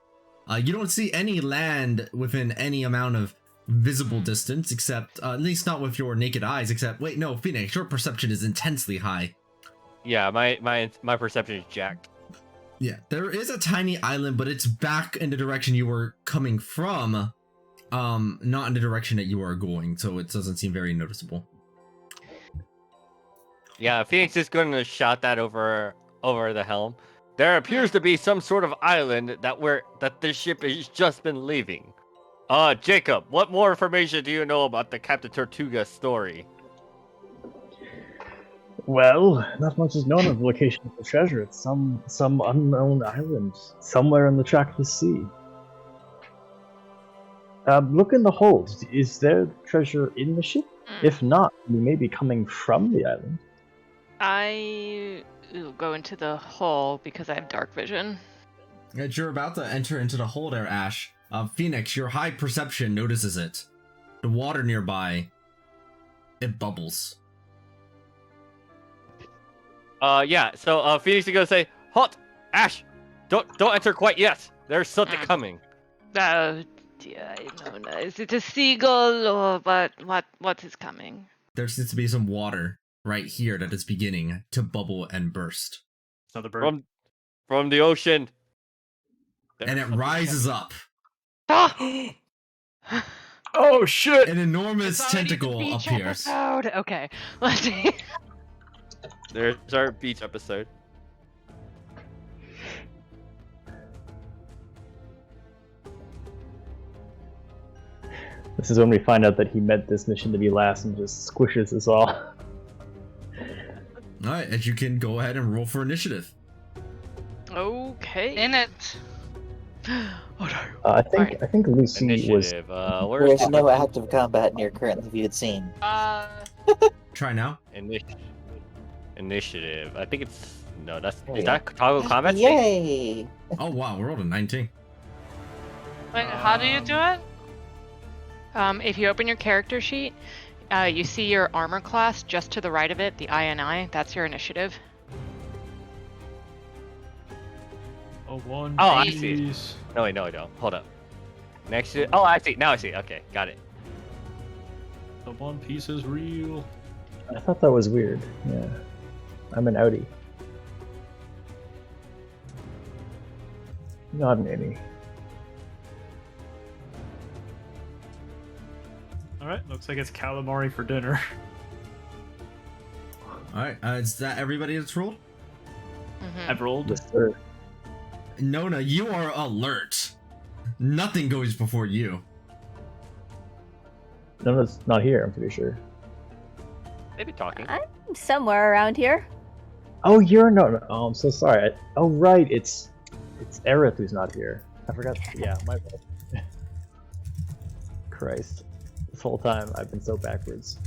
[SPEAKER 3] You don't see any land within any amount of visible distance, except at least not with your naked eyes. Except, wait, no, Phoenix, your perception is intensely high.
[SPEAKER 1] Yeah, my perception is jacked.
[SPEAKER 3] Yeah, there is a tiny island, but it's back in the direction you were coming from, not in the direction that you are going, so it doesn't seem very noticeable.
[SPEAKER 1] Yeah, Phoenix is going to shout that over the helm. There appears to be some sort of island that this ship has just been leaving. Jacob, what more information do you know about the Captain Tortuga story?
[SPEAKER 7] Well, not much is known of the location of the treasure. It's some unknown island somewhere in the trackless sea. Look in the hold. Is there treasure in the ship? If not, we may be coming from the island.
[SPEAKER 4] I will go into the hole because I have dark vision.
[SPEAKER 3] As you're about to enter into the hole there, Ash, Phoenix, your high perception notices it. The water nearby, it bubbles.
[SPEAKER 1] Yeah, so Phoenix is going to say, "Halt! Ash! Don't enter quite yet. There's something coming."
[SPEAKER 4] Yeah, I know. Is it a seagull or what is coming?
[SPEAKER 3] There seems to be some water right here that is beginning to bubble and burst.
[SPEAKER 2] Another bird.
[SPEAKER 1] From the ocean.
[SPEAKER 3] And it rises up.
[SPEAKER 4] Ah!
[SPEAKER 2] Oh shit!
[SPEAKER 3] An enormous
[SPEAKER 4] It's already the
[SPEAKER 3] tentacle
[SPEAKER 4] beach
[SPEAKER 3] appears.
[SPEAKER 4] episode. Okay, let's see.
[SPEAKER 1] There's our beach episode.
[SPEAKER 7] This is when we find out that he meant this mission to be last and just squishes us all.
[SPEAKER 3] Alright, and you can go ahead and roll for initiative.
[SPEAKER 4] Okay.
[SPEAKER 6] In it.
[SPEAKER 4] Oh no.
[SPEAKER 7] I think Lucy was.
[SPEAKER 1] Initiative.
[SPEAKER 8] There's no active combat near currently viewed scene.
[SPEAKER 3] Try now.
[SPEAKER 1] Initiative. I think it's is that toggle combat?
[SPEAKER 8] Yay!
[SPEAKER 3] Oh wow, we rolled a 19.
[SPEAKER 6] Wait, how do you do it?
[SPEAKER 4] If you open your character sheet, you see your armor class just to the right of it, the INI. That's your initiative.
[SPEAKER 2] Oh, One
[SPEAKER 1] Oh, I see.
[SPEAKER 2] Piece.
[SPEAKER 1] No, wait, no, I don't. Hold up. Next to oh, I see. Now I see. Okay, got it.
[SPEAKER 2] The One Piece is real.
[SPEAKER 7] I thought that was weird. Yeah, I'm an outie. Not an innie.
[SPEAKER 2] Alright, looks like it's calamari for dinner.
[SPEAKER 3] Alright, is that everybody that's rolled?
[SPEAKER 4] Mm-hmm.
[SPEAKER 2] I've rolled.
[SPEAKER 7] Yes, sir.
[SPEAKER 3] Nona, you are alert. Nothing goes before you.
[SPEAKER 7] Nona's not here, I'm pretty sure.
[SPEAKER 1] Maybe talking.
[SPEAKER 5] I'm somewhere around here.
[SPEAKER 7] Oh, you're Nona. Oh, I'm so sorry. Oh, right, it's Aerith who's not here. I forgot. Yeah, my bad. Christ. This whole time I've been so backwards.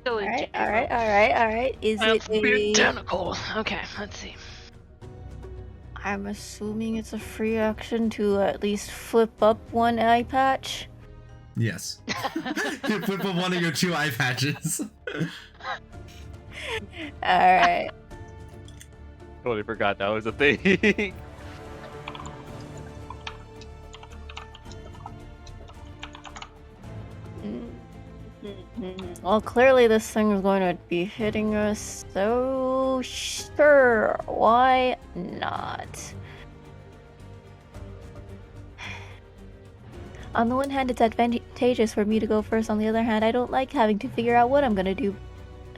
[SPEAKER 5] Alright. Is it a...
[SPEAKER 4] Tentacle. Okay, let's see.
[SPEAKER 5] I'm assuming it's a free action to at least flip up one eye patch.
[SPEAKER 3] Yes. You flip up one of your 2 eye patches.
[SPEAKER 5] Alright.
[SPEAKER 1] Totally forgot that was a thing.
[SPEAKER 5] Well, clearly this thing is going to be hitting us, so sure, why not? On the one hand, it's advantageous for me to go first. On the other hand, I don't like having to figure out what I'm gonna do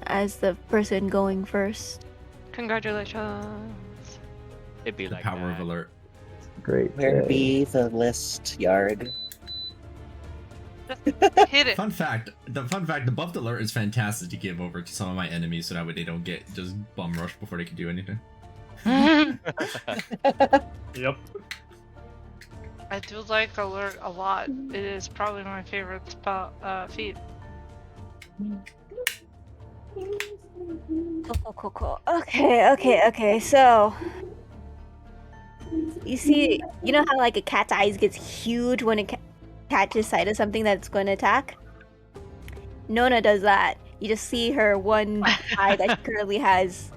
[SPEAKER 5] as the person going first.
[SPEAKER 4] Congratulations.
[SPEAKER 1] It'd be
[SPEAKER 3] The
[SPEAKER 1] like
[SPEAKER 3] power
[SPEAKER 1] that.
[SPEAKER 3] of alert.
[SPEAKER 7] Great.
[SPEAKER 8] Where
[SPEAKER 7] day.
[SPEAKER 8] be the list yard?
[SPEAKER 6] Hit it.
[SPEAKER 3] Fun fact, the buffed alert is fantastic to give over to some of my enemies so that way they don't get just bum rushed before they can do anything.
[SPEAKER 2] Yep.
[SPEAKER 6] I do like alert a lot. It is probably my favorite spell feat.
[SPEAKER 5] Cool. Okay. So, you know how like a cat's eyes gets huge when it catches sight of something that's going to attack? Nona does that. You just see her one eye that she currently has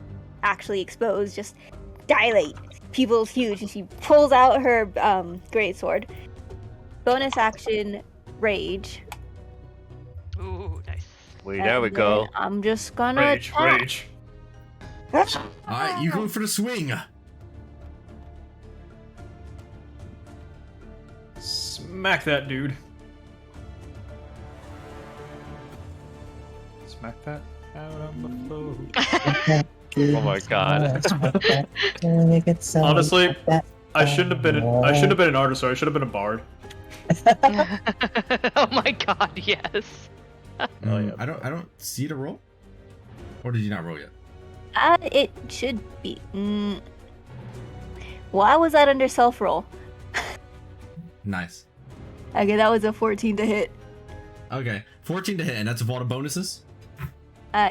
[SPEAKER 5] actually exposed just dilate. Pupils huge, and she pulls out her greatsword. Bonus action, rage.
[SPEAKER 4] Ooh, nice.
[SPEAKER 1] Wait, there we
[SPEAKER 5] And
[SPEAKER 1] go.
[SPEAKER 5] then I'm just gonna
[SPEAKER 2] Rage.
[SPEAKER 5] attack.
[SPEAKER 2] Rage.
[SPEAKER 3] Alright, you go for the swing.
[SPEAKER 2] Smack that dude. Smack that out on the floor.
[SPEAKER 1] Oh my god.
[SPEAKER 2] Honestly, I shouldn't have been an artist, or I should have been a bard.
[SPEAKER 4] Oh my god, yes.
[SPEAKER 3] I don't see the roll. Or did you not roll yet?
[SPEAKER 5] It should be. Why was that under self roll?
[SPEAKER 3] Nice.
[SPEAKER 5] Okay, that was a 14 to hit.
[SPEAKER 3] Okay, 14 to hit, and that's of all the bonuses?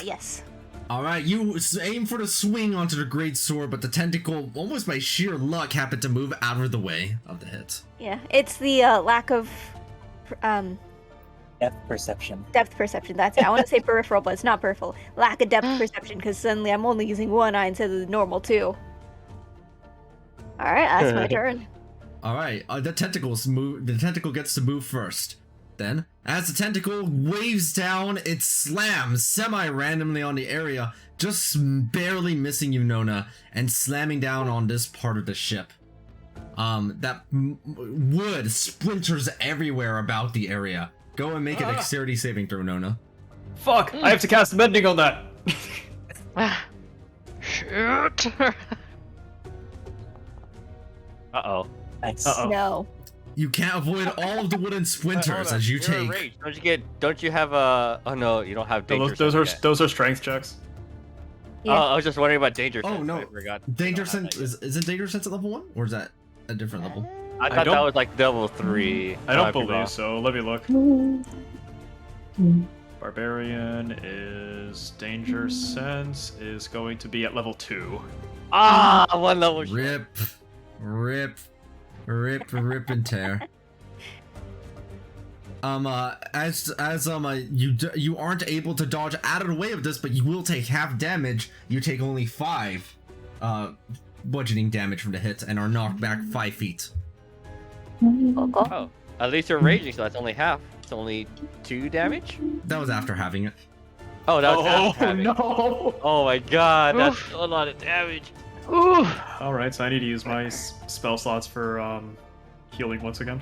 [SPEAKER 5] Yes.
[SPEAKER 3] Alright, you aim for the swing onto the great sword, but the tentacle, almost by sheer luck, happened to move out of the way of the hit.
[SPEAKER 5] Yeah, it's the lack of
[SPEAKER 8] Depth perception.
[SPEAKER 5] depth perception. That's it. I want to say peripheral, but it's not peripheral. Lack of depth perception, because suddenly I'm only using one eye instead of the normal two. Alright, that's my turn.
[SPEAKER 3] Alright, the tentacle gets to move first. Then, as the tentacle waves down, it slams semi-randomly on the area, just barely missing you, Nona, and slamming down on this part of the ship. Wood splinters everywhere about the area. Go and make a dexterity saving throw, Nona.
[SPEAKER 2] Fuck! I have to cast mending on that.
[SPEAKER 4] Shoot.
[SPEAKER 1] Uh-oh.
[SPEAKER 8] Nice.
[SPEAKER 2] Uh-oh.
[SPEAKER 5] No.
[SPEAKER 3] You can't avoid all of the wooden splinters as you
[SPEAKER 1] You're in
[SPEAKER 3] take.
[SPEAKER 1] rage. Don't you have a... Oh no, you don't have danger
[SPEAKER 2] Those are strength checks.
[SPEAKER 5] Yeah.
[SPEAKER 1] I was just wondering about danger
[SPEAKER 3] Oh,
[SPEAKER 1] sense.
[SPEAKER 3] no.
[SPEAKER 1] I forgot.
[SPEAKER 3] Danger
[SPEAKER 1] I don't have
[SPEAKER 3] sense
[SPEAKER 1] that
[SPEAKER 3] isn't danger sense at level 1? Or is that a different level?
[SPEAKER 1] yet. I thought
[SPEAKER 2] don't-
[SPEAKER 1] that was like level 3.
[SPEAKER 2] I don't
[SPEAKER 1] might be wrong.
[SPEAKER 2] believe so. Let me look. Barbarian is danger sense is going to be at level 2.
[SPEAKER 1] Ah, one level short.
[SPEAKER 3] Rip and tear. You aren't able to dodge out of the way of this, but you will take half damage. You take only 5 bludgeoning damage from the hit and are knocked back 5 feet.
[SPEAKER 5] Cool.
[SPEAKER 1] Oh, at least you're raging, so that's only half. It's only 2 damage?
[SPEAKER 3] That was after having it.
[SPEAKER 1] Oh, that was half damage.
[SPEAKER 2] no!
[SPEAKER 1] Oh my god, that's a lot of damage.
[SPEAKER 4] Ooh.
[SPEAKER 2] Alright, so I need to use my spell slots for healing once again.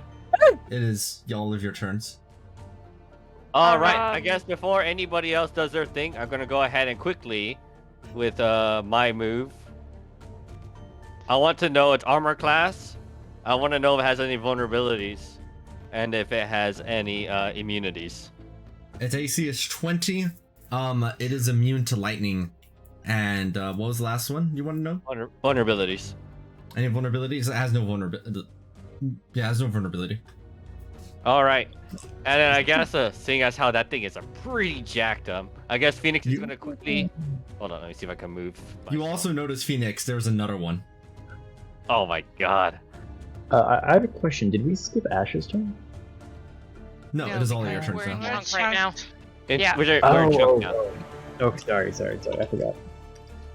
[SPEAKER 3] It is all of your turns.
[SPEAKER 1] Alright, I
[SPEAKER 6] Um,
[SPEAKER 1] guess before anybody else does their thing, I'm gonna go ahead and quickly with my move. I want to know its armor class. I want to know if it has any vulnerabilities and if it has any immunities.
[SPEAKER 3] Its AC is 20. It is immune to lightning. And what was the last one you want to know?
[SPEAKER 1] Vulnerabilities.
[SPEAKER 3] Any vulnerabilities? It has no vulnerability. Yeah, it has no vulnerability.
[SPEAKER 1] Alright. And then I guess seeing as how that thing is a pretty jacked up, I guess Phoenix is gonna quickly... Hold on, let me see if I can move.
[SPEAKER 3] You
[SPEAKER 1] myself.
[SPEAKER 3] also notice, Phoenix, there's another one.
[SPEAKER 1] Oh my god.
[SPEAKER 7] I have a question. Did we skip Ash's turn?
[SPEAKER 3] No,
[SPEAKER 4] No,
[SPEAKER 3] it is all of your
[SPEAKER 4] because
[SPEAKER 3] turns
[SPEAKER 4] we're
[SPEAKER 3] now.
[SPEAKER 4] in chunk right now.
[SPEAKER 1] It's,
[SPEAKER 4] Yeah.
[SPEAKER 1] we're in chunk now.
[SPEAKER 7] Oh, sorry, I forgot.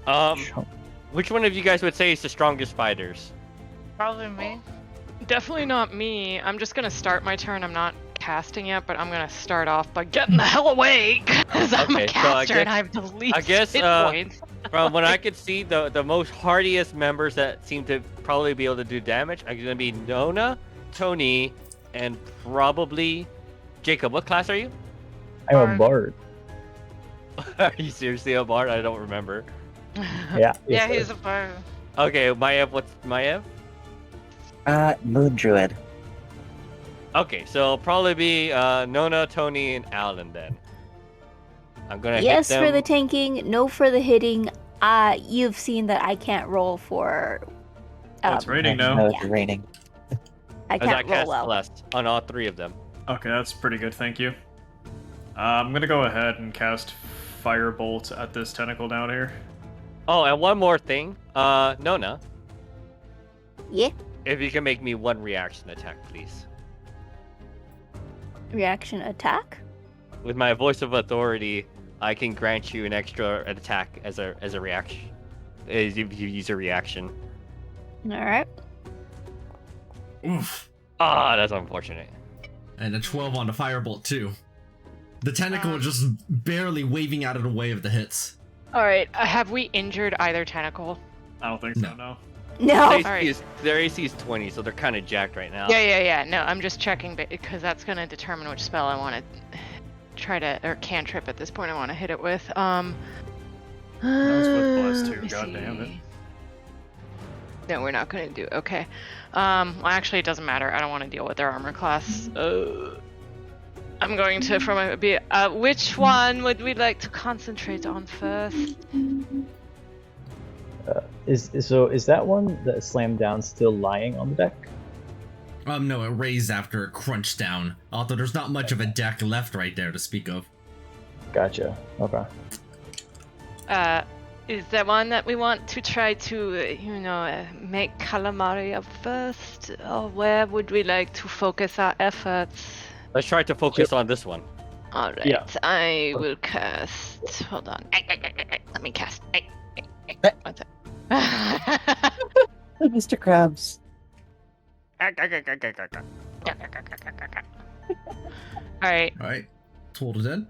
[SPEAKER 7] Chunk.
[SPEAKER 1] Which one of you guys would say is the strongest fighters?
[SPEAKER 6] Probably me.
[SPEAKER 4] Definitely not me. I'm just gonna start my turn. I'm not casting yet, but I'm gonna start off by getting the hell away because I'm
[SPEAKER 1] Okay,
[SPEAKER 4] a
[SPEAKER 1] so I
[SPEAKER 4] caster and
[SPEAKER 1] guess-
[SPEAKER 4] I have the least
[SPEAKER 1] I guess,
[SPEAKER 4] hit points.
[SPEAKER 1] From what I could see, the most hardiest members that seem to probably be able to do damage are gonna be Nona, Tony, and probably Jacob. What class are you?
[SPEAKER 7] I'm a bard.
[SPEAKER 1] Are you seriously a bard? I don't remember.
[SPEAKER 7] Yeah.
[SPEAKER 6] Yeah,
[SPEAKER 7] yes,
[SPEAKER 6] he's
[SPEAKER 7] sir.
[SPEAKER 6] a bard.
[SPEAKER 1] Okay, Maev, what's Maev?
[SPEAKER 8] Moon Druid.
[SPEAKER 1] Okay, so it'll probably be Nona, Tony, and Alan then. I'm gonna
[SPEAKER 5] Yes
[SPEAKER 1] hit them.
[SPEAKER 5] for the tanking, no for the hitting. You've seen that I can't roll for.
[SPEAKER 2] Oh, it's raining
[SPEAKER 8] No,
[SPEAKER 2] now.
[SPEAKER 8] it's raining.
[SPEAKER 5] I
[SPEAKER 1] As I
[SPEAKER 5] can't roll
[SPEAKER 1] cast
[SPEAKER 5] well.
[SPEAKER 1] Blessed on all 3 of them.
[SPEAKER 2] Okay, that's pretty good, thank you. I'm gonna go ahead and cast Firebolt at this tentacle down here.
[SPEAKER 1] Oh, and one more thing. Nona,
[SPEAKER 5] Yeah.
[SPEAKER 1] if you can make me 1 reaction attack, please.
[SPEAKER 5] Reaction attack.
[SPEAKER 1] With my voice of authority, I can grant you an extra attack as a reaction. If you use a reaction.
[SPEAKER 5] All right.
[SPEAKER 3] Oof.
[SPEAKER 1] Ah, that's unfortunate.
[SPEAKER 3] And a 12 on the firebolt too. The tentacle just barely waving out of the way of the hits.
[SPEAKER 4] All right. Have we injured either tentacle?
[SPEAKER 2] I don't think so,
[SPEAKER 3] No.
[SPEAKER 2] no.
[SPEAKER 5] No.
[SPEAKER 1] Their AC is 20, so they're kind of jacked right now.
[SPEAKER 4] Yeah. No, I'm just checking because that's gonna determine which spell I want to try to or cantrip at this point. I want to hit it with.
[SPEAKER 2] That was with Bless too.
[SPEAKER 4] let me
[SPEAKER 2] God damn it.
[SPEAKER 4] see. No, we're not gonna do. Okay. Well, actually, it doesn't matter. I don't want to deal with their armor class. I'm going to which one would we like to concentrate on first?
[SPEAKER 7] Is that one that slammed down still lying on the deck?
[SPEAKER 3] No, it raised after it crunched down. Although there's not much of a deck left right there to speak of.
[SPEAKER 7] Gotcha. Okay.
[SPEAKER 4] Is there one that we want to try to, make calamari of first? Or where would we like to focus our efforts?
[SPEAKER 1] Let's try to focus on this one.
[SPEAKER 4] Alright,
[SPEAKER 7] Yeah.
[SPEAKER 4] I will cast. Hold on. Let me cast. What's it?
[SPEAKER 8] Mr. Krabs.
[SPEAKER 4] Alright.
[SPEAKER 3] Alright. Total dead.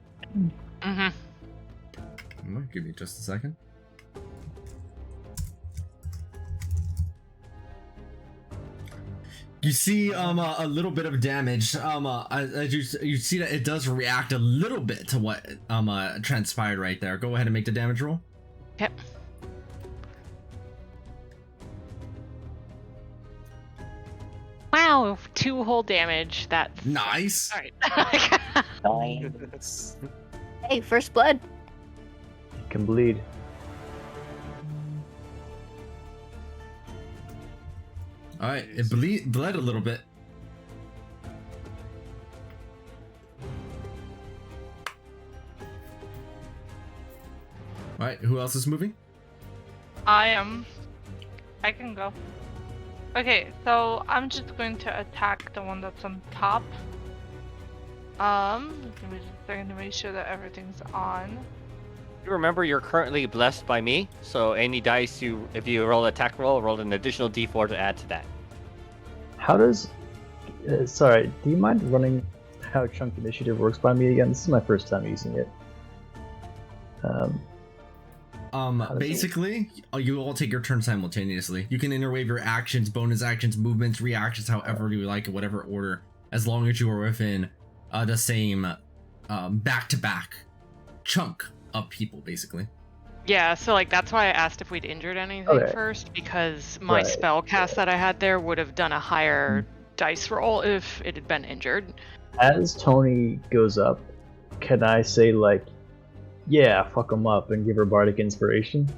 [SPEAKER 4] Mm-hmm.
[SPEAKER 3] Give me just a second. You see a little bit of damage. As you see that it does react a little bit to what transpired right there. Go ahead and make the damage roll.
[SPEAKER 4] Yep. Wow, 2 whole damage. That's
[SPEAKER 3] Nice.
[SPEAKER 4] Alright.
[SPEAKER 8] Nice.
[SPEAKER 5] Hey, first blood.
[SPEAKER 7] It can bleed.
[SPEAKER 3] Alright, it bled a little bit. Alright, who else is moving?
[SPEAKER 6] I am. I can go. Okay, so I'm just going to attack the one that's on top. Give me just a second to make sure that everything's on.
[SPEAKER 1] You remember you're currently blessed by me, so any dice if you roll an attack roll an additional d4 to add to that.
[SPEAKER 7] How does... sorry, do you mind running how Chunk Initiative works by me again? This is my first time using it.
[SPEAKER 3] Basically, you all take your turn simultaneously. You can interwave your actions, bonus actions, movements, reactions, however you like, in whatever order, as long as you are within the same back-to-back chunk of people, basically.
[SPEAKER 4] Yeah, so that's why I asked if we'd injured anything first, because my
[SPEAKER 7] Right.
[SPEAKER 4] spell cast that I had there would have done a higher dice roll if it had been injured.
[SPEAKER 7] As Tony goes up, can I say, yeah, fuck him up and give her Bardic Inspiration?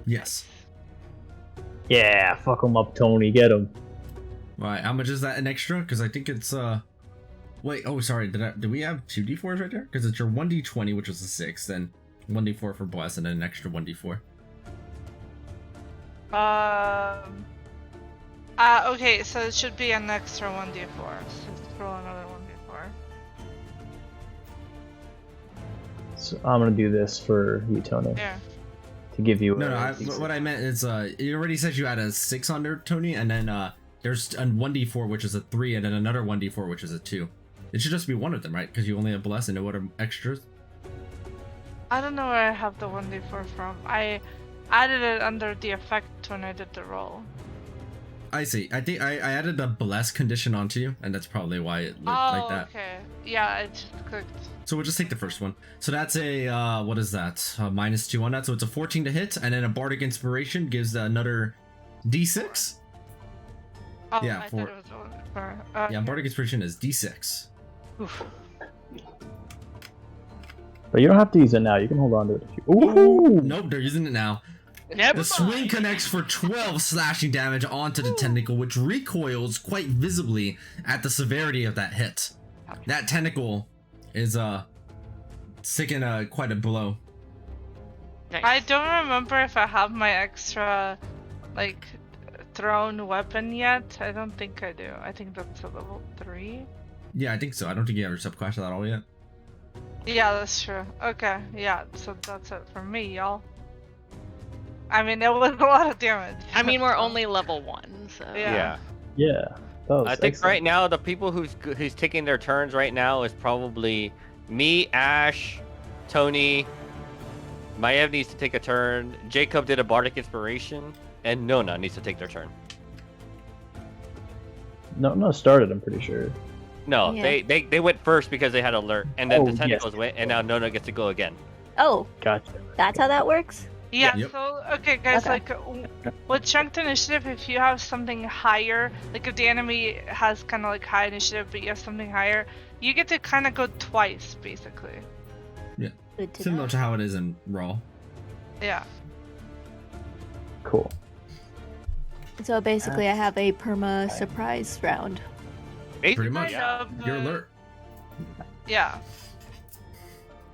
[SPEAKER 3] Yes.
[SPEAKER 7] Yeah, fuck him up, Tony, get him.
[SPEAKER 3] Right, how much is that an extra? Because I think it's, wait, oh, sorry, did we have 2d4s right there? Because it's your 1d20, which was a 6, then 1d4 for Bless, and then an extra 1d4.
[SPEAKER 6] Okay, so it should be an extra 1d4. So let's roll another 1d4.
[SPEAKER 7] So I'm gonna do this for you, Tony,
[SPEAKER 6] Yeah.
[SPEAKER 7] to give you
[SPEAKER 3] No,
[SPEAKER 7] a...
[SPEAKER 3] what I meant is, it already says you had a 6 on there, Tony, and then, there's a 1d4, which is a 3, and then another 1d4, which is a 2. It should just be one of them, right? Because you only have Bless and no other extras.
[SPEAKER 6] I don't know where I have the 1d4 from. I added it under the effect when I did the roll.
[SPEAKER 3] I see. I think I added the bless condition onto you, and that's probably why it looked like that.
[SPEAKER 6] Okay. Yeah, I just clicked.
[SPEAKER 3] So we'll just take the first one. So that's a, what is that? -2 on that. So it's a 14 to hit, and then a Bardic Inspiration gives another D6.
[SPEAKER 6] Oh,
[SPEAKER 3] Yeah,
[SPEAKER 6] I
[SPEAKER 3] for-
[SPEAKER 6] thought it was one.
[SPEAKER 3] Yeah, Bardic Inspiration is D6.
[SPEAKER 6] Oof.
[SPEAKER 7] But you don't have to use it now. You can hold on to it if you. Ooh!
[SPEAKER 3] Nope, they're using it now.
[SPEAKER 6] Never
[SPEAKER 3] The swing
[SPEAKER 6] mind.
[SPEAKER 3] connects for 12 slashing damage onto the tentacle, which recoils quite visibly at the severity of that hit. That tentacle is sticking quite a blow.
[SPEAKER 4] Nice.
[SPEAKER 6] I don't remember if I have my extra, like, thrown weapon yet. I don't think I do. I think that's a level 3.
[SPEAKER 3] Yeah, I think so. I don't think you ever subclassed that all yet.
[SPEAKER 6] Yeah, that's true. Okay, yeah, so that's it for me, y'all. I mean, it was a lot of damage.
[SPEAKER 4] I mean, we're only level 1, so.
[SPEAKER 6] Yeah.
[SPEAKER 7] Yeah. That was
[SPEAKER 1] I think
[SPEAKER 7] excellent.
[SPEAKER 1] right now the people who's taking their turns right now is probably me, Ash, Tony. Maev needs to take a turn. Jacob did a Bardic Inspiration, and Nona needs to take their turn.
[SPEAKER 7] No, started. I'm pretty sure.
[SPEAKER 1] No,
[SPEAKER 5] Yeah.
[SPEAKER 1] they went first because they had alert, and then
[SPEAKER 7] Oh,
[SPEAKER 1] the
[SPEAKER 7] yes.
[SPEAKER 1] tentacles went, and now Nona gets to go again.
[SPEAKER 5] Oh,
[SPEAKER 7] Gotcha.
[SPEAKER 5] that's how that works?
[SPEAKER 6] Yeah,
[SPEAKER 3] Yep.
[SPEAKER 6] so, okay, guys,
[SPEAKER 5] Okay.
[SPEAKER 6] like, with Chunked Initiative, if you have something higher, like if the enemy has kind of like high initiative, but you have something higher, you get to kind of go twice, basically.
[SPEAKER 5] Good to
[SPEAKER 3] Similar
[SPEAKER 5] know.
[SPEAKER 3] to how it is in Raw.
[SPEAKER 6] Yeah.
[SPEAKER 7] Cool.
[SPEAKER 5] So basically, I have a perma surprise round.
[SPEAKER 3] Pretty much.
[SPEAKER 1] Yeah.
[SPEAKER 3] You're alert.
[SPEAKER 6] Yeah.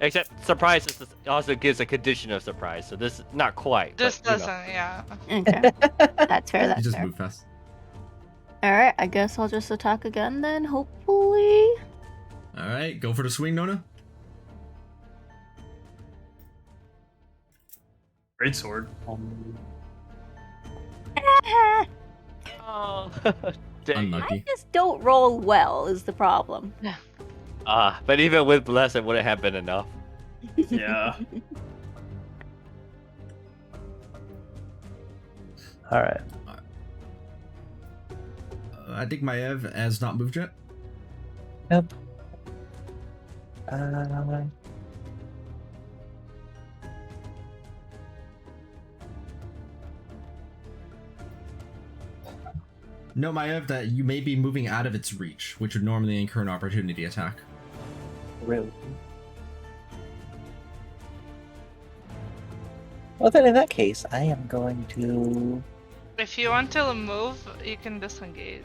[SPEAKER 1] Except surprise also gives a condition of surprise, so this not quite.
[SPEAKER 6] This
[SPEAKER 1] but, you know.
[SPEAKER 6] doesn't, yeah.
[SPEAKER 5] Okay, that's fair.
[SPEAKER 3] You
[SPEAKER 5] That's
[SPEAKER 3] just
[SPEAKER 5] fair.
[SPEAKER 3] move fast.
[SPEAKER 5] All right, I guess I'll just attack again then. Hopefully.
[SPEAKER 3] All right, go for the swing, Nona.
[SPEAKER 2] Great sword.
[SPEAKER 1] Oh, dang.
[SPEAKER 3] Unlucky.
[SPEAKER 5] I just don't roll well. Is the problem?
[SPEAKER 1] But even with bless, it wouldn't have been enough.
[SPEAKER 2] Yeah.
[SPEAKER 7] All right.
[SPEAKER 3] I think Maev has not moved yet.
[SPEAKER 8] Nope.
[SPEAKER 3] No, Maev, that you may be moving out of its reach, which would normally incur an opportunity attack.
[SPEAKER 8] Really? Well, then in that case, I am going to.
[SPEAKER 6] If you want to move, you can disengage.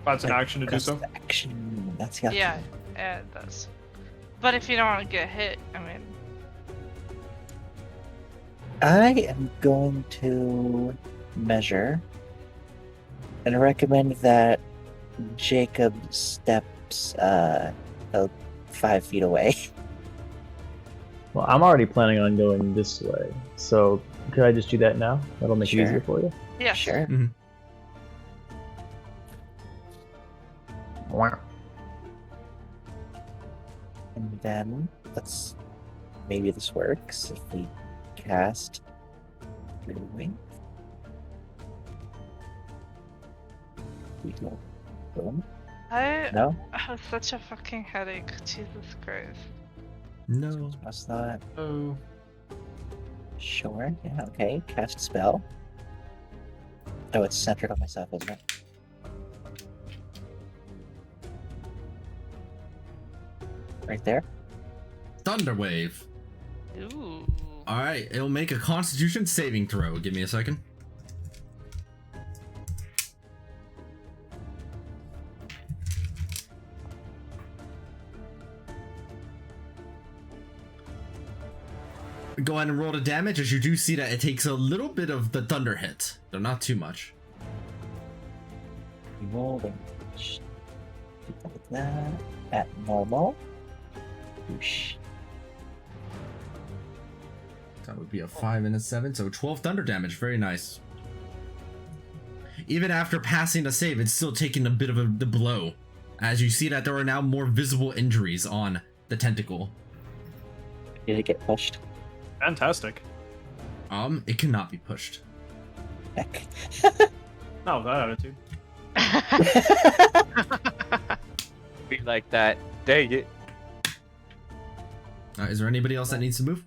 [SPEAKER 2] That's an action to do
[SPEAKER 8] That's
[SPEAKER 2] so.
[SPEAKER 8] the action. That's the action.
[SPEAKER 6] Yeah, it does. But if you don't want to get hit, I mean,
[SPEAKER 8] I am going to measure and recommend that Jacob steps 5 feet away.
[SPEAKER 7] Well, I'm already planning on going this way, so could I just do that now? That'll make it
[SPEAKER 8] Sure.
[SPEAKER 7] easier for you.
[SPEAKER 6] yeah.
[SPEAKER 8] Sure.
[SPEAKER 7] Wow.
[SPEAKER 8] And then let's maybe this works if we cast wing. We go. Boom.
[SPEAKER 6] I
[SPEAKER 8] No?
[SPEAKER 6] have such a fucking headache. Jesus Christ.
[SPEAKER 3] No.
[SPEAKER 8] What's that?
[SPEAKER 2] Oh.
[SPEAKER 8] Sure. Yeah, okay. Cast spell. Oh, it's centered on myself, isn't it? Right there.
[SPEAKER 3] Thunder Wave.
[SPEAKER 6] Ooh.
[SPEAKER 3] All right, it'll make a Constitution saving throw. Give me a second. Go ahead and roll the damage, as you do see that it takes a little bit of the thunder hit, though not too much.
[SPEAKER 8] We roll damage. Like that. At normal. Whoosh.
[SPEAKER 3] That would be a 5 and a 7, so 12 thunder damage. Very nice. Even after passing the save, it's still taking a bit of the blow, as you see that there are now more visible injuries on the tentacle.
[SPEAKER 8] Did it get pushed?
[SPEAKER 2] Fantastic.
[SPEAKER 3] It cannot be pushed.
[SPEAKER 8] Heck.
[SPEAKER 2] Not with that attitude.
[SPEAKER 1] Be like that. Dang it.
[SPEAKER 3] Is there anybody else that needs to move?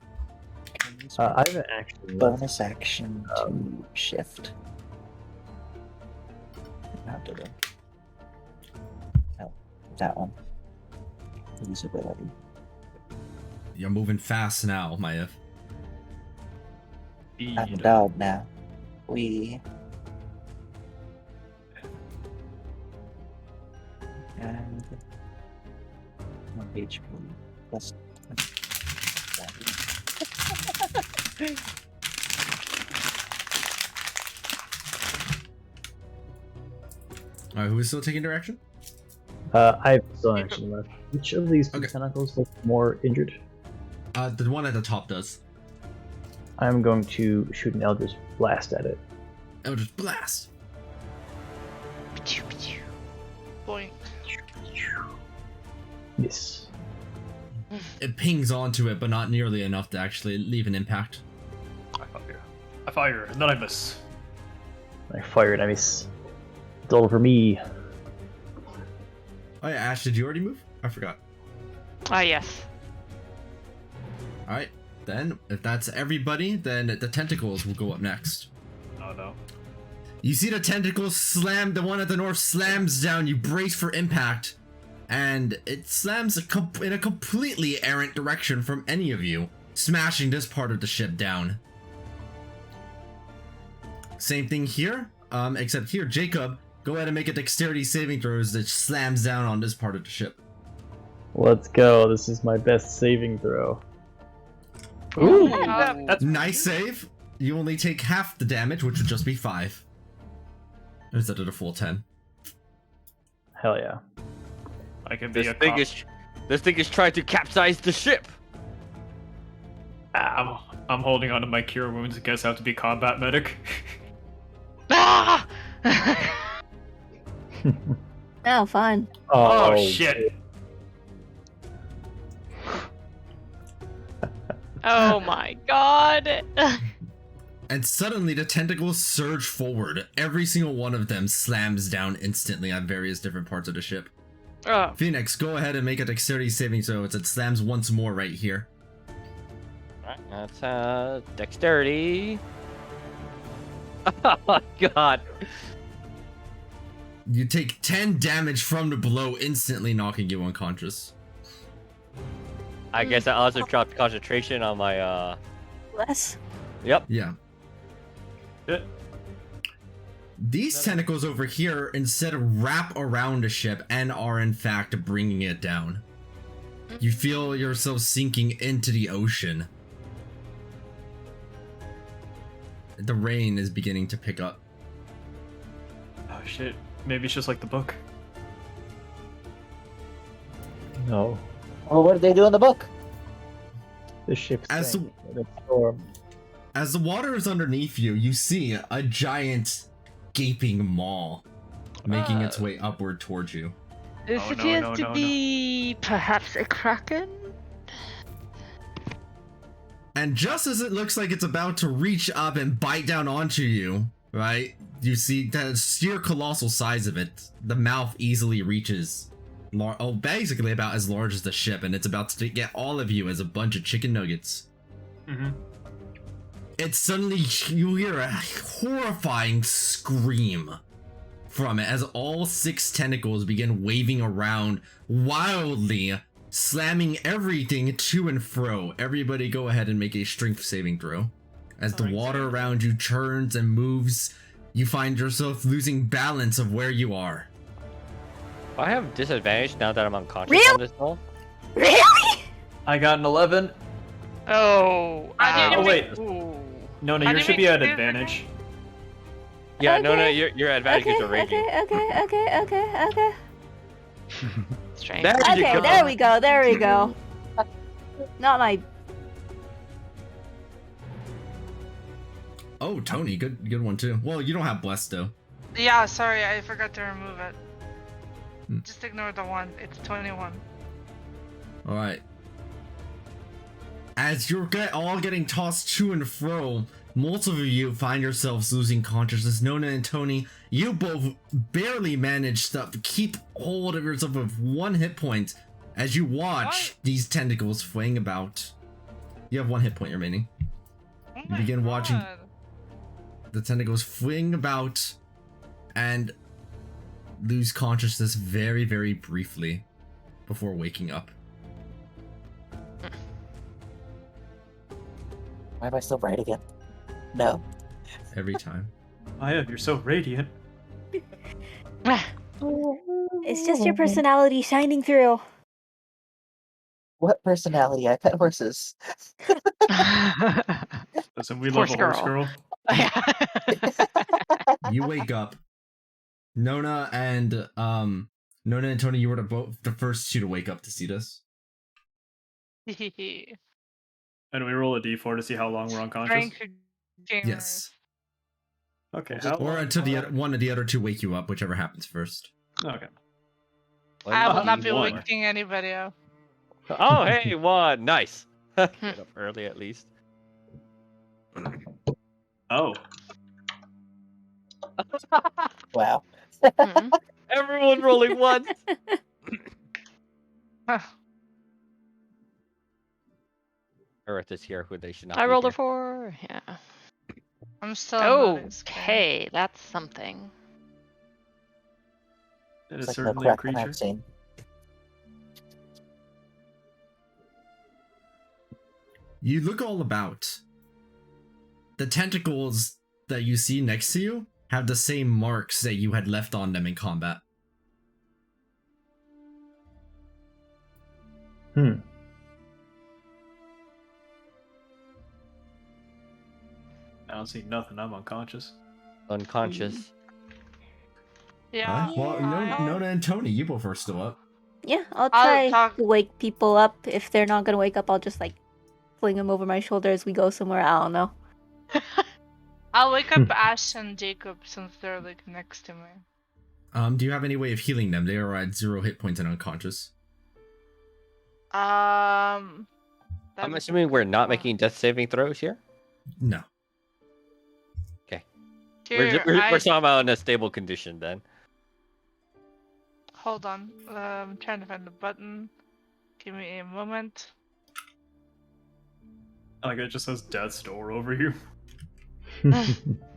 [SPEAKER 7] I have an action.
[SPEAKER 8] Bonus action to shift. Not do it. No, that one. Usability.
[SPEAKER 3] You're moving fast now, Maya.
[SPEAKER 8] I'm a dog now. We. And. 1 HP plus.
[SPEAKER 3] Alright, who is still taking direction?
[SPEAKER 7] I have still an action left. Which of these two
[SPEAKER 3] Okay.
[SPEAKER 7] tentacles look more injured?
[SPEAKER 3] The one at the top does.
[SPEAKER 7] I'm going to shoot an Eldritch Blast at it.
[SPEAKER 3] Eldritch Blast.
[SPEAKER 6] Boink.
[SPEAKER 7] Yes.
[SPEAKER 3] It pings onto it, but not nearly enough to actually leave an impact.
[SPEAKER 2] I fire, and then I miss.
[SPEAKER 7] I fired. I miss. It's all for me.
[SPEAKER 3] Oh yeah, Ash, did you already move? I forgot.
[SPEAKER 4] Ah, yes.
[SPEAKER 3] Alright, then, if that's everybody, then the tentacles will go up next.
[SPEAKER 2] Oh no.
[SPEAKER 3] You see the tentacles slam, the one at the north slams down, you brace for impact, and it slams in a completely errant direction from any of you, smashing this part of the ship down. Same thing here, except here, Jacob, go ahead and make a dexterity saving throw as it slams down on this part of the ship.
[SPEAKER 7] Let's go. This is my best saving throw.
[SPEAKER 2] Ooh,
[SPEAKER 6] Yeah.
[SPEAKER 2] that's
[SPEAKER 3] Nice save. You only take half the damage, which would just be 5. Instead of the full 10.
[SPEAKER 7] Hell yeah.
[SPEAKER 2] I can be
[SPEAKER 1] This
[SPEAKER 2] a
[SPEAKER 1] thing
[SPEAKER 2] cop.
[SPEAKER 1] this thing is trying to capsize the ship.
[SPEAKER 2] I'm holding on to my cure wounds in case I have to be combat medic.
[SPEAKER 4] Ah!
[SPEAKER 5] Oh, fun.
[SPEAKER 2] Oh shit.
[SPEAKER 4] Oh my god.
[SPEAKER 3] And suddenly the tentacles surge forward. Every single one of them slams down instantly on various different parts of the ship.
[SPEAKER 4] Oh.
[SPEAKER 3] Phoenix, go ahead and make a dexterity saving throw. It slams once more right here.
[SPEAKER 1] Alright, that's dexterity. Oh god.
[SPEAKER 3] You take 10 damage from the blow, instantly knocking you unconscious.
[SPEAKER 1] I guess I also dropped concentration on my
[SPEAKER 5] Less.
[SPEAKER 1] Yep.
[SPEAKER 3] Yeah. These tentacles over here instead wrap around the ship and are in fact bringing it down. You feel yourself sinking into the ocean. The rain is beginning to pick up.
[SPEAKER 2] Oh shit. Maybe it's just like the book.
[SPEAKER 7] No.
[SPEAKER 8] Oh, what did they do in the book?
[SPEAKER 7] The ship
[SPEAKER 3] As
[SPEAKER 7] sank in a storm.
[SPEAKER 3] As the water is underneath you, you see a giant gaping maw making its way upward towards you.
[SPEAKER 4] This
[SPEAKER 2] Oh, no,
[SPEAKER 4] appears
[SPEAKER 2] no,
[SPEAKER 4] to
[SPEAKER 2] no, no.
[SPEAKER 4] be perhaps a kraken?
[SPEAKER 3] And just as it looks like it's about to reach up and bite down onto you, right? You see the sheer colossal size of it. The mouth easily reaches basically about as large as the ship, and it's about to get all of you as a bunch of chicken nuggets.
[SPEAKER 2] Mm-hmm.
[SPEAKER 3] It's suddenly, you hear a horrifying scream from it as all 6 tentacles begin waving around wildly, slamming everything to and fro. Everybody go ahead and make a strength saving throw. As the water around you turns and moves, you find yourself losing balance of where you are.
[SPEAKER 1] I have disadvantage now that I'm unconscious
[SPEAKER 5] Really?
[SPEAKER 1] on this hill.
[SPEAKER 5] Really?
[SPEAKER 2] I got an 11.
[SPEAKER 4] Oh.
[SPEAKER 6] I didn't
[SPEAKER 2] Oh, wait.
[SPEAKER 4] Ooh.
[SPEAKER 2] No,
[SPEAKER 6] I
[SPEAKER 2] you
[SPEAKER 6] didn't
[SPEAKER 2] should be
[SPEAKER 6] make
[SPEAKER 2] at
[SPEAKER 6] it
[SPEAKER 2] advantage.
[SPEAKER 1] Yeah, no,
[SPEAKER 5] Okay.
[SPEAKER 1] your advantage is a raging.
[SPEAKER 5] Okay.
[SPEAKER 4] Strange.
[SPEAKER 1] There you
[SPEAKER 5] Okay,
[SPEAKER 1] go.
[SPEAKER 5] there we go. Not my.
[SPEAKER 3] Oh, Tony, good one too. Well, you don't have blessed though.
[SPEAKER 6] Yeah, sorry, I forgot to remove it.
[SPEAKER 3] Hmm.
[SPEAKER 6] Just ignore the 1. It's 21.
[SPEAKER 3] All right. As you're all getting tossed to and fro, multiple of you find yourselves losing consciousness. Nona and Tony, you both barely managed to keep hold of yourself with 1 hit point as you watch these tentacles fling about. You have 1 hit point remaining.
[SPEAKER 6] Oh
[SPEAKER 3] You
[SPEAKER 6] my
[SPEAKER 3] begin watching
[SPEAKER 6] God.
[SPEAKER 3] the tentacles fling about and lose consciousness very, very briefly before waking up.
[SPEAKER 8] Why am I still bright again? No.
[SPEAKER 3] Every time.
[SPEAKER 2] Maya, you're so radiant.
[SPEAKER 5] It's just your personality shining through.
[SPEAKER 8] What personality? I pet horses.
[SPEAKER 2] Listen, we
[SPEAKER 4] Horse
[SPEAKER 2] love a horse
[SPEAKER 4] girl.
[SPEAKER 2] girl.
[SPEAKER 3] You wake up. Nona and Tony, you were both the first 2 to wake up to see this.
[SPEAKER 2] And we roll a d4 to see how long we're unconscious.
[SPEAKER 6] Strength gamers.
[SPEAKER 3] Yes.
[SPEAKER 2] Okay, how
[SPEAKER 3] Or
[SPEAKER 2] long?
[SPEAKER 3] until one of the other 2 wake you up, whichever happens first.
[SPEAKER 2] Okay.
[SPEAKER 6] I will not be
[SPEAKER 2] D1.
[SPEAKER 6] waking anybody up.
[SPEAKER 1] Oh, hey, 1. Nice. Get up early at least.
[SPEAKER 2] Oh.
[SPEAKER 8] Wow.
[SPEAKER 4] Mhm.
[SPEAKER 1] Everyone rolling 1. Earth is here who they should not
[SPEAKER 4] I
[SPEAKER 1] be
[SPEAKER 4] rolled a
[SPEAKER 1] here.
[SPEAKER 4] 4. Yeah.
[SPEAKER 6] I'm still in loading screen.
[SPEAKER 4] Okay, that's something.
[SPEAKER 2] It is
[SPEAKER 8] It's like no
[SPEAKER 2] certainly a
[SPEAKER 8] crack that
[SPEAKER 2] creature.
[SPEAKER 8] I've seen.
[SPEAKER 3] You look all about. The tentacles that you see next to you have the same marks that you had left on them in combat.
[SPEAKER 7] Hmm.
[SPEAKER 2] I don't see nothing. I'm unconscious.
[SPEAKER 1] Unconscious.
[SPEAKER 6] Yeah.
[SPEAKER 3] Well, Nona and Tony, you both are still up.
[SPEAKER 5] Yeah, I'll
[SPEAKER 6] I'll
[SPEAKER 5] try
[SPEAKER 6] talk-
[SPEAKER 5] to wake people up. If they're not gonna wake up, I'll just like fling them over my shoulder as we go somewhere. I don't know.
[SPEAKER 6] I'll wake up Ash and Jacob since they're like next to me.
[SPEAKER 3] Do you have any way of healing them? They are at 0 hit points and unconscious.
[SPEAKER 1] I'm assuming we're not making death saving throws here.
[SPEAKER 3] No.
[SPEAKER 6] Here,
[SPEAKER 1] We're somehow in a stable condition then.
[SPEAKER 6] Hold on. I'm trying to find the button. Give me a moment.
[SPEAKER 2] Like it just says death's door over you.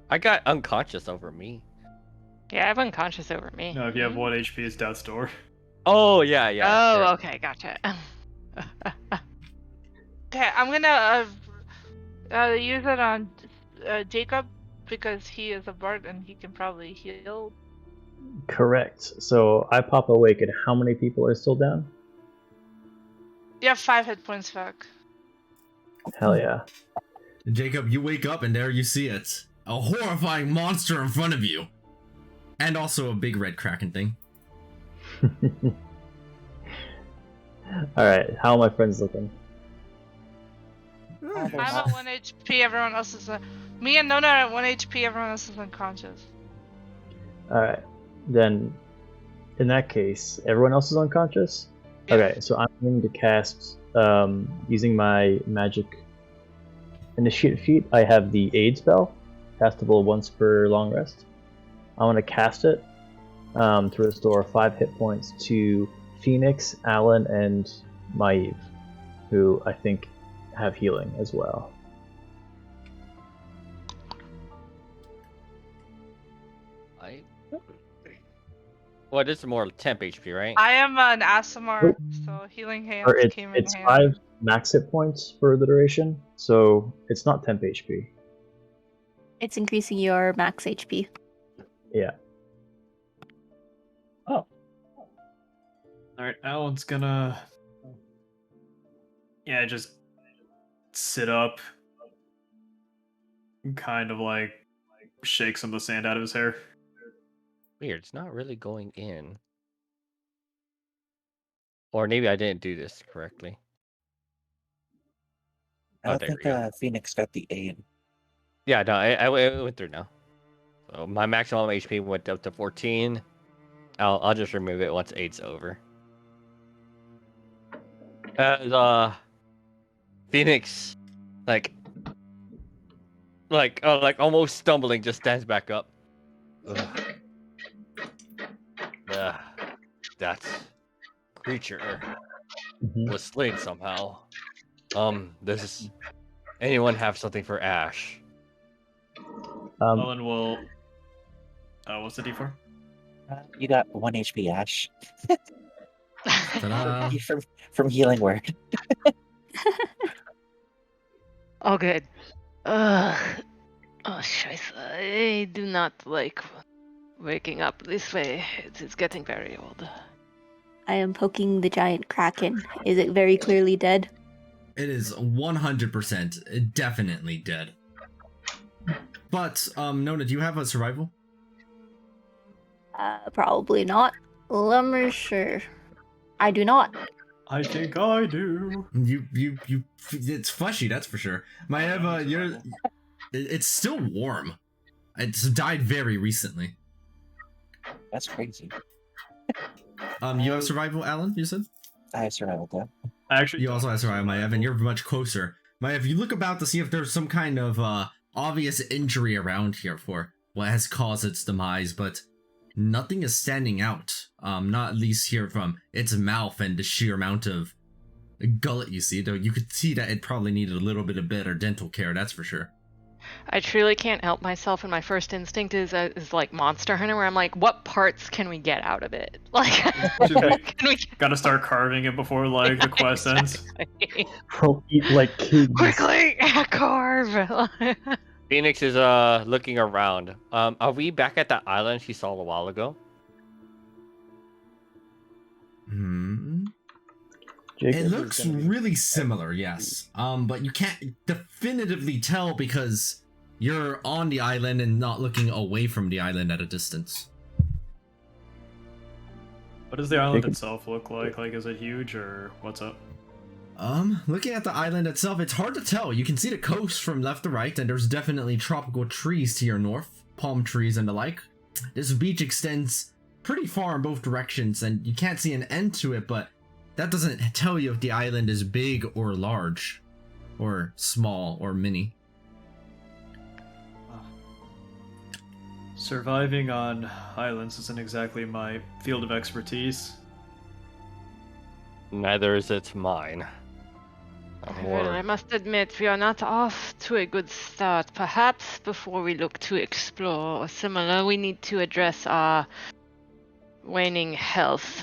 [SPEAKER 1] I got unconscious over me.
[SPEAKER 4] Yeah, I have unconscious over me.
[SPEAKER 2] No, if you have 1 HP, it's death's door.
[SPEAKER 1] Oh yeah, yeah.
[SPEAKER 4] Oh,
[SPEAKER 1] sure.
[SPEAKER 4] okay, gotcha.
[SPEAKER 6] Okay, I'm gonna use it on Jacob because he is a bard and he can probably heal.
[SPEAKER 7] Correct. So I pop awake, and how many people are still down?
[SPEAKER 6] You have 5 hit points back.
[SPEAKER 7] Hell yeah.
[SPEAKER 3] Jacob, you wake up and there you see it. A horrifying monster in front of you. And also a big red kraken thing.
[SPEAKER 7] Alright, how are my friends looking?
[SPEAKER 6] I'm at 1 HP, everyone else is... me and Nona are at 1 HP, everyone else is unconscious.
[SPEAKER 7] Alright, then in that case, everyone else is unconscious?
[SPEAKER 6] Yeah.
[SPEAKER 7] Okay, so I'm going to cast, using my magic initiative sheet, I have the aid spell, castable once per long rest. I want to cast it to restore 5 hit points to Phoenix, Alan, and Maeve, who I think have healing as well.
[SPEAKER 1] Well, this is more temp HP, right?
[SPEAKER 6] I am an ASMR, so healing hands
[SPEAKER 7] Or
[SPEAKER 6] came in
[SPEAKER 7] it's
[SPEAKER 6] handy.
[SPEAKER 7] 5 max hit points for the duration, so it's not temp HP.
[SPEAKER 5] It's increasing your max HP.
[SPEAKER 7] Yeah.
[SPEAKER 2] Oh. Alright, Alan's gonna... Yeah, just sit up. And kind of like shake some of the sand out of his hair.
[SPEAKER 1] Weird, it's not really going in. Or maybe I didn't do this correctly.
[SPEAKER 8] I don't
[SPEAKER 1] there
[SPEAKER 8] think
[SPEAKER 1] we go.
[SPEAKER 8] Phoenix got the aid.
[SPEAKER 1] Yeah, no, I went through now. So my maximum HP went up to 14. I'll just remove it once 8's over. As Phoenix, like, like almost stumbling, just stands back up. Ugh. That creature
[SPEAKER 7] Mhm.
[SPEAKER 1] was slain somehow. Does anyone have something for Ash?
[SPEAKER 2] Ellen will. What's the D4?
[SPEAKER 8] You got 1 HP, Ash.
[SPEAKER 3] Ta-da.
[SPEAKER 8] From Healing Word.
[SPEAKER 4] Oh, good. Ugh. Oh, scheiße. I do not like waking up this way. It is getting very old.
[SPEAKER 5] I am poking the giant kraken. Is it very clearly dead?
[SPEAKER 3] It is 100% definitely dead. But, Nona, do you have a survival?
[SPEAKER 5] Probably not. Let me sure. I do not.
[SPEAKER 2] I think I do.
[SPEAKER 3] You, it's fleshy, that's for sure. Maeva, it's still warm. It's died very recently.
[SPEAKER 8] That's crazy.
[SPEAKER 3] You have survival, Alan, you said?
[SPEAKER 8] I have survival though.
[SPEAKER 2] I actually.
[SPEAKER 3] You also have survival, Maeva, and you're much closer. Maeva, you look about to see if there's some kind of, obvious injury around here for what has caused its demise, but nothing is standing out. Not at least here from its mouth and the sheer amount of gullet you see, though you could see that it probably needed a little bit of better dental care, that's for sure.
[SPEAKER 4] I truly can't help myself, and my first instinct is like Monster Hunter, where I'm like, what parts can we get out of it? Like, can we
[SPEAKER 2] Gotta start carving it before like the quest ends.
[SPEAKER 7] We'll eat like kings.
[SPEAKER 4] Quickly, carve!
[SPEAKER 1] Phoenix is looking around. Are we back at that island she saw a while ago?
[SPEAKER 7] Jacob
[SPEAKER 3] It
[SPEAKER 7] is
[SPEAKER 3] looks
[SPEAKER 7] gonna be-
[SPEAKER 3] really similar, yes. But you can't definitively tell because you're on the island and not looking away from the island at a distance.
[SPEAKER 2] What does the island
[SPEAKER 7] Jacob-
[SPEAKER 2] itself look like? Like, is it huge or what's up?
[SPEAKER 3] Looking at the island itself, it's hard to tell. You can see the coast from left to right, and there's definitely tropical trees to your north, palm trees and the like. This beach extends pretty far in both directions, and you can't see an end to it, but that doesn't tell you if the island is big or large, or small or mini.
[SPEAKER 2] Surviving on islands isn't exactly my field of expertise.
[SPEAKER 1] Neither is it mine.
[SPEAKER 4] Well, I must admit, we are not off to a good start. Perhaps before we look to explore or similar, we need to address our waning health.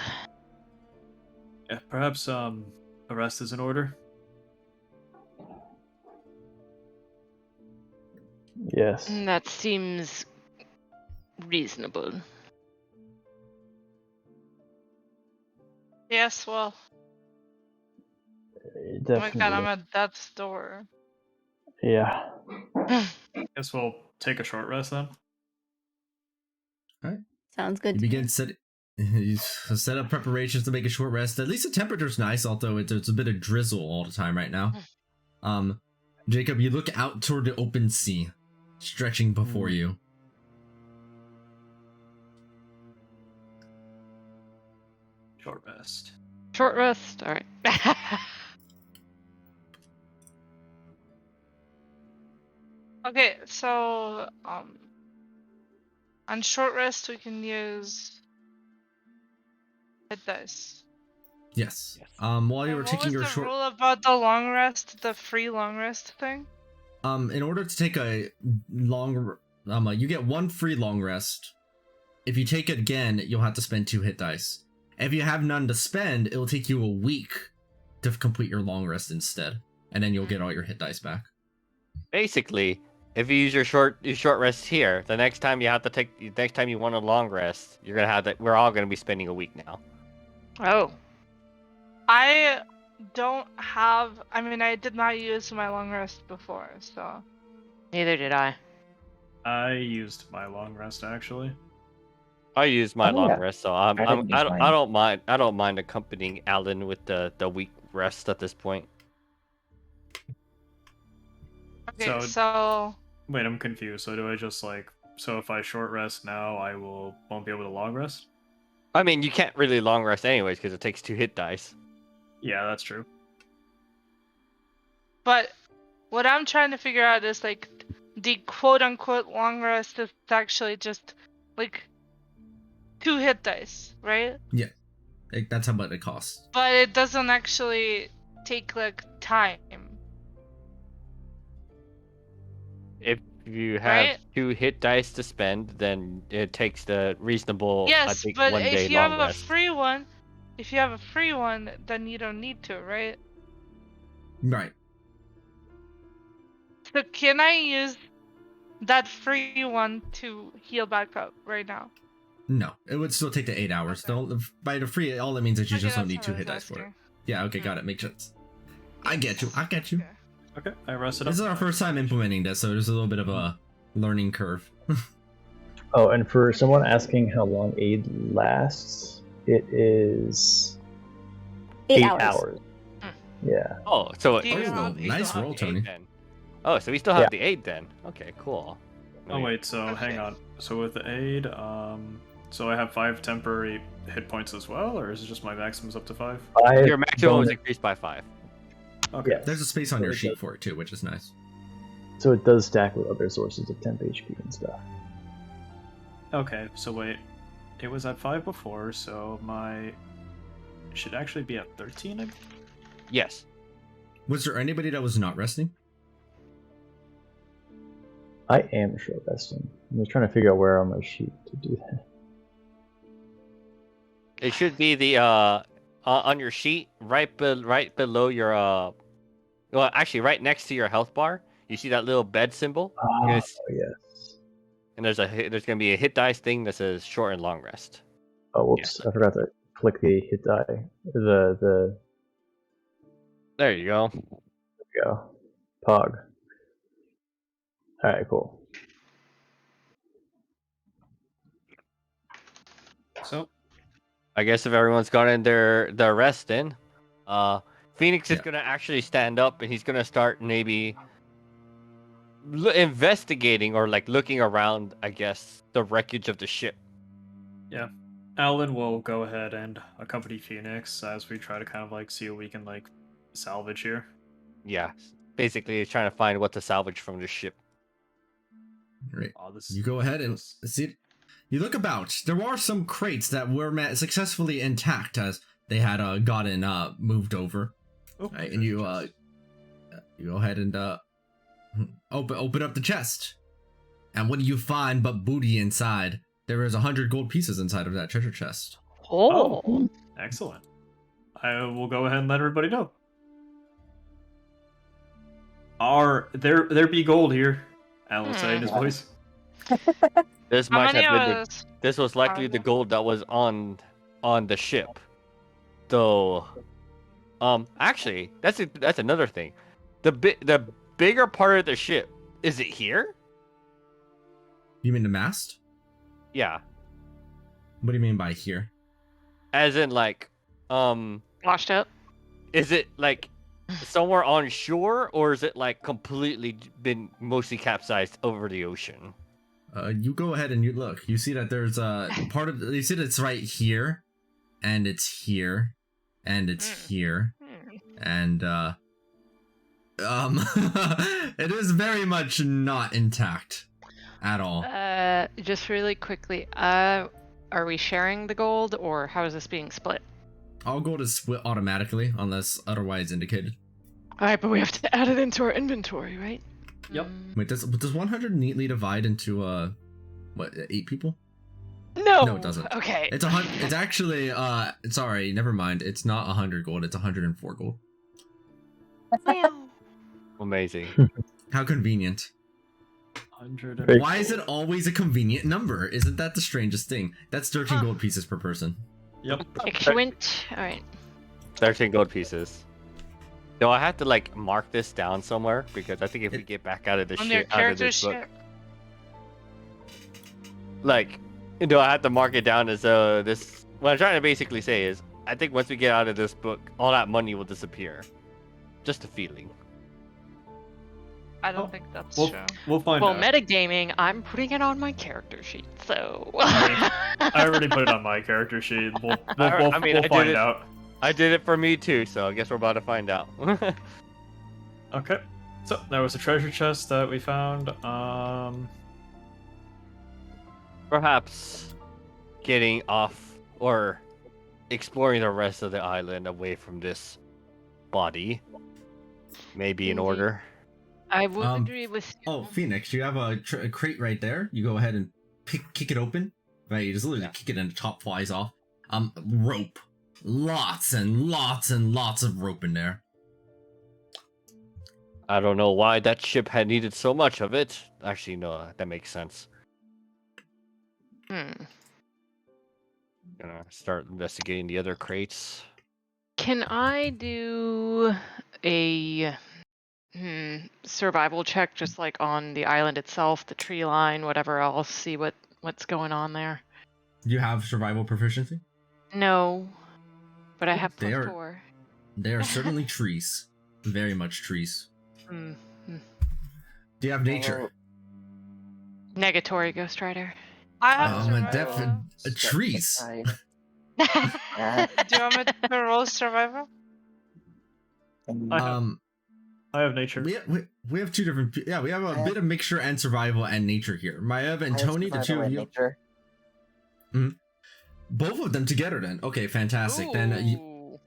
[SPEAKER 2] Yeah, perhaps a rest is in order.
[SPEAKER 7] Yes.
[SPEAKER 4] That seems reasonable.
[SPEAKER 6] Yes, well.
[SPEAKER 7] Definitely.
[SPEAKER 6] Oh my god, I'm at death's door.
[SPEAKER 7] Yeah.
[SPEAKER 2] Guess we'll take a short rest then.
[SPEAKER 5] Sounds good.
[SPEAKER 3] You
[SPEAKER 5] to me.
[SPEAKER 3] begin you set up preparations to make a short rest. At least the temperature's nice, although it's a bit of drizzle all the time right now. Jacob, you look out toward the open sea, stretching before you.
[SPEAKER 2] Short rest.
[SPEAKER 4] Short rest? Alright.
[SPEAKER 6] Okay, so on short rest we can use hit dice.
[SPEAKER 3] Yes. While you were
[SPEAKER 6] And
[SPEAKER 3] taking your
[SPEAKER 6] what was the
[SPEAKER 3] short
[SPEAKER 6] rule about the long rest, the free long rest thing?
[SPEAKER 3] in order to take a long you get one free long rest. If you take it again, you'll have to spend 2 hit dice. If you have none to spend, it'll take you a week to complete your long rest instead, and then you'll get all your hit dice back.
[SPEAKER 1] Basically, if you use your short rest here, the next time you want a long rest, you're gonna have that. We're all gonna be spending a week now.
[SPEAKER 4] Oh.
[SPEAKER 6] I don't have. I mean, I did not use my long rest before, so.
[SPEAKER 4] Neither did I.
[SPEAKER 2] I used my long rest actually.
[SPEAKER 1] I use my
[SPEAKER 8] Oh,
[SPEAKER 1] long
[SPEAKER 8] yeah.
[SPEAKER 1] rest, so
[SPEAKER 8] I didn't use mine.
[SPEAKER 1] I don't mind accompanying Alan with the week rest at this point.
[SPEAKER 6] Okay, so.
[SPEAKER 2] Wait, I'm confused. So do I just so if I short rest now, I won't be able to long rest?
[SPEAKER 1] I mean, you can't really long rest anyways because it takes 2 hit dice.
[SPEAKER 2] Yeah, that's true.
[SPEAKER 6] But what I'm trying to figure out is the quote-unquote long rest is actually just like 2 hit dice, right?
[SPEAKER 3] That's how much it costs.
[SPEAKER 6] But it doesn't actually take like time,
[SPEAKER 1] If you have
[SPEAKER 6] right?
[SPEAKER 1] 2 hit dice to spend, then it takes the reasonable, I
[SPEAKER 6] Yes,
[SPEAKER 1] think,
[SPEAKER 6] but
[SPEAKER 1] 1 day
[SPEAKER 6] if you have
[SPEAKER 1] long
[SPEAKER 6] a
[SPEAKER 1] rest.
[SPEAKER 6] free one, then you don't need to, right?
[SPEAKER 3] Right.
[SPEAKER 6] So can I use that free one to heal back up right now?
[SPEAKER 3] No, it would still take the 8 hours.
[SPEAKER 6] Okay.
[SPEAKER 3] By the free, all that means is you
[SPEAKER 6] Okay,
[SPEAKER 3] just don't
[SPEAKER 6] that's
[SPEAKER 3] need
[SPEAKER 6] what
[SPEAKER 3] 2
[SPEAKER 6] I
[SPEAKER 3] hit
[SPEAKER 6] was
[SPEAKER 3] dice for it.
[SPEAKER 6] asking.
[SPEAKER 3] Yeah, okay, got it. Makes sense. I get you. I get you.
[SPEAKER 6] Okay.
[SPEAKER 2] Okay, I rested up.
[SPEAKER 3] This is our first time implementing this, so there's a little bit of a learning curve.
[SPEAKER 7] Oh, and for someone asking how long aid lasts, it is
[SPEAKER 5] 8
[SPEAKER 7] 8
[SPEAKER 5] hours.
[SPEAKER 7] hours. Yeah.
[SPEAKER 1] Oh, so
[SPEAKER 6] Do you
[SPEAKER 1] we still-
[SPEAKER 6] have-
[SPEAKER 1] we
[SPEAKER 3] nice
[SPEAKER 1] still have
[SPEAKER 3] roll,
[SPEAKER 1] the
[SPEAKER 3] Tony.
[SPEAKER 1] 8 then. Oh, so we still have
[SPEAKER 7] Yeah.
[SPEAKER 1] the 8 then. Okay, cool.
[SPEAKER 2] Oh wait, so
[SPEAKER 6] Okay.
[SPEAKER 2] hang on. So with the aid, so I have 5 temporary hit points as well, or is it just my maximum's up to 5?
[SPEAKER 1] Your maximum was
[SPEAKER 7] bonus-
[SPEAKER 1] increased by 5.
[SPEAKER 2] Okay.
[SPEAKER 7] Yeah.
[SPEAKER 3] There's a space on
[SPEAKER 7] So
[SPEAKER 3] your
[SPEAKER 7] it
[SPEAKER 3] sheet
[SPEAKER 7] does-
[SPEAKER 3] for it too, which is nice.
[SPEAKER 7] So it does stack with other sources of temp HP and stuff.
[SPEAKER 2] Okay, so wait. It was at 5 before, so my should actually be at 13.
[SPEAKER 1] Yes.
[SPEAKER 3] Was there anybody that was not resting?
[SPEAKER 7] I am short resting. I'm just trying to figure out where on my sheet to do that.
[SPEAKER 1] It should be the on your sheet right below your well, actually right next to your health bar. You see that little bed symbol?
[SPEAKER 7] Oh,
[SPEAKER 1] Yes.
[SPEAKER 7] yes.
[SPEAKER 1] And there's going to be a hit dice thing that says short and long rest.
[SPEAKER 7] Oh, whoops. I forgot to click the hit die. The
[SPEAKER 1] There you go.
[SPEAKER 7] there we go. Pog. Alright, cool.
[SPEAKER 2] So
[SPEAKER 1] I guess if everyone's gotten their rest in, Phoenix is
[SPEAKER 3] Yeah.
[SPEAKER 1] gonna actually stand up and he's gonna start maybe investigating or like looking around. I guess the wreckage of the ship.
[SPEAKER 2] Alan will go ahead and accompany Phoenix as we try to kind of like see what we can like salvage here.
[SPEAKER 1] Yeah, basically he's trying to find what to salvage from the ship.
[SPEAKER 3] Right.
[SPEAKER 2] Oh, this
[SPEAKER 3] You go ahead and see. You look about. There are some crates that were successfully intact as they had gotten moved over.
[SPEAKER 2] Oh,
[SPEAKER 3] Right, and you you go ahead and open up the chest. And what do you find but booty inside? There is 100 gold pieces inside of that treasure chest.
[SPEAKER 2] Oh. Excellent. I will go ahead and let everybody know. There be gold here. Alan will say in his voice.
[SPEAKER 1] This
[SPEAKER 6] How
[SPEAKER 1] might
[SPEAKER 6] many
[SPEAKER 1] have
[SPEAKER 6] of
[SPEAKER 1] been
[SPEAKER 6] us?
[SPEAKER 1] this was likely
[SPEAKER 6] are
[SPEAKER 1] the
[SPEAKER 6] there?
[SPEAKER 1] gold that was on the ship. Though, actually, that's another thing. The bigger part of the ship, is it here?
[SPEAKER 3] You mean the mast?
[SPEAKER 1] Yeah,
[SPEAKER 3] What do you mean by here?
[SPEAKER 1] as in like,
[SPEAKER 4] Washed up.
[SPEAKER 1] is it like somewhere on shore, or is it like completely been mostly capsized over the ocean?
[SPEAKER 3] You go ahead and you look. You see that there's part of. You see that it's right here, and it's here, and it's here, and it is very much not intact at all.
[SPEAKER 4] Just really quickly, are we sharing the gold or how is this being split?
[SPEAKER 3] All gold is split automatically unless otherwise indicated.
[SPEAKER 4] Alright, but we have to add it into our inventory, right?
[SPEAKER 2] Yep.
[SPEAKER 3] Wait, does 100 neatly divide into what 8 people?
[SPEAKER 4] No.
[SPEAKER 3] No, it doesn't.
[SPEAKER 4] Okay.
[SPEAKER 3] It's It's actually sorry, never mind. It's not 100 gold. It's 104 gold.
[SPEAKER 1] Amazing.
[SPEAKER 3] How convenient.
[SPEAKER 2] 100 and...
[SPEAKER 7] Big-
[SPEAKER 3] Why is it always a convenient number? Isn't that the strangest thing? That's 13 gold pieces per person.
[SPEAKER 2] Yep.
[SPEAKER 4] Excellent. Alright.
[SPEAKER 1] 13 gold pieces. Do I have to like mark this down somewhere? Because I think if we get back out of this
[SPEAKER 6] On your
[SPEAKER 1] shit, out of
[SPEAKER 6] character
[SPEAKER 1] this book,
[SPEAKER 6] ship.
[SPEAKER 1] like, do I have to mark it down as this? What I'm trying to basically say is, I think once we get out of this book, all that money will disappear. Just a feeling.
[SPEAKER 6] I don't
[SPEAKER 2] Oh,
[SPEAKER 6] think that's
[SPEAKER 2] We'll,
[SPEAKER 6] true.
[SPEAKER 2] we'll find
[SPEAKER 4] Well,
[SPEAKER 2] out.
[SPEAKER 4] metagaming, I'm putting it on my character sheet, so.
[SPEAKER 2] I already put it on my character sheet. We'll
[SPEAKER 1] I mean, I
[SPEAKER 2] we'll
[SPEAKER 1] did
[SPEAKER 2] find
[SPEAKER 1] it.
[SPEAKER 2] out.
[SPEAKER 1] I did it for me too, so I guess we're about to find out.
[SPEAKER 2] Okay. So there was a treasure chest that we found.
[SPEAKER 1] Perhaps getting off or exploring the rest of the island away from this body may be in
[SPEAKER 4] Indeed.
[SPEAKER 1] order.
[SPEAKER 4] I would agree with you.
[SPEAKER 3] Oh, Phoenix, you have a crate right there. You go ahead and kick it open. Right, you just literally kick it and the top flies off. Rope. Lots and lots and lots of rope in there.
[SPEAKER 1] I don't know why that ship had needed so much of it. Actually, no, that makes sense. Gonna start investigating the other crates.
[SPEAKER 4] Can I do a survival check just like on the island itself, the tree line, whatever else, see what's going on there?
[SPEAKER 3] You have survival proficiency?
[SPEAKER 4] No, but I have
[SPEAKER 3] They are-
[SPEAKER 4] +4.
[SPEAKER 3] They are certainly trees. Very much trees. Do you have nature?
[SPEAKER 4] Negatory, Ghost Rider.
[SPEAKER 6] I have survival.
[SPEAKER 3] Trees.
[SPEAKER 6] Do you want me to roll survival?
[SPEAKER 2] I have nature.
[SPEAKER 3] We have two different. Yeah, we have a bit of mixture and survival and nature here. Maev and Tony, the two of you. Both of them together then. Okay, fantastic.
[SPEAKER 4] Ooh.
[SPEAKER 3] Then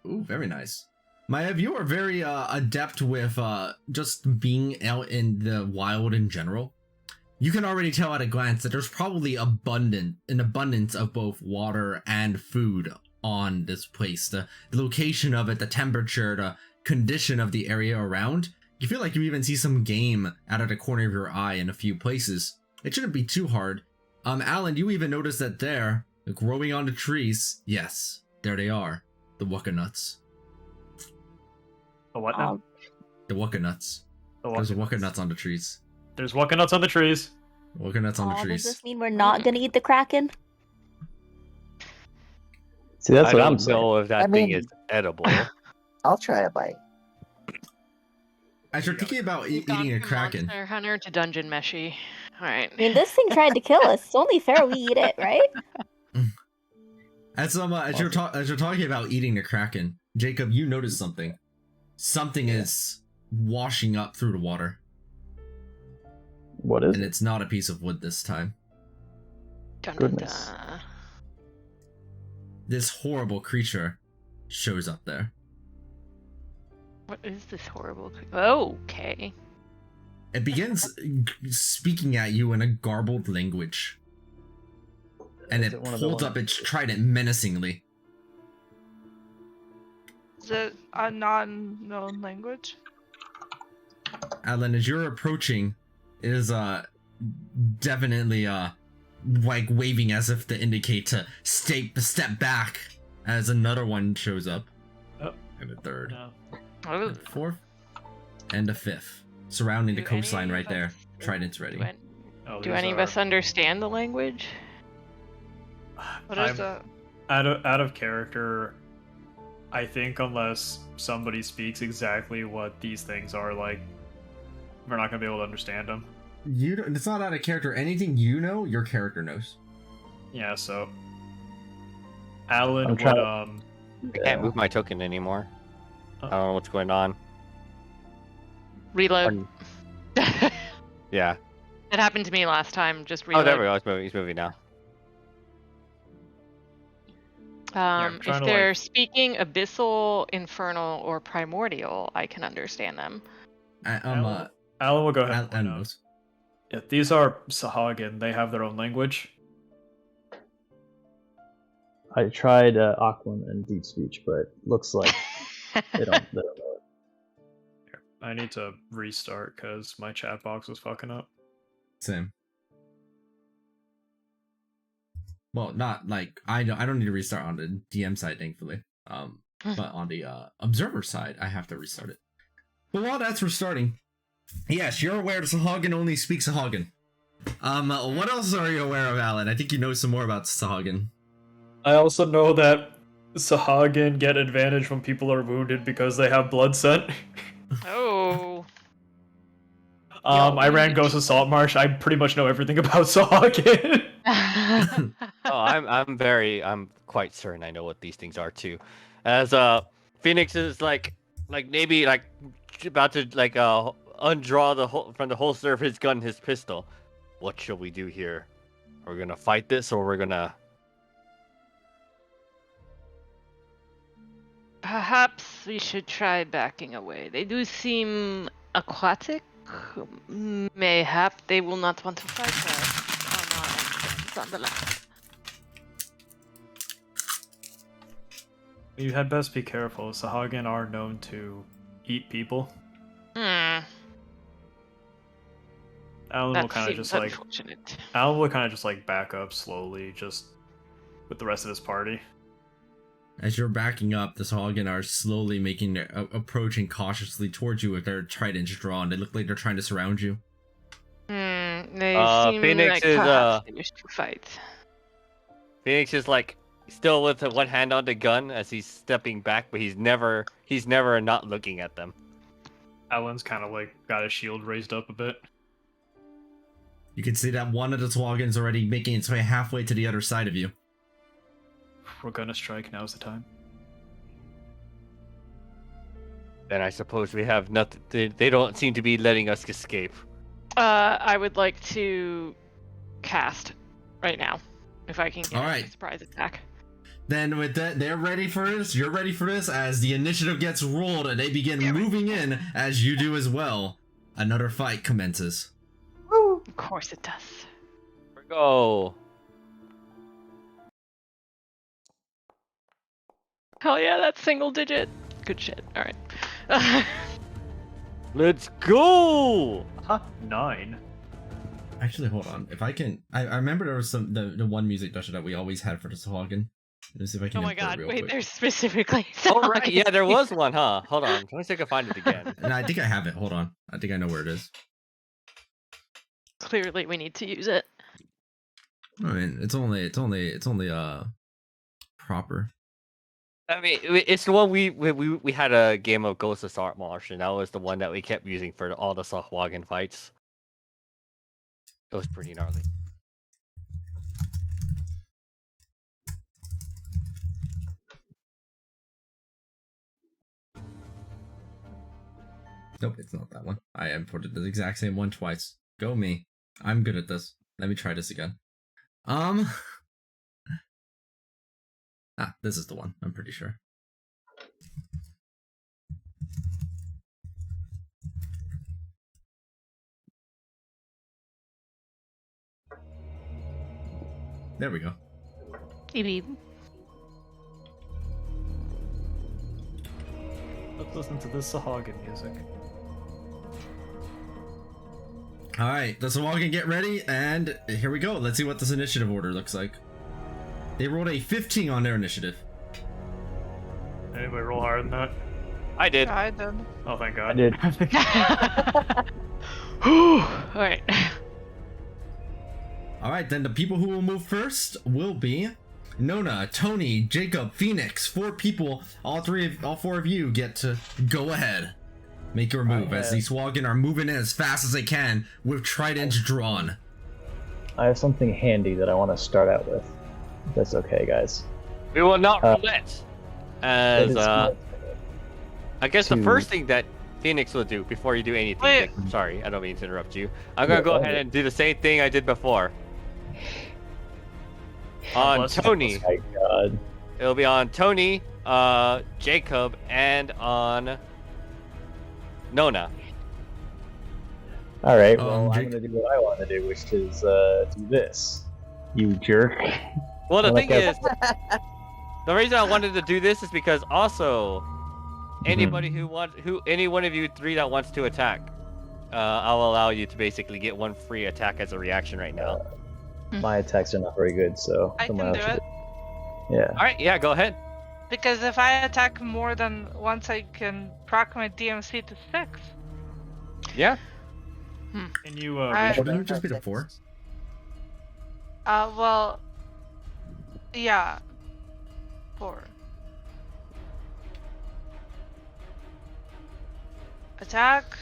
[SPEAKER 3] ooh, very nice. Maev, you are very adept with just being out in the wild in general. You can already tell at a glance that there's probably an abundance of both water and food on this place. The location of it, the temperature, the condition of the area around. You feel like you even see some game out of the corner of your eye in a few places. It shouldn't be too hard. Alan, you even notice that there, growing on the trees, yes, there they are, the waka nuts.
[SPEAKER 2] The what now?
[SPEAKER 3] The waka nuts. There's waka nuts on the trees.
[SPEAKER 2] There's waka nuts on the trees.
[SPEAKER 3] Waka nuts on the
[SPEAKER 5] Does
[SPEAKER 3] trees.
[SPEAKER 5] this mean we're not gonna eat the kraken?
[SPEAKER 7] See, that's
[SPEAKER 1] I
[SPEAKER 7] what
[SPEAKER 1] don't
[SPEAKER 7] I'm saying.
[SPEAKER 1] know if that thing is edible.
[SPEAKER 8] I'll try a bite.
[SPEAKER 3] As you're thinking about
[SPEAKER 4] We've gone
[SPEAKER 3] eating a
[SPEAKER 4] from
[SPEAKER 3] kraken,
[SPEAKER 4] Monster Hunter to Dungeon Meshy. Alright.
[SPEAKER 5] I mean, this thing tried to kill us. It's only fair we eat it, right?
[SPEAKER 3] as you're talking about eating the kraken, Jacob, you notice something. Something is washing up through the water.
[SPEAKER 7] What is
[SPEAKER 3] And
[SPEAKER 7] it?
[SPEAKER 3] it's not a piece of wood this time.
[SPEAKER 4] Dun, dun,
[SPEAKER 7] Goodness.
[SPEAKER 4] dun.
[SPEAKER 3] This horrible creature shows up there.
[SPEAKER 4] What is this horrible? Okay.
[SPEAKER 3] It begins speaking at you in a garbled language. And
[SPEAKER 7] Is
[SPEAKER 3] it
[SPEAKER 7] it one of the
[SPEAKER 3] holds up
[SPEAKER 7] ones-
[SPEAKER 3] its trident menacingly.
[SPEAKER 6] Is it a non-known language?
[SPEAKER 3] Alan, as you're approaching, it is definitely like waving as if to indicate to step back as another one shows up.
[SPEAKER 2] Oh.
[SPEAKER 3] And a third.
[SPEAKER 2] No.
[SPEAKER 4] Oh,
[SPEAKER 3] And a fourth. And a fifth. Surrounding the
[SPEAKER 4] Do
[SPEAKER 3] coastline
[SPEAKER 4] any
[SPEAKER 3] right
[SPEAKER 4] of
[SPEAKER 3] there.
[SPEAKER 4] us-
[SPEAKER 3] Trident's ready.
[SPEAKER 2] Oh,
[SPEAKER 4] do
[SPEAKER 2] these
[SPEAKER 4] any of
[SPEAKER 2] are-
[SPEAKER 4] us understand the language?
[SPEAKER 6] What is
[SPEAKER 2] I'm
[SPEAKER 6] that?
[SPEAKER 2] out of character. I think unless somebody speaks exactly what these things are like, we're not gonna be able to understand them.
[SPEAKER 3] It's not out of character. Anything you know, your character knows.
[SPEAKER 2] Yeah, so Alan
[SPEAKER 7] I'm
[SPEAKER 2] would
[SPEAKER 7] trying-
[SPEAKER 1] I can't move my token anymore. I don't know what's going on.
[SPEAKER 4] Reload.
[SPEAKER 1] Yeah.
[SPEAKER 4] It happened to me last time. Just
[SPEAKER 1] Oh,
[SPEAKER 4] reload.
[SPEAKER 1] there we go. He's moving now.
[SPEAKER 2] I'm trying
[SPEAKER 4] If
[SPEAKER 2] to,
[SPEAKER 4] they're
[SPEAKER 2] like-
[SPEAKER 4] speaking abyssal, infernal, or primordial, I can understand them.
[SPEAKER 2] Alan will go ahead and point out.
[SPEAKER 3] knows.
[SPEAKER 2] Yeah, these are Sahagin. They have their own language.
[SPEAKER 7] I tried Aquan and Deep Speech, but looks like they don't know it.
[SPEAKER 2] I need to restart because my chat box was fucking up.
[SPEAKER 3] Same. Well, not like I don't need to restart on the DM side, thankfully. But on the observer side, I have to restart it. But while that's restarting, yes, you're aware that Sahagin only speaks Sahagin. What else are you aware of, Alan? I think you know some more about Sahagin.
[SPEAKER 2] I also know that Sahagin get advantage when people are wounded because they have blood scent.
[SPEAKER 4] Oh.
[SPEAKER 2] I ran Ghost of Saltmarsh. I pretty much know everything about Sahagin.
[SPEAKER 1] Oh, I'm quite certain I know what these things are too. As Phoenix is like maybe like about to like undraw from the holster of his gun his pistol. What shall we do here? Are we gonna fight this, or we're gonna?
[SPEAKER 4] Perhaps we should try backing away. They do seem aquatic. Mayhap they will not want to fight us on our entrance on the land.
[SPEAKER 2] You had best be careful. Sahagin are known to eat people.
[SPEAKER 4] Hmm.
[SPEAKER 2] Alan
[SPEAKER 4] That
[SPEAKER 2] will kind of
[SPEAKER 4] seems
[SPEAKER 2] just like
[SPEAKER 4] unfortunate.
[SPEAKER 2] Alan will kind of just like back up slowly, just with the rest of his party.
[SPEAKER 3] As you're backing up, the Sahagin are slowly making their approaching cautiously towards you with their tridents drawn. They look like they're trying to surround you.
[SPEAKER 4] They seem
[SPEAKER 1] Phoenix
[SPEAKER 4] like
[SPEAKER 1] is,
[SPEAKER 4] perhaps they wish to fight.
[SPEAKER 1] Phoenix is like still with one hand on the gun as he's stepping back, but he's never not looking at them.
[SPEAKER 2] Alan's kind of like got his shield raised up a bit.
[SPEAKER 3] You can see that one of the Sahagins already making its way halfway to the other side of you.
[SPEAKER 2] We're gonna strike. Now's the time.
[SPEAKER 1] Then I suppose we have nothing. They don't seem to be letting us escape.
[SPEAKER 4] I would like to cast right now, if I can get a surprise attack.
[SPEAKER 3] Then with that, they're ready for this. You're ready for this. As the initiative gets rolled and they begin moving in, as you do as well, another fight commences.
[SPEAKER 4] Woo! Of course it does.
[SPEAKER 1] Here we go.
[SPEAKER 4] Hell yeah, that's single digit. Good shit. All right.
[SPEAKER 1] Let's go.
[SPEAKER 2] 9.
[SPEAKER 3] Actually, hold on. If I can, I remember there was the one music dusher that we always had for the Sahagin. Let me see if I can.
[SPEAKER 4] Oh my
[SPEAKER 3] import
[SPEAKER 4] god!
[SPEAKER 3] real
[SPEAKER 4] Wait,
[SPEAKER 3] quick.
[SPEAKER 4] there's specifically.
[SPEAKER 1] Oh right, yeah, there was one, huh? Hold on, let me see if I can find it again.
[SPEAKER 3] And I think I have it. Hold on. I think I know where it is.
[SPEAKER 4] Clearly, we need to use it.
[SPEAKER 3] I mean, it's only proper.
[SPEAKER 1] I mean, it's the one we had a game of Ghost of Sartmarsh, and that was the one that we kept using for all the Sahagin fights. It was pretty gnarly.
[SPEAKER 3] Nope, it's not that one. I imported the exact same one twice. Go me. I'm good at this. Let me try this again. This is the one. I'm pretty sure. There we go.
[SPEAKER 4] Maybe.
[SPEAKER 2] Let's listen to this Sahagin music.
[SPEAKER 3] Alright, the Sahagin get ready, and here we go. Let's see what this initiative order looks like. They rolled a 15 on their initiative.
[SPEAKER 2] Anybody roll higher than that?
[SPEAKER 1] I did.
[SPEAKER 6] I did.
[SPEAKER 2] Oh, thank God.
[SPEAKER 7] I did.
[SPEAKER 4] Alright.
[SPEAKER 3] Alright, then the people who will move first will be Nona, Tony, Jacob, Phoenix. 4 people. All 4 of you get to go ahead. Make your move as these Sahagin are moving in as fast as they can with tridents drawn.
[SPEAKER 7] I have something handy that I want to start out with. If that's okay, guys.
[SPEAKER 1] We will not relent. As I guess the
[SPEAKER 7] to-
[SPEAKER 1] first thing that Phoenix will do before you do anything.
[SPEAKER 6] Wait.
[SPEAKER 1] Sorry, I don't mean to interrupt you. I'm gonna
[SPEAKER 7] Yeah,
[SPEAKER 1] go
[SPEAKER 7] go
[SPEAKER 1] ahead
[SPEAKER 7] ahead.
[SPEAKER 1] and do the same thing I did before. On
[SPEAKER 2] Bless you.
[SPEAKER 1] Tony,
[SPEAKER 7] My God.
[SPEAKER 1] it'll be on Tony, Jacob, and on Nona.
[SPEAKER 7] All right. Well,
[SPEAKER 3] Jake-
[SPEAKER 7] I'm gonna do what I want to do, which is do this. You jerk.
[SPEAKER 1] Well, the
[SPEAKER 7] I like
[SPEAKER 1] thing
[SPEAKER 7] that.
[SPEAKER 1] is, the reason I wanted to do this is because also, anybody any one of you 3 that wants to attack, I'll allow you to basically get 1 free attack as a reaction right now.
[SPEAKER 7] My attacks are not very good, so
[SPEAKER 6] I
[SPEAKER 7] someone
[SPEAKER 6] can
[SPEAKER 7] else
[SPEAKER 6] do
[SPEAKER 7] should
[SPEAKER 6] it.
[SPEAKER 7] Yeah.
[SPEAKER 1] All right, yeah, go ahead.
[SPEAKER 6] Because if I attack more than once, I can proc my DMC to 6.
[SPEAKER 1] Yeah.
[SPEAKER 2] Can you
[SPEAKER 6] I-
[SPEAKER 2] reach
[SPEAKER 3] Wouldn't you
[SPEAKER 2] back?
[SPEAKER 3] just be the 4?
[SPEAKER 6] Well, yeah. 4. Attack?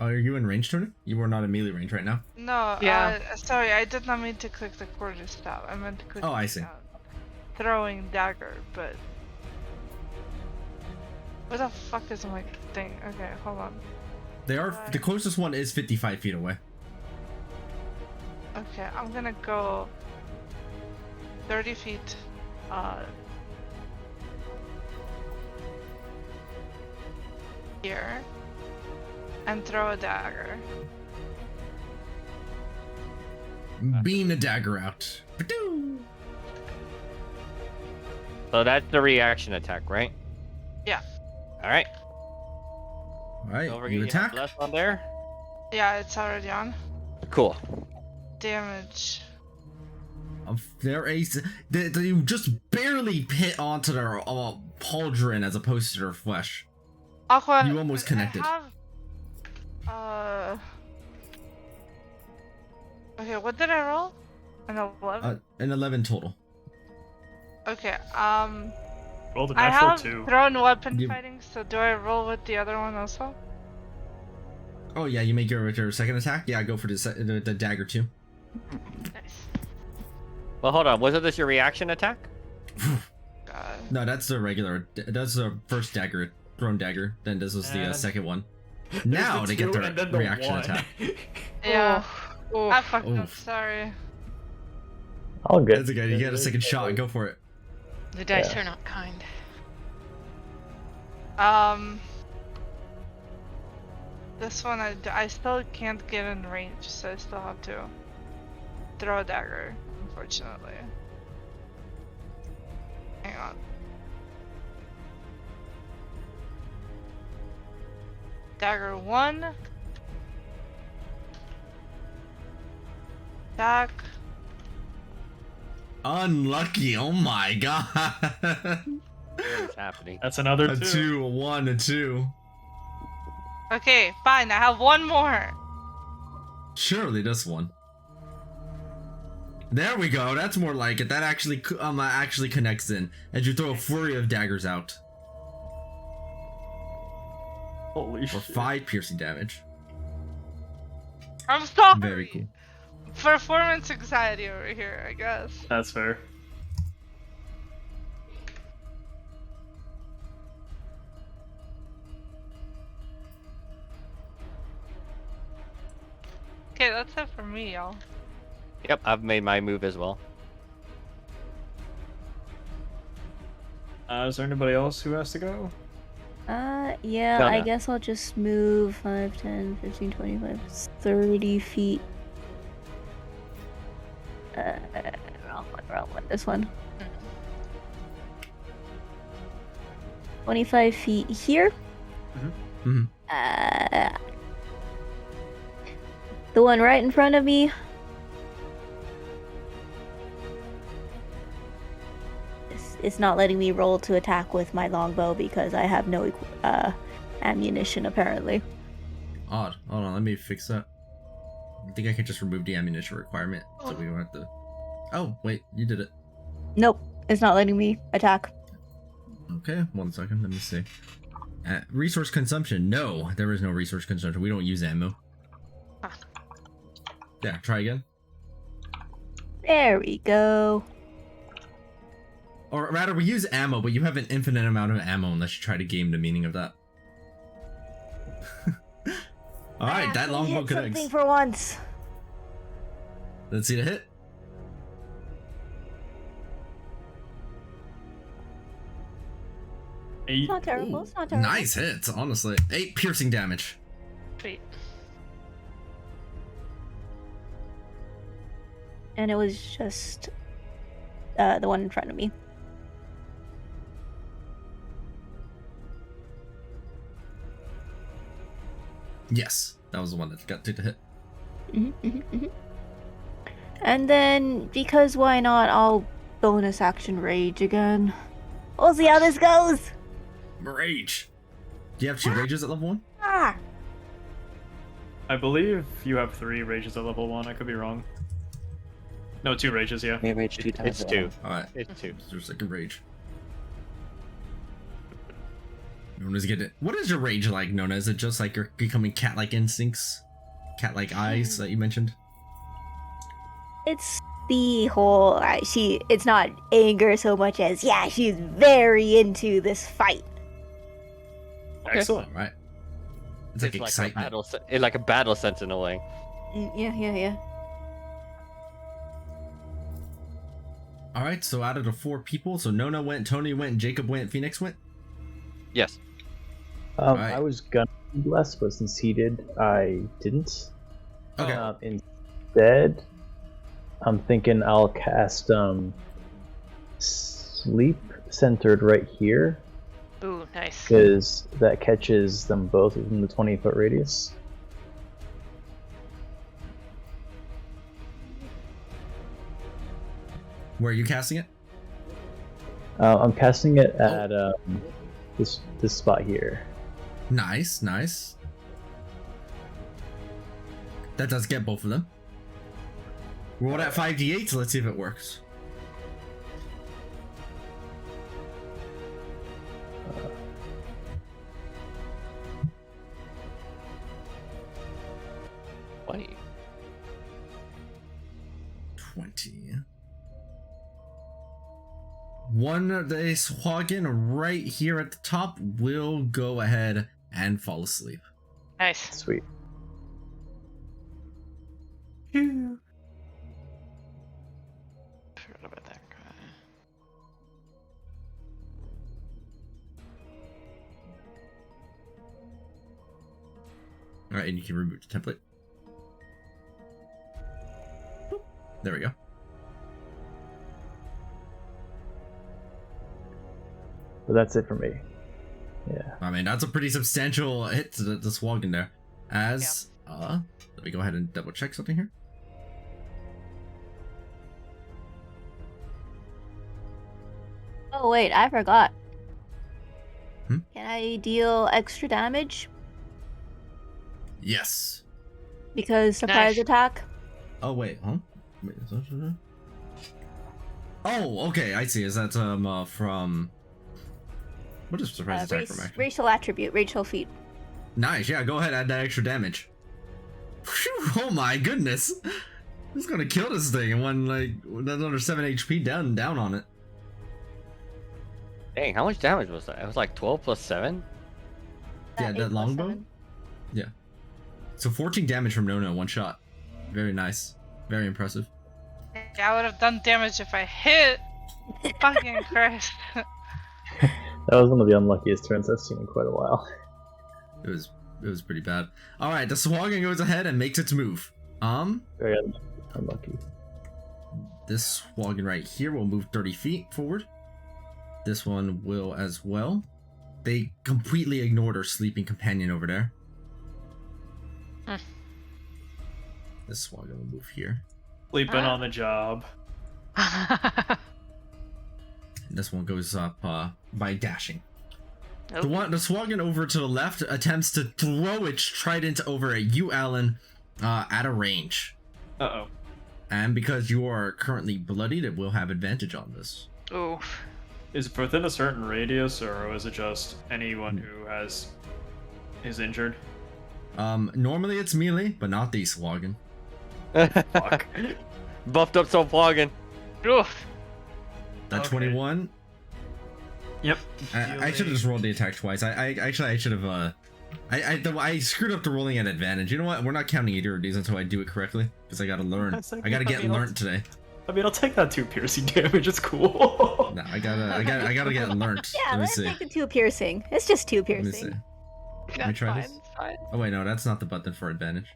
[SPEAKER 3] Are you in range, Tony? You are not in melee range right now.
[SPEAKER 6] No,
[SPEAKER 4] Yeah.
[SPEAKER 6] sorry, I did not mean to click the quarter staff. I meant to click
[SPEAKER 3] Oh, I see.
[SPEAKER 6] throwing dagger, but Where the fuck is my thing? Okay, hold on.
[SPEAKER 3] The closest one is 55 feet away.
[SPEAKER 6] Okay, I'm gonna go 30 feet. Here. And throw a dagger.
[SPEAKER 3] Beam the dagger out. Ba-doo!
[SPEAKER 1] So that's the reaction attack, right?
[SPEAKER 6] Yeah.
[SPEAKER 1] All right.
[SPEAKER 3] Alright,
[SPEAKER 1] Don't forget
[SPEAKER 3] you
[SPEAKER 1] have
[SPEAKER 3] attack.
[SPEAKER 1] bless on there.
[SPEAKER 6] Yeah, it's already on.
[SPEAKER 1] Cool.
[SPEAKER 6] Damage.
[SPEAKER 3] You just barely hit onto their pauldron as opposed to their flesh.
[SPEAKER 6] Aqua.
[SPEAKER 3] You almost connected.
[SPEAKER 6] Okay, what did I roll? An 11?
[SPEAKER 3] An 11 total.
[SPEAKER 6] Okay,
[SPEAKER 2] Rolled a
[SPEAKER 6] I
[SPEAKER 2] natural
[SPEAKER 6] have
[SPEAKER 2] 2.
[SPEAKER 6] thrown weapon
[SPEAKER 3] You-
[SPEAKER 6] fighting, so do I roll with the other one also?
[SPEAKER 3] Oh yeah, you make your second attack? Yeah, go for the dagger too.
[SPEAKER 6] Nice.
[SPEAKER 1] Well, hold on. Wasn't this your reaction attack?
[SPEAKER 6] God.
[SPEAKER 3] No, that's the regular. That's the first dagger, thrown dagger. Then this was the
[SPEAKER 2] And
[SPEAKER 3] second one. Now they get their reaction attack.
[SPEAKER 6] Yeah.
[SPEAKER 4] Oh,
[SPEAKER 6] I fucked up,
[SPEAKER 3] Oof.
[SPEAKER 6] sorry.
[SPEAKER 7] All good.
[SPEAKER 3] That's okay. You get a second shot. Go for it.
[SPEAKER 4] the dice
[SPEAKER 7] Yeah.
[SPEAKER 4] are not kind.
[SPEAKER 6] This one I still can't get in range, so I still have to throw a dagger, unfortunately. Hang on. Dagger 1. Attack.
[SPEAKER 3] Unlucky. Oh my god.
[SPEAKER 1] What's happening?
[SPEAKER 2] That's another
[SPEAKER 3] A
[SPEAKER 2] 2.
[SPEAKER 3] 2, a 1, a 2.
[SPEAKER 6] Okay, fine, I have one more.
[SPEAKER 3] Surely this one. There we go. That's more like it. That actually connects in as you throw a flurry of daggers out
[SPEAKER 2] Holy
[SPEAKER 3] for
[SPEAKER 2] shit.
[SPEAKER 3] 5 piercing damage.
[SPEAKER 6] I'm sorry.
[SPEAKER 3] Very cool.
[SPEAKER 6] Performance anxiety over here, I guess.
[SPEAKER 2] That's fair.
[SPEAKER 6] Okay, that's it for me, y'all.
[SPEAKER 1] Yep, I've made my move as well.
[SPEAKER 2] Is there anybody else who has to go?
[SPEAKER 5] Yeah,
[SPEAKER 1] No,
[SPEAKER 5] I
[SPEAKER 1] no.
[SPEAKER 5] guess I'll just move 5, 10, 15, 25, 30 feet. Wrong one, this one. 25 feet here.
[SPEAKER 3] Mhm.
[SPEAKER 5] The one right in front of me. It's not letting me roll to attack with my longbow because I have no ammunition apparently.
[SPEAKER 3] Odd. Hold on, let me fix that. I think I can just remove the ammunition requirement, so we don't have to. Oh, wait, you did it.
[SPEAKER 5] Nope, it's not letting me attack.
[SPEAKER 3] Okay, 1 second, let me see. Resource consumption. No, there is no resource consumption. We don't use ammo. Yeah, try again.
[SPEAKER 5] There we go.
[SPEAKER 3] Or rather, we use ammo, but you have an infinite amount of ammo unless you try to game the meaning of that. Alright, that
[SPEAKER 5] Actually
[SPEAKER 3] longbow
[SPEAKER 5] hit
[SPEAKER 3] connects.
[SPEAKER 5] something for once.
[SPEAKER 3] Let's see the hit.
[SPEAKER 2] Eight.
[SPEAKER 5] It's not terrible.
[SPEAKER 3] Ooh,
[SPEAKER 5] It's not terrible.
[SPEAKER 3] nice hit, honestly. 8 piercing damage.
[SPEAKER 6] Sweet.
[SPEAKER 5] And it was just the one in front of me.
[SPEAKER 3] Yes, that was the one that took the hit.
[SPEAKER 5] And then, because why not, I'll bonus action rage again. We'll see how this goes.
[SPEAKER 3] Rage. Do you have 2 rages at level 1?
[SPEAKER 5] Ah!
[SPEAKER 2] I believe you have 3 rages at level 1. I could be wrong. No, 2 rages, yeah.
[SPEAKER 8] We rage 2 times.
[SPEAKER 1] It's
[SPEAKER 8] at
[SPEAKER 1] 2.
[SPEAKER 8] once.
[SPEAKER 3] Alright,
[SPEAKER 1] It's 2.
[SPEAKER 3] it's your second rage. Nona's getting. What is your rage like, Nona? Is it just like you're becoming cat-like instincts? Cat-like eyes that you mentioned?
[SPEAKER 5] It's the whole. It's not anger so much as, yeah, she's very into this fight.
[SPEAKER 2] Excellent.
[SPEAKER 3] All right. It's like excitement.
[SPEAKER 1] It's like a battle sense in a way.
[SPEAKER 5] Yeah.
[SPEAKER 3] All right. So out of the 4 people, so Nona went, Tony went, Jacob went, Phoenix went.
[SPEAKER 1] Yes.
[SPEAKER 3] Right.
[SPEAKER 7] I was gonna bless, but since he did, I didn't.
[SPEAKER 3] Okay.
[SPEAKER 7] Instead, I'm thinking I'll cast Sleep centered right here,
[SPEAKER 4] Ooh, nice.
[SPEAKER 7] because that catches them both within the 20-foot radius.
[SPEAKER 3] Where are you casting it?
[SPEAKER 7] I'm casting it at this spot here.
[SPEAKER 3] Nice. That does get both of them. Roll at 5d8, so let's see if it works.
[SPEAKER 1] Funny.
[SPEAKER 3] 20. One they Swaggin right here at the top will go ahead and fall asleep.
[SPEAKER 4] Nice.
[SPEAKER 7] Sweet.
[SPEAKER 4] Forgot about that guy.
[SPEAKER 3] Alright, and you can remove the template. There we go.
[SPEAKER 7] But that's it for me. Yeah.
[SPEAKER 3] I mean, that's a pretty substantial hit to the Swaggin there. As, let me go ahead and double check something here.
[SPEAKER 5] Oh wait, I forgot.
[SPEAKER 3] Hmm?
[SPEAKER 5] Can I deal extra damage?
[SPEAKER 3] Yes.
[SPEAKER 5] Because surprise
[SPEAKER 4] Nice.
[SPEAKER 5] attack?
[SPEAKER 3] Oh, wait, huh? Wait, is that... Oh, okay, I see. Is that, from... What is surprise attack from, actually?
[SPEAKER 5] Racial attribute, racial feat.
[SPEAKER 3] Nice, yeah, go ahead, add that extra damage. Phew, oh my goodness! Who's gonna kill this thing in one, like, that's under 7 HP down on it.
[SPEAKER 1] Dang, how much damage was that? It was like 12 plus 7?
[SPEAKER 3] Yeah,
[SPEAKER 5] 8
[SPEAKER 3] that
[SPEAKER 5] plus
[SPEAKER 3] longbow?
[SPEAKER 5] 7.
[SPEAKER 3] Yeah. So 14 damage from Nona, one shot. Very nice. Very impressive.
[SPEAKER 6] Yeah, I would have done damage if I hit. Fucking Christ.
[SPEAKER 7] That was one of the unluckiest turns I've seen in quite a while.
[SPEAKER 3] It was pretty bad. Alright, the Swaggin goes ahead and makes its move.
[SPEAKER 7] Very unlucky.
[SPEAKER 3] This Swaggin right here will move 30 feet forward. This one will as well. They completely ignored our sleeping companion over there. This Swaggin will move here.
[SPEAKER 2] Sleeping on the job.
[SPEAKER 3] This one goes up by dashing.
[SPEAKER 4] Nope.
[SPEAKER 3] The Swaggin over to the left attempts to throw its trident over at you, Alan, at a range.
[SPEAKER 2] Uh-oh.
[SPEAKER 3] And because you are currently bloodied, it will have advantage on this.
[SPEAKER 4] Ooh.
[SPEAKER 2] Is it within a certain radius, or is it just anyone who is injured?
[SPEAKER 3] Normally it's melee, but not these Swaggin.
[SPEAKER 2] Fuck.
[SPEAKER 1] Buffed up so flogging.
[SPEAKER 4] Oof.
[SPEAKER 3] That
[SPEAKER 2] Okay.
[SPEAKER 3] 21.
[SPEAKER 2] Yep.
[SPEAKER 3] I should have just rolled the attack twice. I should have I screwed up the rolling at advantage. You know what? We're not counting either of these until I do it correctly because I gotta learn. I gotta get learned today.
[SPEAKER 2] I mean, I'll take that 2 piercing damage. It's cool.
[SPEAKER 3] No, I gotta get learned.
[SPEAKER 5] Yeah,
[SPEAKER 3] Let me
[SPEAKER 5] let's
[SPEAKER 3] see.
[SPEAKER 5] take the 2 piercing. It's just 2
[SPEAKER 3] Let me see.
[SPEAKER 5] piercing.
[SPEAKER 3] Let me try this.
[SPEAKER 4] It's fine.
[SPEAKER 3] Oh wait, no, that's not the button for advantage.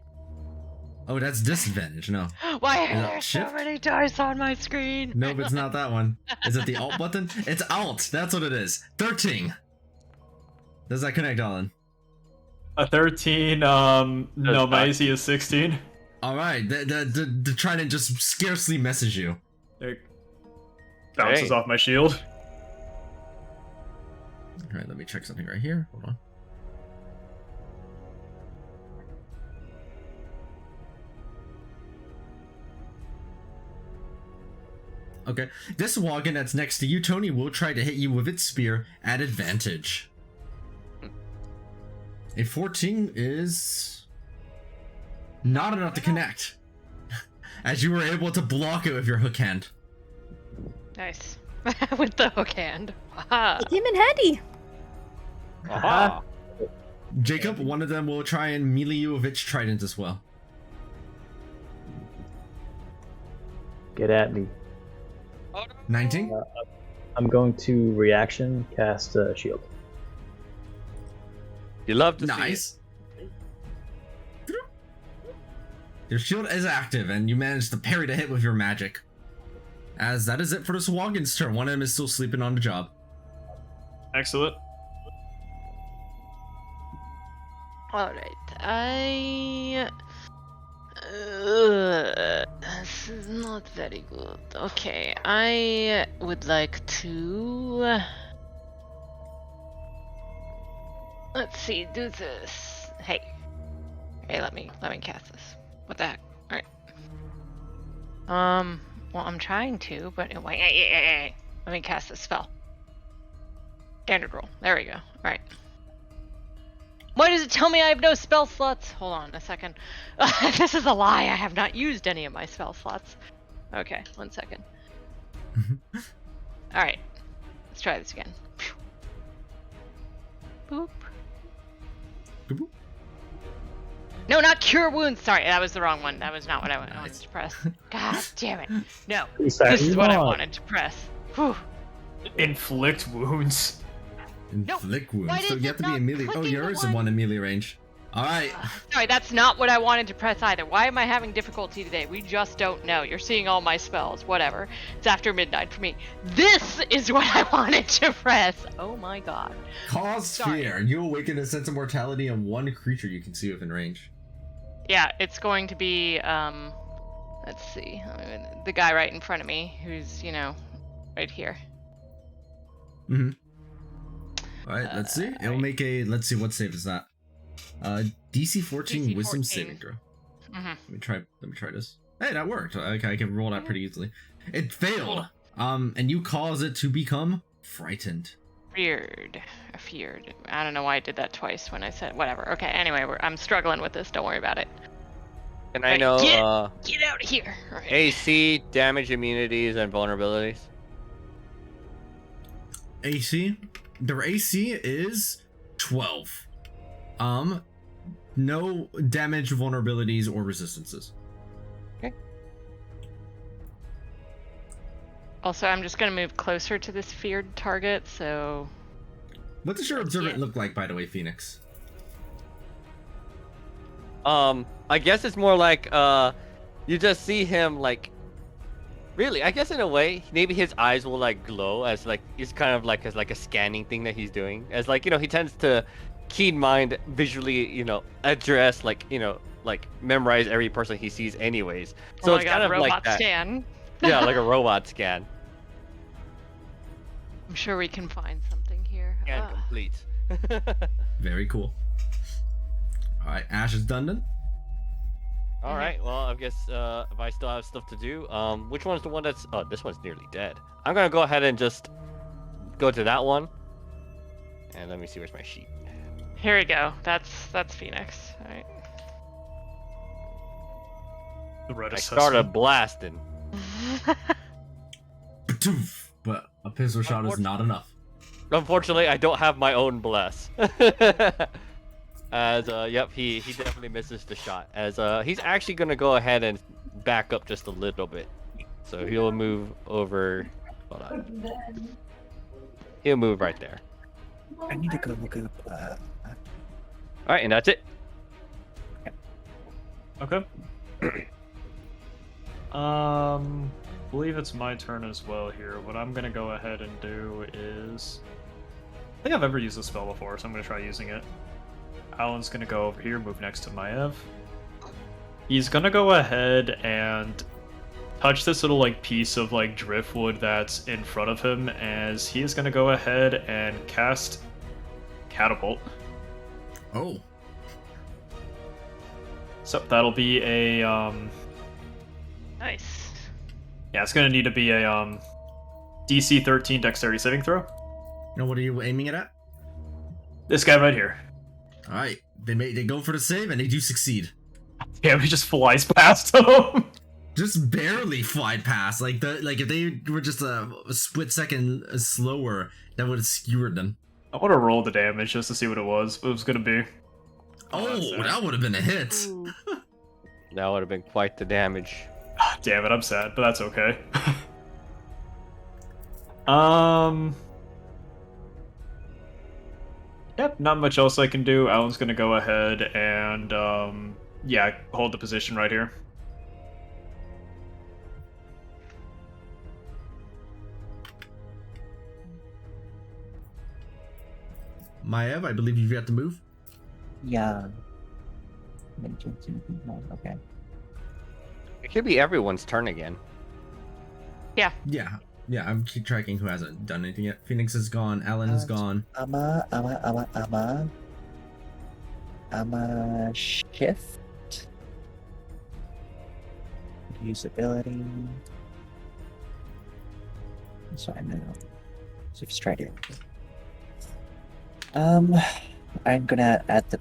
[SPEAKER 3] Oh, that's disadvantage. No,
[SPEAKER 4] Why
[SPEAKER 3] Is
[SPEAKER 4] are
[SPEAKER 3] it
[SPEAKER 4] there so
[SPEAKER 3] shift?
[SPEAKER 4] many dice on my screen?
[SPEAKER 3] nope, it's not that one. Is it the alt button? It's alt. That's what it is. 13. Does that connect, Alan?
[SPEAKER 2] A 13, no, my AC is 16.
[SPEAKER 3] All right, the trident just scarcely misses you.
[SPEAKER 2] It bounces
[SPEAKER 1] Hey.
[SPEAKER 2] off my shield.
[SPEAKER 3] All right, let me check something right here. Hold on. Okay, this Swaggin that's next to you, Tony, will try to hit you with its spear at advantage. A 14 is not enough to connect, as you were able to block it with your hook hand.
[SPEAKER 4] Nice. With the hook hand. Haha.
[SPEAKER 5] It came in handy.
[SPEAKER 1] Aha.
[SPEAKER 3] Jacob, one of them will try and melee you with its trident as well.
[SPEAKER 7] Get at me.
[SPEAKER 3] 19?
[SPEAKER 7] I'm going to reaction cast shield.
[SPEAKER 1] You love to see
[SPEAKER 3] Nice. Your shield is active, and you manage to parry the hit with your magic. As that is it for the Swagon's turn. One of them is still sleeping on the job.
[SPEAKER 2] Excellent.
[SPEAKER 4] Alright, this is not very good. Okay, I would like to... Let's see, do this. Hey, let me cast this. What the heck? Alright. Well, I'm trying to, but wait, let me cast this spell. Standard roll. There we go. Alright. Why does it tell me I have no spell slots? Hold on a second. This is a lie. I have not used any of my spell slots. Okay, 1 second. Alright. Let's try this again. Boop.
[SPEAKER 3] Boop.
[SPEAKER 4] No, not cure wounds. Sorry, that was the wrong one. That was not what I wanted to press. God damn it. No, this is what I wanted to press. Whew.
[SPEAKER 2] Inflict wounds.
[SPEAKER 3] Inflict wounds.
[SPEAKER 4] why
[SPEAKER 3] So
[SPEAKER 4] did
[SPEAKER 3] you
[SPEAKER 4] it
[SPEAKER 3] have to be
[SPEAKER 4] not
[SPEAKER 3] in melee.
[SPEAKER 4] click
[SPEAKER 3] Oh,
[SPEAKER 4] in
[SPEAKER 3] yours
[SPEAKER 4] the
[SPEAKER 3] is
[SPEAKER 4] one-
[SPEAKER 3] one in melee range. Alright.
[SPEAKER 4] Sorry, that's not what I wanted to press either. Why am I having difficulty today? We just don't know. You're seeing all my spells. Whatever. It's after midnight for me. This is what I wanted to press. Oh my god.
[SPEAKER 3] Cause
[SPEAKER 4] Sorry.
[SPEAKER 3] fear. You awaken a sense of mortality in one creature you can see within range.
[SPEAKER 4] Yeah, it's going to be, let's see. The guy right in front of me, who's, right here.
[SPEAKER 3] Mm-hmm. Alright, let's see. It'll make a... Let's see, what save is that? DC 14
[SPEAKER 4] DC
[SPEAKER 3] Wisdom
[SPEAKER 4] 14.
[SPEAKER 3] saving throw.
[SPEAKER 4] Mm-hmm.
[SPEAKER 3] Let me try this. Hey, that worked. Okay, I can roll that pretty easily. It failed. And you cause it to become frightened.
[SPEAKER 4] Feared. I don't know why I did that twice when I said whatever. Okay, anyway, I'm struggling with this. Don't worry about it.
[SPEAKER 1] And I
[SPEAKER 4] Right,
[SPEAKER 1] know
[SPEAKER 4] Get out of here. All right.
[SPEAKER 1] AC, damage immunities, and vulnerabilities.
[SPEAKER 3] AC? Their AC is 12. No damage, vulnerabilities, or resistances.
[SPEAKER 4] Also, I'm just gonna move closer to this feared target, so...
[SPEAKER 3] What does your observant look like, by the way, Phoenix?
[SPEAKER 1] I guess it's more like you just see him like, really, I guess in a way maybe his eyes will like glow as like it's kind of like as like a scanning thing that he's doing, as like, he tends to keen mind visually, address like, like memorize every person he sees anyways, so
[SPEAKER 4] oh
[SPEAKER 1] it's
[SPEAKER 4] my
[SPEAKER 1] kind
[SPEAKER 4] god,
[SPEAKER 1] of
[SPEAKER 4] robot
[SPEAKER 1] like that.
[SPEAKER 4] scan.
[SPEAKER 1] Yeah, like a robot scan.
[SPEAKER 4] I'm sure we can find something here.
[SPEAKER 1] And complete.
[SPEAKER 3] Very cool. Alright, Ash is done then?
[SPEAKER 1] All right, well, I guess if I still have stuff to do, which one's the one that's... Oh, this one's nearly dead. I'm gonna go ahead and just go to that one. And let me see, where's my sheet?
[SPEAKER 4] Here we go. That's Phoenix. All right.
[SPEAKER 2] The red
[SPEAKER 1] I
[SPEAKER 2] assessment.
[SPEAKER 1] started blasting.
[SPEAKER 3] Patoof! But a pistol shot is not enough.
[SPEAKER 1] Unfortunately, I don't have my own bless. As, yep, he definitely misses the shot. As, he's actually gonna go ahead and back up just a little bit. So he'll move over... Hold on. He'll move right there.
[SPEAKER 8] I need to go look up.
[SPEAKER 1] Alright, and that's it.
[SPEAKER 2] Okay. Believe it's my turn as well here. What I'm gonna go ahead and do is... I think I've ever used this spell before, so I'm gonna try using it. Alan's gonna go over here, move next to Maev. He's gonna go ahead and touch this little piece of driftwood that's in front of him, as he is gonna go ahead and cast Catapult.
[SPEAKER 3] Oh.
[SPEAKER 2] So that'll be a
[SPEAKER 4] Nice.
[SPEAKER 2] yeah, it's gonna need to be a DC 13 Dexterity saving throw.
[SPEAKER 3] Now what are you aiming it at?
[SPEAKER 2] This guy right here.
[SPEAKER 3] Alright, they go for the save and they do succeed.
[SPEAKER 2] Yeah, he just flies past him.
[SPEAKER 3] Just barely fly past. If they were just a split second slower, that would have skewered them.
[SPEAKER 2] I want to roll the damage just to see what it was gonna be.
[SPEAKER 3] Oh,
[SPEAKER 2] that's sad.
[SPEAKER 3] that would have been a hit.
[SPEAKER 1] That would have been quite the damage.
[SPEAKER 2] Damn it, I'm sad, but that's okay. Yep, not much else I can do. Alan's gonna go ahead and, yeah, hold the position right here.
[SPEAKER 3] Maev, I believe you've got to move.
[SPEAKER 8] Yeah. Okay.
[SPEAKER 1] It should be everyone's turn again.
[SPEAKER 3] Yeah, I'm keep tracking who hasn't done anything yet. Phoenix is gone, Alan is gone.
[SPEAKER 8] Shift. Usability. Sorry, no. So just try to. I'm gonna add the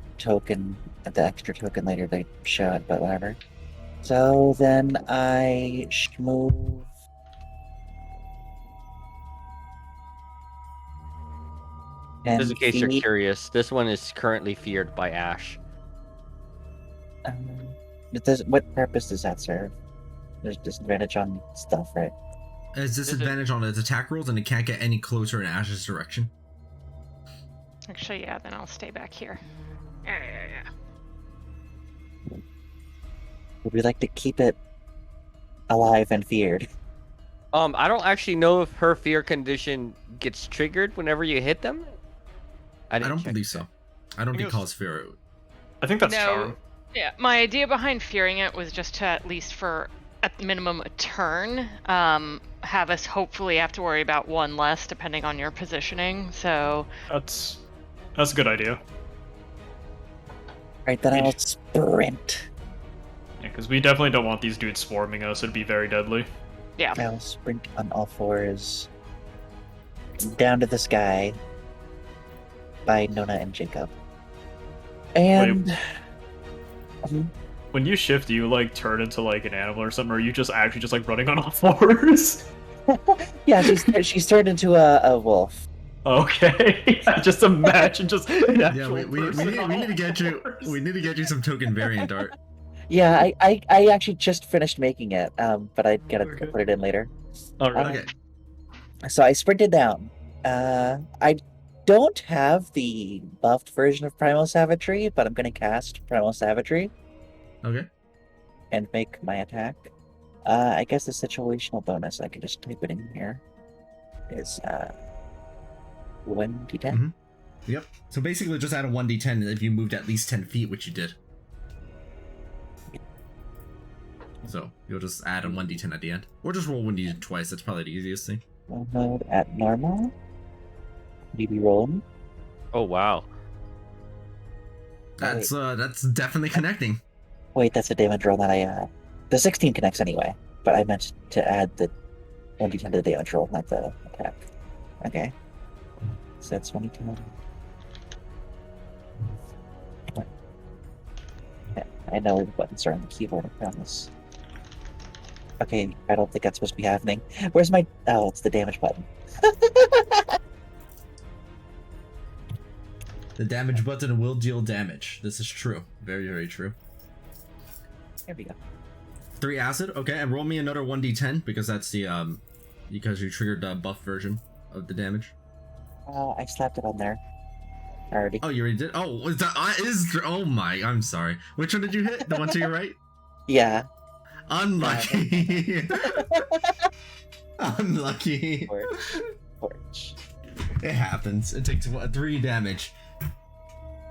[SPEAKER 8] extra token later to show it, but whatever. So then I move.
[SPEAKER 1] Just in case you're
[SPEAKER 8] feed-
[SPEAKER 1] curious, this one is currently feared by Ash.
[SPEAKER 8] What purpose does that serve? There's disadvantage on stuff, right?
[SPEAKER 3] It's disadvantage on its attack rolls, and it can't get any closer in Ash's direction.
[SPEAKER 4] Actually, yeah, then I'll stay back here. Yeah.
[SPEAKER 8] Would we like to keep it alive and feared?
[SPEAKER 1] I don't actually know if her fear condition gets triggered whenever you hit them.
[SPEAKER 3] I don't believe so. I don't think cause fear.
[SPEAKER 2] I think that's
[SPEAKER 4] No.
[SPEAKER 2] charm.
[SPEAKER 4] Yeah, my idea behind fearing it was just to at least for at minimum a turn, have us hopefully have to worry about one less depending on your positioning. So
[SPEAKER 2] That's a good idea.
[SPEAKER 8] Right, then I'll sprint.
[SPEAKER 2] Yeah, because we definitely don't want these dudes swarming us. It'd be very deadly.
[SPEAKER 4] yeah.
[SPEAKER 8] I'll sprint on all fours down to the sky by Nona and Jacob. And
[SPEAKER 2] When you shift, do you like turn into like an animal or something, or are you just actually just like running on all fours?
[SPEAKER 8] yeah, she's turned into a wolf.
[SPEAKER 2] Okay, just imagine just.
[SPEAKER 3] Yeah, we need to get you. We need to get you some token variant art.
[SPEAKER 8] Yeah, I actually just finished making it, but I gotta put it in later.
[SPEAKER 2] All right.
[SPEAKER 3] Okay.
[SPEAKER 8] So I sprinted down. I don't have the buffed version of Primal Savagery, but I'm gonna cast Primal Savagery
[SPEAKER 3] Okay.
[SPEAKER 8] and make my attack. I guess the situational bonus, I can just type it in here, is 1d10.
[SPEAKER 3] Mhm. Yep. So basically, just add a 1d10 if you moved at least 10 feet, which you did. So you'll just add a 1d10 at the end, or just roll 1d10 twice. That's probably the easiest thing.
[SPEAKER 8] One mode at normal. DB rolling.
[SPEAKER 1] Oh wow.
[SPEAKER 3] That's definitely connecting.
[SPEAKER 8] Wait, that's a damage roll that I the 16 connects anyway, but I meant to add the 1d10 to the damage roll, not the attack. Okay. So that's 1d10. I know the buttons are on the keyboard, I promise. Okay, I don't think that's supposed to be happening. Where's my... Oh, it's the damage button.
[SPEAKER 3] The damage button will deal damage. This is true. Very, very true.
[SPEAKER 8] There we go.
[SPEAKER 3] 3 acid. Okay, and roll me another 1d10 because that's the because you triggered the buff version of the damage.
[SPEAKER 8] I slapped it on there. Already.
[SPEAKER 3] Oh, you already did. Oh, oh my! I'm sorry. Which one did you hit? The one to your right?
[SPEAKER 8] Yeah.
[SPEAKER 3] Unlucky. Unlucky.
[SPEAKER 8] Torch.
[SPEAKER 3] It happens. It takes 3 damage.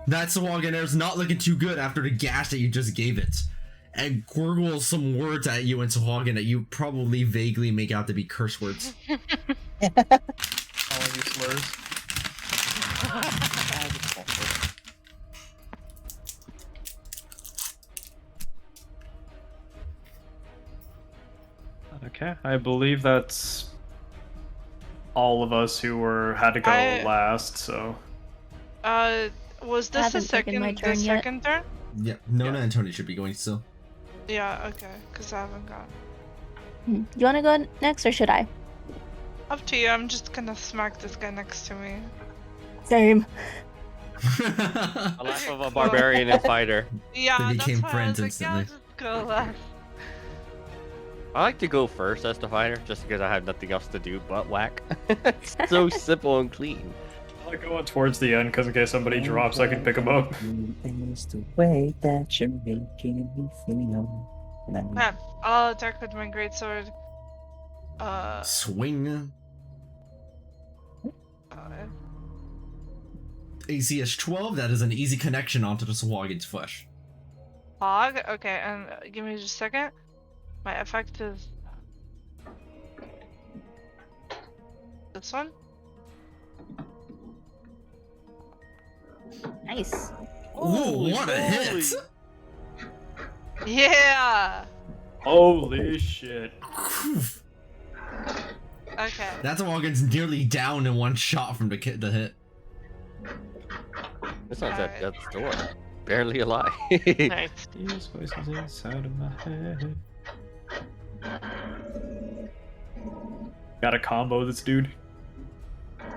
[SPEAKER 3] That Sawaganair's not looking too good after the gash that you just gave it. And gurgles some words at you in Sahuagin that you probably vaguely make out to be curse words.
[SPEAKER 2] Calling you slurs. Okay, I believe that's all of us who had to go last. So.
[SPEAKER 6] Was
[SPEAKER 5] I
[SPEAKER 6] this the
[SPEAKER 5] haven't taken my
[SPEAKER 6] second
[SPEAKER 5] turn yet.
[SPEAKER 6] turn?
[SPEAKER 3] Yeah, Nona and Tony should be going still.
[SPEAKER 6] Yeah, okay, because I haven't gone.
[SPEAKER 5] You want to go next, or should I?
[SPEAKER 6] Up to you. I'm just gonna smack this guy next to me.
[SPEAKER 5] Same.
[SPEAKER 1] A laugh of a barbarian and fighter.
[SPEAKER 6] Yeah,
[SPEAKER 3] They
[SPEAKER 6] that's
[SPEAKER 3] became
[SPEAKER 6] why
[SPEAKER 3] friends
[SPEAKER 6] I was like, yeah,
[SPEAKER 3] instantly.
[SPEAKER 6] just go last.
[SPEAKER 1] I like to go first as the fighter, just because I have nothing else to do but whack. It's so simple and clean.
[SPEAKER 2] I like going towards the end because in case somebody drops, I can pick them up.
[SPEAKER 8] Is the way that you're making me feel.
[SPEAKER 6] Yeah, I'll attack with my greatsword.
[SPEAKER 3] Swing. AC is 12. That is an easy connection onto the Sahuagin's flesh.
[SPEAKER 6] Hog? Okay, and give me just a second. My effect is this one.
[SPEAKER 5] Nice.
[SPEAKER 3] Ooh, what a hit!
[SPEAKER 6] Yeah.
[SPEAKER 2] Holy shit.
[SPEAKER 6] Okay.
[SPEAKER 3] That Sahuagin's nearly down in one shot from the hit.
[SPEAKER 1] This one's at
[SPEAKER 6] Alright.
[SPEAKER 1] death's door. Barely alive.
[SPEAKER 6] Nice.
[SPEAKER 2] These voices inside of my head. Gotta combo this dude.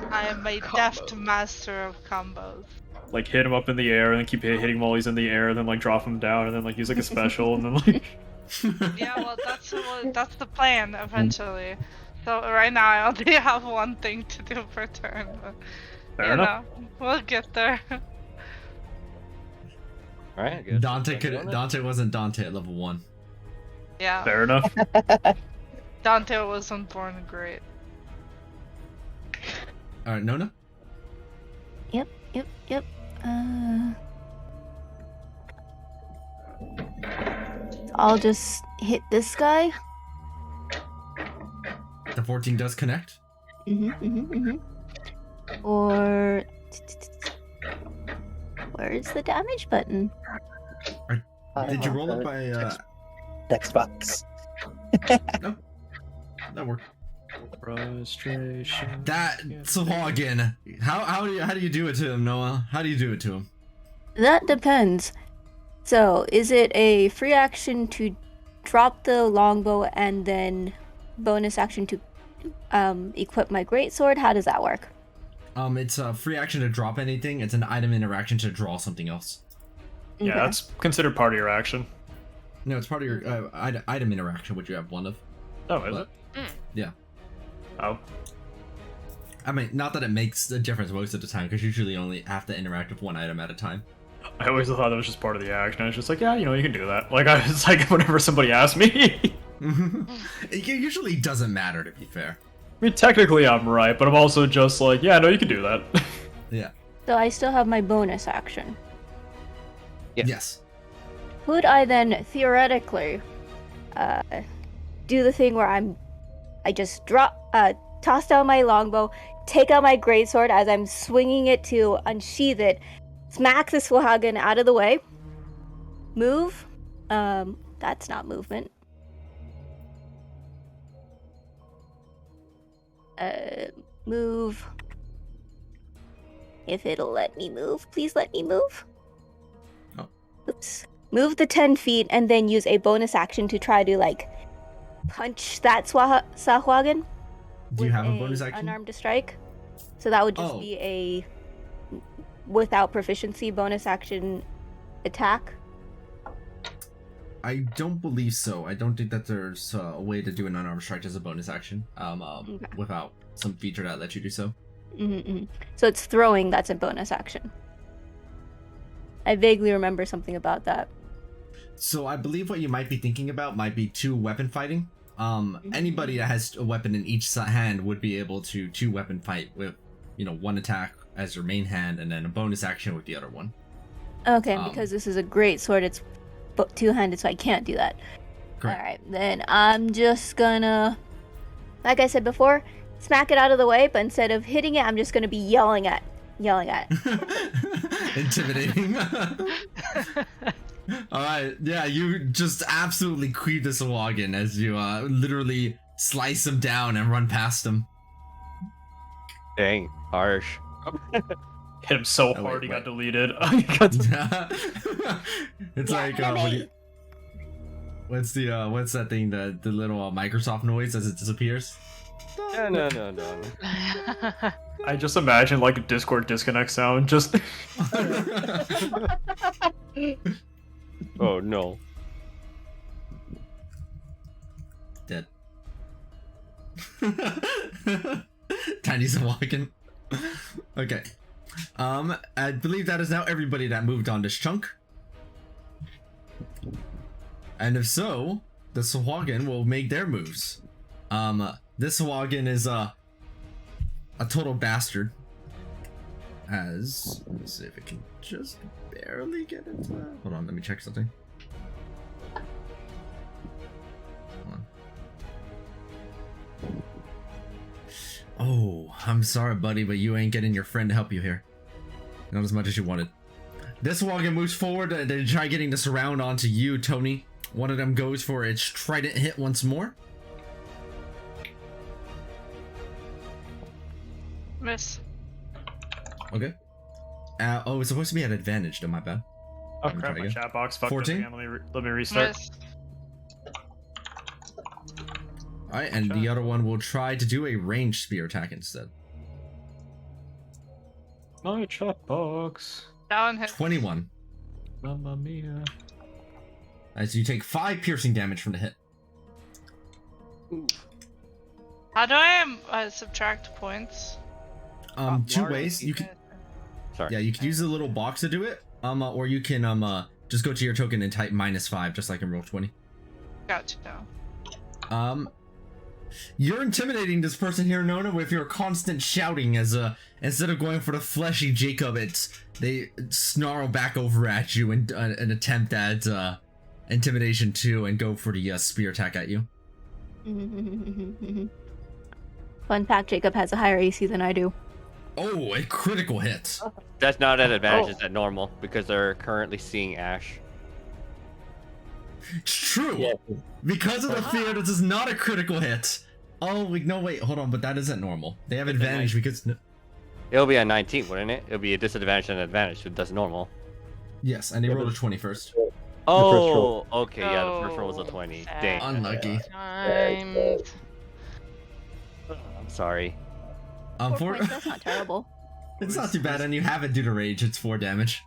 [SPEAKER 6] I am a deft master of combos.
[SPEAKER 2] Like hit him up in the air and then keep hitting him while he's in the air, and then like drop him down and then like use like a special and then like
[SPEAKER 6] Yeah, well, that's the plan eventually. So right now I only have one thing to do per turn. But,
[SPEAKER 2] fair enough.
[SPEAKER 6] We'll get there.
[SPEAKER 1] Alright, I guess.
[SPEAKER 3] Dante wasn't Dante at level 1.
[SPEAKER 6] Yeah,
[SPEAKER 2] Fair enough.
[SPEAKER 6] Dante wasn't born great.
[SPEAKER 3] Alright, Nona?
[SPEAKER 5] Yep. I'll just hit this guy.
[SPEAKER 3] The 14 does connect.
[SPEAKER 5] Or where's the damage button?
[SPEAKER 3] Did you roll up by
[SPEAKER 8] Xbox.
[SPEAKER 3] No. That worked.
[SPEAKER 2] Frustration.
[SPEAKER 3] That Sahuagin. How do you do it to him, Noah? How do you do it to him?
[SPEAKER 5] That depends. So, is it a free action to drop the longbow and then bonus action to equip my greatsword? How does that work?
[SPEAKER 3] It's a free action to drop anything. It's an item interaction to draw something else.
[SPEAKER 2] Yeah,
[SPEAKER 5] Okay.
[SPEAKER 2] that's considered part of your action.
[SPEAKER 3] No, it's part of your item interaction, which you have one of.
[SPEAKER 2] Oh, is
[SPEAKER 3] But-
[SPEAKER 2] it?
[SPEAKER 3] Yeah.
[SPEAKER 2] Oh.
[SPEAKER 3] I mean, not that it makes a difference most of the time, because you usually only have to interact with one item at a time.
[SPEAKER 2] I always thought that was just part of the action. I was just like, yeah, you know, you can do that. Like, I was like, whenever somebody asked me.
[SPEAKER 3] It usually doesn't matter, to be fair.
[SPEAKER 2] I mean, technically I'm right, but I'm also just like, yeah, no, you can do that.
[SPEAKER 3] Yeah.
[SPEAKER 5] So I still have my bonus action.
[SPEAKER 1] Yes.
[SPEAKER 3] Yes.
[SPEAKER 5] Could I then theoretically do the thing where I just toss down my longbow, take out my greatsword as I'm swinging it to unsheath it, smack the Sahuagin out of the way, move. That's not movement. Move. If it'll let me move, please let me move.
[SPEAKER 3] Oh.
[SPEAKER 5] Oops. Move the 10 feet and then use a bonus action to try to, like, punch that Sahuagin.
[SPEAKER 3] Do you
[SPEAKER 5] with
[SPEAKER 3] have a bonus action?
[SPEAKER 5] Unarmed to strike. So that would just
[SPEAKER 3] Oh.
[SPEAKER 5] be a without proficiency bonus action attack.
[SPEAKER 3] I don't believe so. I don't think that there's a way to do an unarmed strike as a bonus action.
[SPEAKER 5] Okay.
[SPEAKER 3] Without some feature that lets you do so.
[SPEAKER 5] Mm-hmm. So it's throwing that's a bonus action. I vaguely remember something about that.
[SPEAKER 3] So I believe what you might be thinking about might be two weapon fighting. Anybody that has a weapon in each hand would be able to two weapon fight with, one attack as your main hand and then a bonus action with the other one.
[SPEAKER 5] Okay, because this is a great sword, it's two-handed, so I can't do that.
[SPEAKER 3] Correct.
[SPEAKER 5] Alright, then I'm just gonna, like I said before, smack it out of the way, but instead of hitting it, I'm just gonna be yelling at it.
[SPEAKER 3] Intimidating. Alright, yeah, you just absolutely creep this Sahuagin as you literally slice him down and run past him.
[SPEAKER 1] Dang, harsh.
[SPEAKER 2] Hit him so
[SPEAKER 3] Oh,
[SPEAKER 2] hard
[SPEAKER 3] wait,
[SPEAKER 2] he got
[SPEAKER 3] wait.
[SPEAKER 2] deleted.
[SPEAKER 3] It's like what's that thing, the little Microsoft noise as it disappears?
[SPEAKER 1] No.
[SPEAKER 2] I just imagine like a Discord disconnect sound. Just
[SPEAKER 1] Oh no.
[SPEAKER 3] Dead. Tiny's walking. Okay. I believe that is now everybody that moved on this chunk. And if so, the Sahuagin will make their moves. This Sahuagin is a total bastard. As let's see if it can just barely get into that. Hold on, let me check something. Hold on. Oh, I'm sorry, buddy, but you ain't getting your friend to help you here. Not as much as you wanted. This Sahuagin moves forward and they try getting the surround onto you, Tony. One of them goes for its trident hit once more.
[SPEAKER 6] Miss.
[SPEAKER 3] Okay. Oh, it's supposed to be at advantage, though, my bad.
[SPEAKER 2] oh
[SPEAKER 3] Let me
[SPEAKER 2] crap,
[SPEAKER 3] try
[SPEAKER 2] my
[SPEAKER 3] again.
[SPEAKER 2] chat box fucked
[SPEAKER 3] 14?
[SPEAKER 2] up again. Let me restart.
[SPEAKER 6] Miss.
[SPEAKER 3] Alright, and the other one will try to do a ranged spear attack instead.
[SPEAKER 2] My chat box.
[SPEAKER 6] Down hit.
[SPEAKER 3] 21.
[SPEAKER 2] Mamma mia.
[SPEAKER 3] Alright, so you take 5 piercing damage from the hit.
[SPEAKER 6] How do I subtract points?
[SPEAKER 3] Two
[SPEAKER 1] Large
[SPEAKER 3] ways. You can
[SPEAKER 1] Sorry.
[SPEAKER 3] yeah, you can use the little box to do it. Or you can just go to your token and type -5, just like in Roll20.
[SPEAKER 6] Gotcha.
[SPEAKER 3] You're intimidating this person here, Nona, with your constant shouting. As instead of going for the fleshy Jacob, they snarl back over at you and an attempt at intimidation too, and go for the spear attack at you.
[SPEAKER 5] Fun fact: Jacob has a higher AC than I do.
[SPEAKER 3] Oh, a critical hit.
[SPEAKER 1] That's not an advantage, it's at normal because they're currently seeing Ash.
[SPEAKER 3] It's true.
[SPEAKER 7] Yeah.
[SPEAKER 3] Because of the fear, this is not a critical hit. Oh, no, wait, hold on, but that isn't normal. They have advantage because...
[SPEAKER 1] It'll be a 19, wouldn't it? It'll be a disadvantage and an advantage, so that's normal.
[SPEAKER 3] Yes, and they
[SPEAKER 7] Yeah,
[SPEAKER 3] rolled a
[SPEAKER 7] but-
[SPEAKER 3] 20 first.
[SPEAKER 1] Oh, okay, yeah, the first roll was a 20. Dang.
[SPEAKER 3] Unlucky.
[SPEAKER 4] Times.
[SPEAKER 1] I'm sorry.
[SPEAKER 5] 4 points, that's not terrible.
[SPEAKER 3] It's not too bad, and you have it due to rage. It's 4 damage.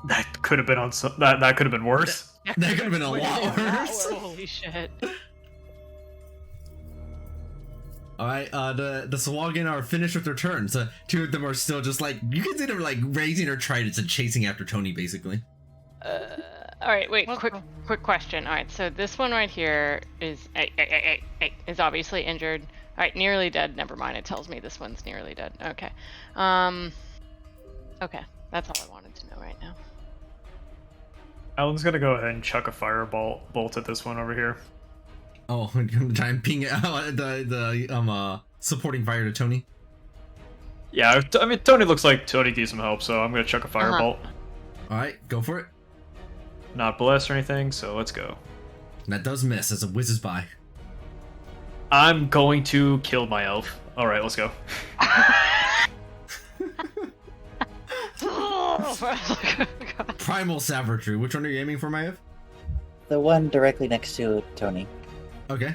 [SPEAKER 2] That could have been on some. That could have been worse.
[SPEAKER 3] That could have been a lot worse.
[SPEAKER 4] Holy shit.
[SPEAKER 3] Alright, the Sahuagin are finished with their turns. 2 of them are still just like, you can see them like raising their tridents and chasing after Tony, basically.
[SPEAKER 4] All right, wait.
[SPEAKER 6] What
[SPEAKER 4] Quick,
[SPEAKER 6] the-
[SPEAKER 4] quick question. All right, so this one right here is is obviously injured. All right, nearly dead. Never mind. It tells me this one's nearly dead. Okay. Okay, that's all I wanted to know right now.
[SPEAKER 2] Alan's gonna go ahead and chuck a bolt at this one over here.
[SPEAKER 3] Oh, I'm gonna try and ping it out the supporting fire to Tony.
[SPEAKER 2] Yeah, I mean Tony looks like Tony needs some help, so I'm gonna chuck a firebolt.
[SPEAKER 3] Alright, go for it.
[SPEAKER 2] Not blessed or anything, so let's go.
[SPEAKER 3] And that does miss as it whizzes by.
[SPEAKER 2] I'm going to kill my elf. All right, let's go.
[SPEAKER 3] Primal Savagery. Which one are you aiming for, Maev?
[SPEAKER 8] The one directly next to Tony.
[SPEAKER 3] Okay.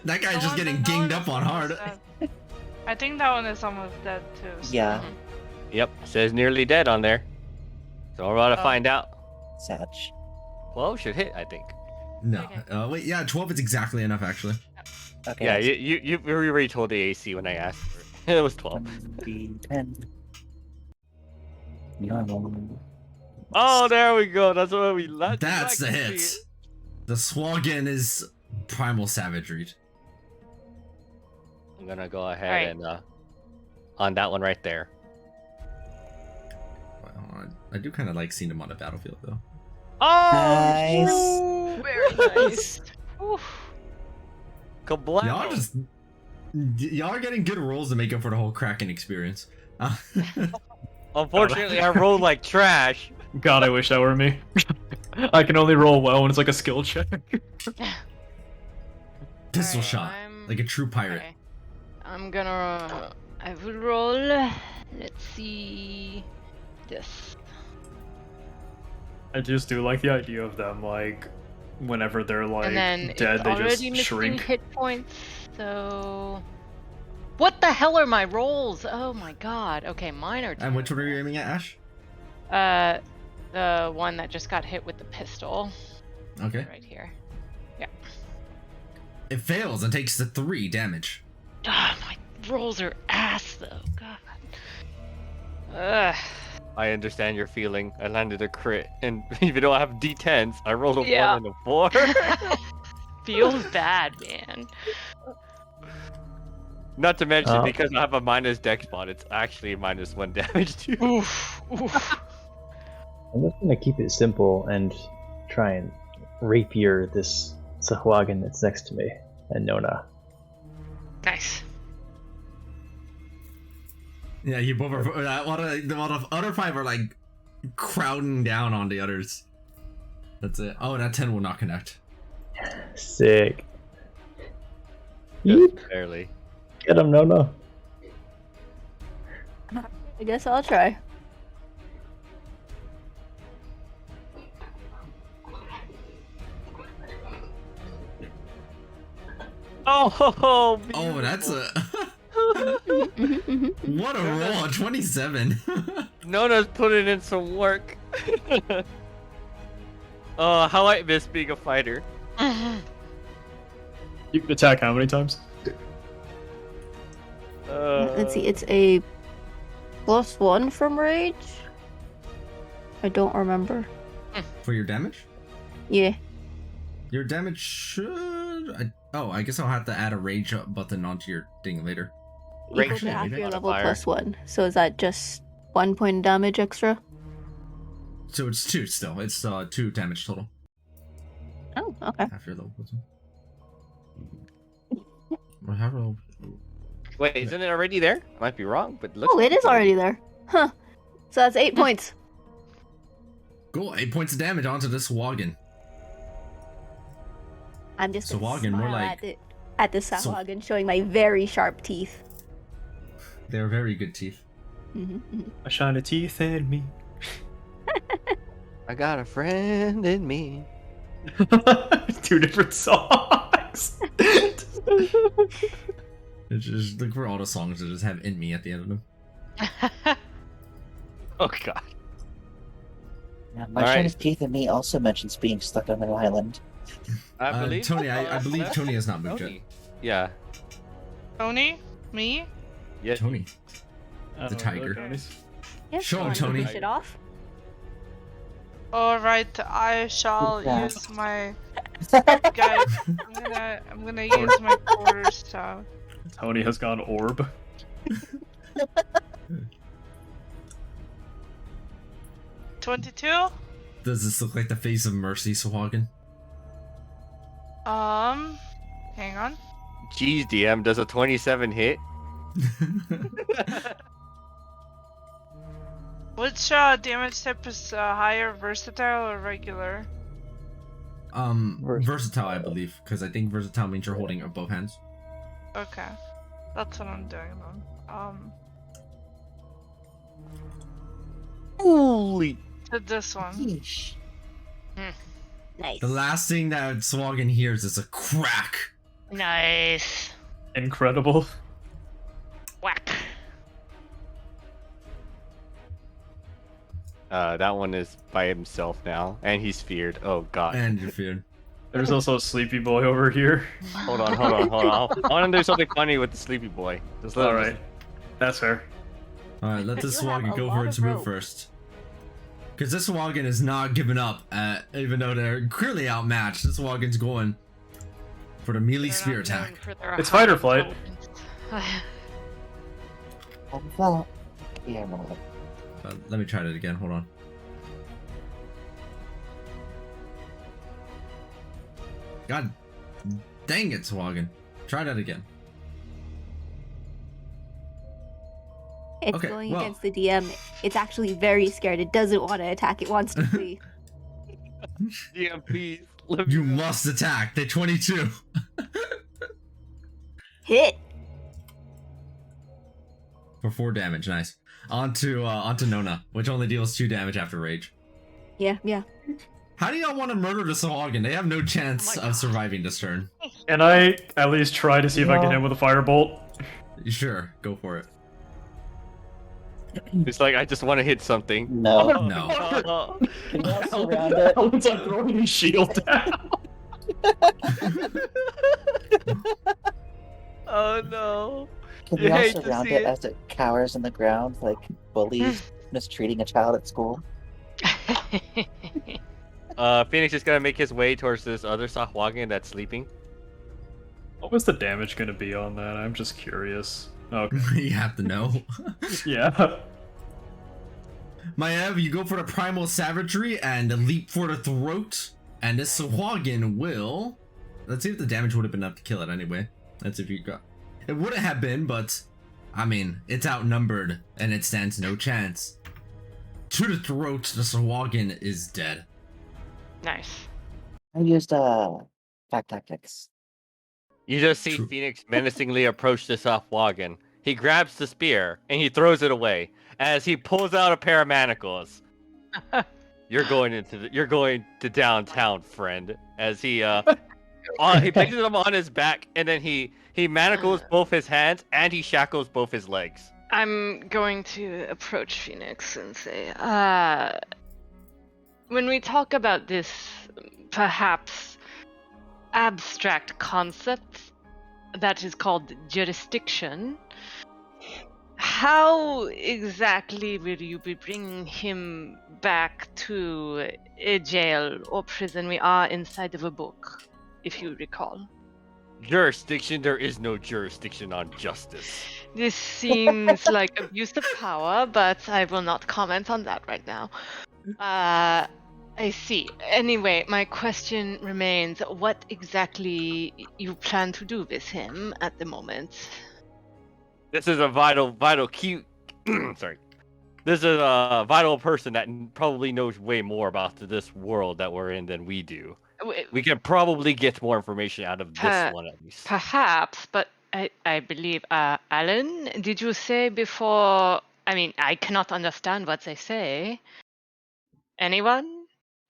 [SPEAKER 3] That guy's
[SPEAKER 6] The
[SPEAKER 3] just
[SPEAKER 6] one
[SPEAKER 3] getting
[SPEAKER 6] that-
[SPEAKER 3] ganged
[SPEAKER 6] that
[SPEAKER 3] up
[SPEAKER 6] one
[SPEAKER 3] on
[SPEAKER 6] is
[SPEAKER 3] hard.
[SPEAKER 6] almost dead. I think that one is almost dead too. So.
[SPEAKER 8] Yeah,
[SPEAKER 1] Yep, says nearly dead on there. So we're about to
[SPEAKER 6] Oh.
[SPEAKER 1] find out.
[SPEAKER 8] Sag.
[SPEAKER 1] 12 should hit, I think.
[SPEAKER 3] No.
[SPEAKER 4] Okay.
[SPEAKER 3] Wait, yeah, 12 is exactly enough, actually.
[SPEAKER 8] Okay.
[SPEAKER 1] Yeah, you already told the AC when I asked for it. It was 12.
[SPEAKER 8] 1d10. Normal.
[SPEAKER 1] Oh, there we go. That's what we left.
[SPEAKER 3] That's the hit. The Sahuagin is Primal Savagery.
[SPEAKER 1] I'm gonna go ahead
[SPEAKER 4] Alright.
[SPEAKER 1] and on that one right there.
[SPEAKER 3] Well, I do kind of like seeing him on the battlefield, though.
[SPEAKER 1] Oh,
[SPEAKER 8] Nice.
[SPEAKER 4] Very nice. Oof.
[SPEAKER 1] Kablam.
[SPEAKER 3] Y'all are getting good rolls to make up for the whole Kraken experience.
[SPEAKER 1] Unfortunately, I rolled like trash.
[SPEAKER 2] God, I wish that were me. I can only roll well when it's like a skill check.
[SPEAKER 3] Pistol
[SPEAKER 4] Alright,
[SPEAKER 3] shot, like a true pirate.
[SPEAKER 4] Okay. I'm gonna. I will roll. Let's see. This.
[SPEAKER 2] I just do like the idea of them like whenever they're like
[SPEAKER 4] and then
[SPEAKER 2] dead,
[SPEAKER 4] it's
[SPEAKER 2] they
[SPEAKER 4] already
[SPEAKER 2] just
[SPEAKER 4] missing
[SPEAKER 2] shrink.
[SPEAKER 4] hit points. So, what the hell are my rolls? Oh my god. Okay, mine are.
[SPEAKER 3] And which one are you aiming at, Ash?
[SPEAKER 4] The one that just got hit with the pistol.
[SPEAKER 3] Okay.
[SPEAKER 4] Right here. Yeah.
[SPEAKER 3] It fails and takes the 3 damage.
[SPEAKER 4] Ah, my rolls are ass though. God. Ugh.
[SPEAKER 1] I understand your feeling. I landed a crit, and even though I have D10s, I rolled a
[SPEAKER 4] Yeah.
[SPEAKER 1] 1 and a 4.
[SPEAKER 4] Feels bad, man.
[SPEAKER 1] Not to mention,
[SPEAKER 7] Oh.
[SPEAKER 1] because I have a minus dex spot, it's actually minus 1 damage too.
[SPEAKER 4] Oof. Oof.
[SPEAKER 7] I'm just gonna keep it simple and try and rapier this Sahuagin that's next to me and Nona.
[SPEAKER 4] Nice.
[SPEAKER 3] Yeah, you both are. A lot of other 5 are like crowding down on the others. That's it. Oh, that 10 will not connect.
[SPEAKER 7] Sick.
[SPEAKER 1] Just
[SPEAKER 7] Yeet.
[SPEAKER 1] barely.
[SPEAKER 7] Get him, Nona.
[SPEAKER 5] I guess I'll try.
[SPEAKER 1] Oh,
[SPEAKER 3] Oh, that's a. What a roll! 27.
[SPEAKER 1] Nona's putting in some work. Oh, how I miss being a fighter.
[SPEAKER 2] You can attack how many times?
[SPEAKER 5] Let's see, it's a +1 from rage? I don't remember.
[SPEAKER 3] For your damage?
[SPEAKER 5] Yeah.
[SPEAKER 3] Your damage should. I guess I'll have to add a rage up button onto your thing later.
[SPEAKER 5] Equal
[SPEAKER 1] Rage
[SPEAKER 5] to half
[SPEAKER 3] maybe?
[SPEAKER 5] your level
[SPEAKER 1] Modifier.
[SPEAKER 5] +1. So is that just 1 point of damage extra?
[SPEAKER 3] So it's 2 still. It's 2 damage total.
[SPEAKER 5] Oh, okay.
[SPEAKER 3] Half your level. Well, how do
[SPEAKER 1] Wait, isn't it already there? I might be wrong, but it looks
[SPEAKER 5] Oh,
[SPEAKER 1] like
[SPEAKER 5] it is
[SPEAKER 1] it's
[SPEAKER 5] already there. Huh. So that's 8 points.
[SPEAKER 3] Cool, 8 points of damage onto this Sahuagin.
[SPEAKER 5] I'm just gonna
[SPEAKER 3] Sahuagin, more
[SPEAKER 5] smile
[SPEAKER 3] like-
[SPEAKER 5] at the Sahuagin, showing my very sharp teeth.
[SPEAKER 3] They're very good teeth.
[SPEAKER 2] A shine of teeth in me.
[SPEAKER 1] I got a friend in me.
[SPEAKER 2] 2 different songs.
[SPEAKER 3] It's just look for all the songs that just have "in me" at the end of them.
[SPEAKER 1] Oh god.
[SPEAKER 8] Now, my
[SPEAKER 1] Alright.
[SPEAKER 8] shine of teeth in me also mentions being stuck on an island.
[SPEAKER 1] I believe
[SPEAKER 3] Tony, I believe
[SPEAKER 1] that's
[SPEAKER 3] Tony has not moved
[SPEAKER 1] Tony. Yeah.
[SPEAKER 6] Tony? Me?
[SPEAKER 1] Yeah.
[SPEAKER 3] yet. Tony,
[SPEAKER 2] Oh,
[SPEAKER 3] The tiger.
[SPEAKER 2] okay.
[SPEAKER 5] Yes,
[SPEAKER 3] Show him,
[SPEAKER 5] wanna
[SPEAKER 3] Tony.
[SPEAKER 5] finish it off?
[SPEAKER 6] Alright, I shall
[SPEAKER 8] Yeah.
[SPEAKER 6] use my guys. I'm gonna use my quarter staff.
[SPEAKER 2] Tony has gone orb.
[SPEAKER 6] 22?
[SPEAKER 3] does this look like the face of Mercy, Sahuagin?
[SPEAKER 6] Hang on.
[SPEAKER 1] Jeez, DM, does a 27 hit?
[SPEAKER 6] Which damage type is higher, versatile or regular?
[SPEAKER 3] Versatile, I believe, because I think versatile means you're holding it with both hands.
[SPEAKER 6] Okay. That's what I'm doing then.
[SPEAKER 1] Holy.
[SPEAKER 6] To this one.
[SPEAKER 8] Yeesh.
[SPEAKER 5] Nice.
[SPEAKER 3] The last thing that Sahuagin hears is a crack.
[SPEAKER 4] Nice.
[SPEAKER 2] Incredible.
[SPEAKER 4] Whack.
[SPEAKER 1] That one is by himself now, and he's feared. Oh god.
[SPEAKER 3] And you're feared.
[SPEAKER 2] There's also a sleepy boy over here.
[SPEAKER 1] Hold on. I want to do something funny with the sleepy boy. Just let him-
[SPEAKER 2] Alright. That's fair.
[SPEAKER 3] Alright, let this
[SPEAKER 5] You have
[SPEAKER 3] Sahuagin
[SPEAKER 5] a
[SPEAKER 3] go
[SPEAKER 5] lot
[SPEAKER 3] for
[SPEAKER 5] of
[SPEAKER 3] its move
[SPEAKER 5] rope.
[SPEAKER 3] first. Because this Sahuagin is not giving up, even though they're clearly outmatched. This Sahuagin's going for the melee
[SPEAKER 4] They're
[SPEAKER 3] spear
[SPEAKER 4] not known
[SPEAKER 3] attack.
[SPEAKER 4] for their
[SPEAKER 2] It's fight or
[SPEAKER 4] high
[SPEAKER 2] flight.
[SPEAKER 4] intelligence.
[SPEAKER 8] Well, yeah, well,
[SPEAKER 3] Let me try that again, hold on. God dang it, Sahuagin. Try that again.
[SPEAKER 5] It's
[SPEAKER 3] Okay,
[SPEAKER 5] going
[SPEAKER 3] well-
[SPEAKER 5] against the DM. It's actually very scared. It doesn't want to attack. It wants to flee.
[SPEAKER 1] DM, please. Let me
[SPEAKER 3] You
[SPEAKER 1] know.
[SPEAKER 3] must attack. The 22.
[SPEAKER 5] Hit.
[SPEAKER 3] For 4 damage, nice. Onto Nona, which only deals 2 damage after rage.
[SPEAKER 5] Yeah.
[SPEAKER 3] How do y'all want to murder the Sahagin? They have no chance of surviving this turn.
[SPEAKER 2] And I at least try to see if I can hit him with a firebolt.
[SPEAKER 3] Sure, go for it.
[SPEAKER 1] It's like I just want to hit something.
[SPEAKER 8] No.
[SPEAKER 3] No.
[SPEAKER 8] Can you also surround it?
[SPEAKER 2] Alan's like throwing his shield down.
[SPEAKER 1] Oh no.
[SPEAKER 8] Can
[SPEAKER 1] You
[SPEAKER 8] you
[SPEAKER 1] hate
[SPEAKER 8] also
[SPEAKER 1] to
[SPEAKER 8] surround
[SPEAKER 1] see
[SPEAKER 8] it
[SPEAKER 1] it.
[SPEAKER 8] as it cowers in the ground like bullies mistreating a child at school?
[SPEAKER 1] Phoenix is gonna make his way towards this other Sahagin that's sleeping.
[SPEAKER 2] What was the damage gonna be on that? I'm just curious. Okay.
[SPEAKER 3] You have to know.
[SPEAKER 2] Yeah.
[SPEAKER 3] Maev, you go for the primal savagery and leap for the throat. And this Sahagin will... Let's see if the damage would have been enough to kill it anyway. That's if you got... It wouldn't have been, but... I mean, it's outnumbered, and it stands no chance. To the throat, the Sahagin is dead.
[SPEAKER 4] Nice.
[SPEAKER 8] I used pack tactics.
[SPEAKER 1] You just see
[SPEAKER 3] True.
[SPEAKER 1] Phoenix menacingly approach the Sahagin. He grabs the spear and he throws it away as he pulls out a pair of manacles. You're going to downtown, friend. As he he places them on his back and then he manacles both his hands and he shackles both his legs.
[SPEAKER 4] I'm going to approach Phoenix and say, when we talk about this perhaps abstract concept that is called jurisdiction, how exactly will you be bringing him back to a jail or prison? We are inside of a book, if you recall.
[SPEAKER 1] Jurisdiction? There is no jurisdiction on justice.
[SPEAKER 4] This seems like abuse of power, but I will not comment on that right now. I see. Anyway, my question remains, what exactly you plan to do with him at the moment?
[SPEAKER 1] This is a vital key. Sorry. This is a vital person that probably knows way more about this world that we're in than we do. We can probably get more information out of this one at least.
[SPEAKER 4] Perhaps, but I believe, Alan, did you say before? I mean, I cannot understand what they say. Anyone?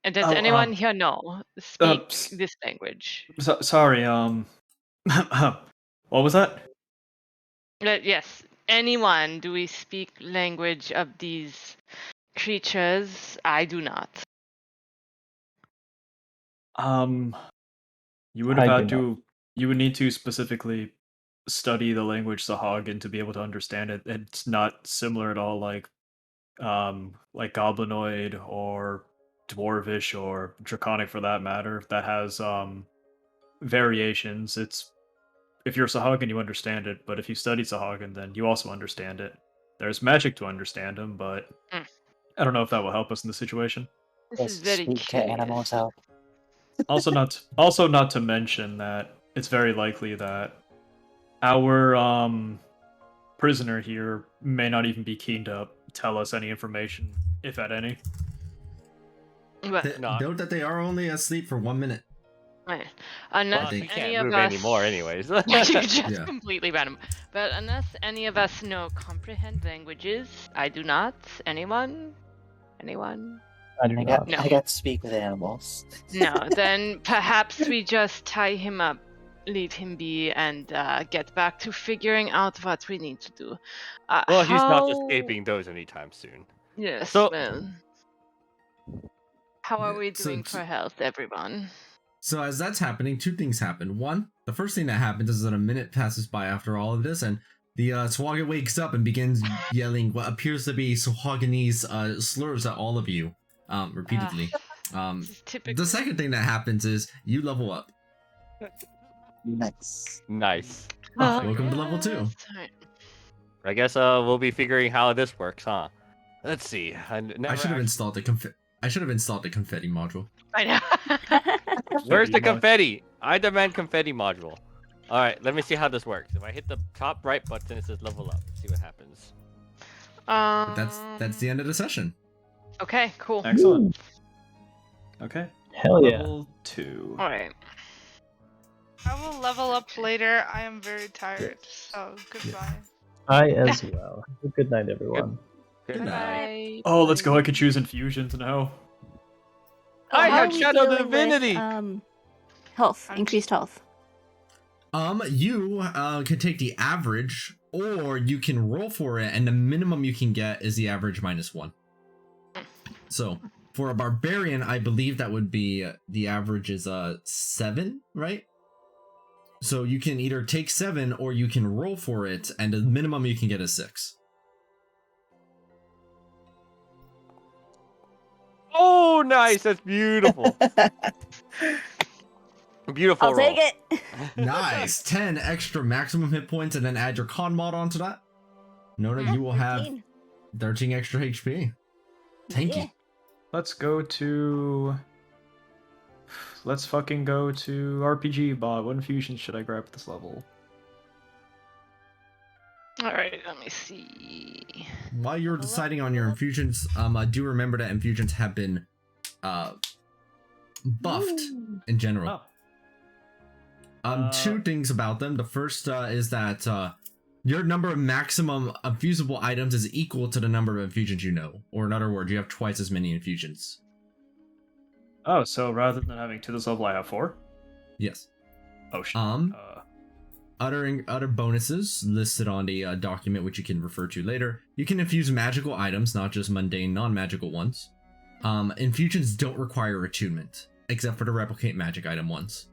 [SPEAKER 4] Does anyone here know speak this language?
[SPEAKER 2] Sorry, what was that?
[SPEAKER 4] Yes. Anyone? Do we speak language of these creatures? I do not.
[SPEAKER 2] You would have
[SPEAKER 7] I
[SPEAKER 2] had
[SPEAKER 7] do
[SPEAKER 2] to. You would need to specifically study the language Sahagin to be able to understand it. It's not similar at all, like Goblinoid or Dwarvish or Draconic for that matter. That has variations. It's if you're Sahagin, you understand it, but if you study Sahagin, then you also understand it. There's magic to understand him, but I don't know if that will help us in the situation.
[SPEAKER 4] This
[SPEAKER 8] Does
[SPEAKER 4] is very
[SPEAKER 8] speak to
[SPEAKER 4] curious.
[SPEAKER 8] animals help?
[SPEAKER 2] Also not to mention that it's very likely that our prisoner here may not even be keen to tell us any information, if at any.
[SPEAKER 4] But,
[SPEAKER 3] Note that they are only asleep for 1 minute.
[SPEAKER 4] right. Unless
[SPEAKER 1] Well, you
[SPEAKER 4] any
[SPEAKER 1] can't
[SPEAKER 4] of
[SPEAKER 1] move
[SPEAKER 4] us
[SPEAKER 1] anymore anyways.
[SPEAKER 4] You're just
[SPEAKER 3] Yeah.
[SPEAKER 4] completely random. But unless any of us know comprehend languages, I do not. Anyone? Anyone?
[SPEAKER 7] I do not.
[SPEAKER 4] No.
[SPEAKER 8] I got to speak with animals.
[SPEAKER 4] No. Then perhaps we just tie him up, leave him be, and get back to figuring out what we need to do.
[SPEAKER 1] Well, he's not
[SPEAKER 4] how-
[SPEAKER 1] escaping those anytime soon.
[SPEAKER 4] Yes.
[SPEAKER 1] So-
[SPEAKER 4] well. How are
[SPEAKER 3] Yeah,
[SPEAKER 4] we
[SPEAKER 3] so
[SPEAKER 4] doing
[SPEAKER 3] t-
[SPEAKER 4] for health, everyone?
[SPEAKER 3] So as that's happening, two things happen. One, the first thing that happens is that a minute passes by after all of this, and the Sahagin wakes up and begins yelling what appears to be Sahaginese slurs at all of you, repeatedly.
[SPEAKER 4] This is typical.
[SPEAKER 3] The second thing that happens is you level up.
[SPEAKER 8] Nice.
[SPEAKER 1] Nice.
[SPEAKER 3] Welcome to level 2.
[SPEAKER 4] Alright.
[SPEAKER 1] I guess we'll be figuring how this works, huh? Let's see.
[SPEAKER 3] I should have installed the confetti module.
[SPEAKER 4] I know.
[SPEAKER 1] Where's the
[SPEAKER 2] Pretty much.
[SPEAKER 1] confetti? I demand confetti module. All right, let me see how this works. If I hit the top right button, it says level up. See what happens.
[SPEAKER 3] But that's the end of the session.
[SPEAKER 4] Okay, cool.
[SPEAKER 2] Excellent. Okay.
[SPEAKER 7] Hell yeah.
[SPEAKER 2] Level 2.
[SPEAKER 4] Alright.
[SPEAKER 6] I will level up later. I am very tired. So goodbye.
[SPEAKER 7] I as well. Good night, everyone.
[SPEAKER 3] Good night.
[SPEAKER 4] Bye.
[SPEAKER 2] Oh, let's go. I could choose infusions now.
[SPEAKER 1] I
[SPEAKER 5] How
[SPEAKER 1] have
[SPEAKER 5] are we
[SPEAKER 1] Shadow
[SPEAKER 5] dealing
[SPEAKER 1] Divinity.
[SPEAKER 5] with health, increased health?
[SPEAKER 3] You can take the average, or you can roll for it, and the minimum you can get is the average -1. So for a barbarian, I believe that would be the average is 7, right? So you can either take 7 or you can roll for it, and the minimum you can get is 6.
[SPEAKER 1] Oh, nice. That's beautiful. Beautiful
[SPEAKER 5] I'll
[SPEAKER 1] roll.
[SPEAKER 5] take it.
[SPEAKER 3] Nice. 10 extra maximum hit points, and then add your con mod onto that. Nona, you will have
[SPEAKER 5] 13.
[SPEAKER 3] 13 extra HP. Thank
[SPEAKER 5] Yeah.
[SPEAKER 3] you.
[SPEAKER 2] Let's go to. Let's fucking go to RPG bot. What infusions should I grab at this level?
[SPEAKER 4] All right, let me see.
[SPEAKER 3] While you're deciding on your infusions, do remember that infusions have been buffed in general.
[SPEAKER 2] Oh.
[SPEAKER 3] Two things about them. The first is that your number of maximum infusable items is equal to the number of infusions you know. Or in other words, you have twice as many infusions.
[SPEAKER 2] Oh, so rather than having 2 this level, I have 4?
[SPEAKER 3] Yes.
[SPEAKER 2] Oh shit.
[SPEAKER 3] Other bonuses listed on the document, which you can refer to later. You can infuse magical items, not just mundane, non-magical ones. Infusions don't require attunement, except for the replicate magic item ones.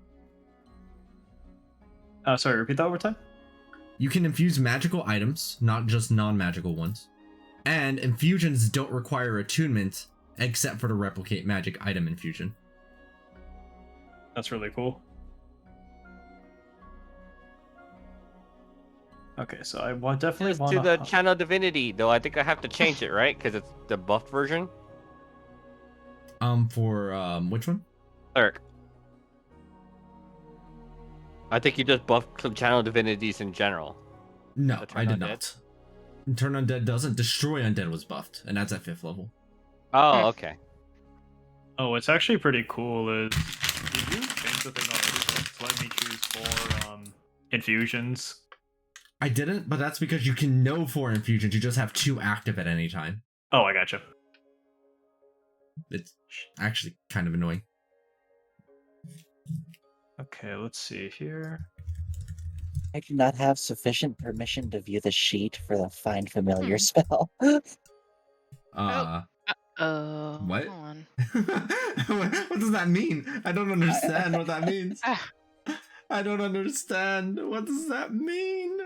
[SPEAKER 2] Sorry, repeat that one more time?
[SPEAKER 3] You can infuse magical items, not just non-magical ones. And infusions don't require attunement, except for the replicate magic item infusion.
[SPEAKER 2] That's really cool. Okay, so I definitely
[SPEAKER 1] Just
[SPEAKER 2] want
[SPEAKER 1] to the Channel Divinity, though. I think I have to change it, right? Because it's the buffed version.
[SPEAKER 3] For which one?
[SPEAKER 1] Cleric. I think you just buffed Channel Divinities in general.
[SPEAKER 3] No, I did
[SPEAKER 1] Undead?
[SPEAKER 3] not. Turn Undead doesn't. Destroy Undead was buffed, and that's at 5th level.
[SPEAKER 1] Oh, okay.
[SPEAKER 2] Oh, what's actually pretty cool is, did you change the thing already to let me choose 4 infusions?
[SPEAKER 3] I didn't, but that's because you can know 4 infusions. You just have 2 active at any time.
[SPEAKER 2] Oh, I gotcha.
[SPEAKER 3] It's actually kind of annoying.
[SPEAKER 2] Okay, let's see here.
[SPEAKER 8] I do not have sufficient permission to view the sheet for the Find Familiar spell.
[SPEAKER 3] What?
[SPEAKER 4] Hold on.
[SPEAKER 3] What does that mean? I don't understand what that means. I don't understand. What does that mean?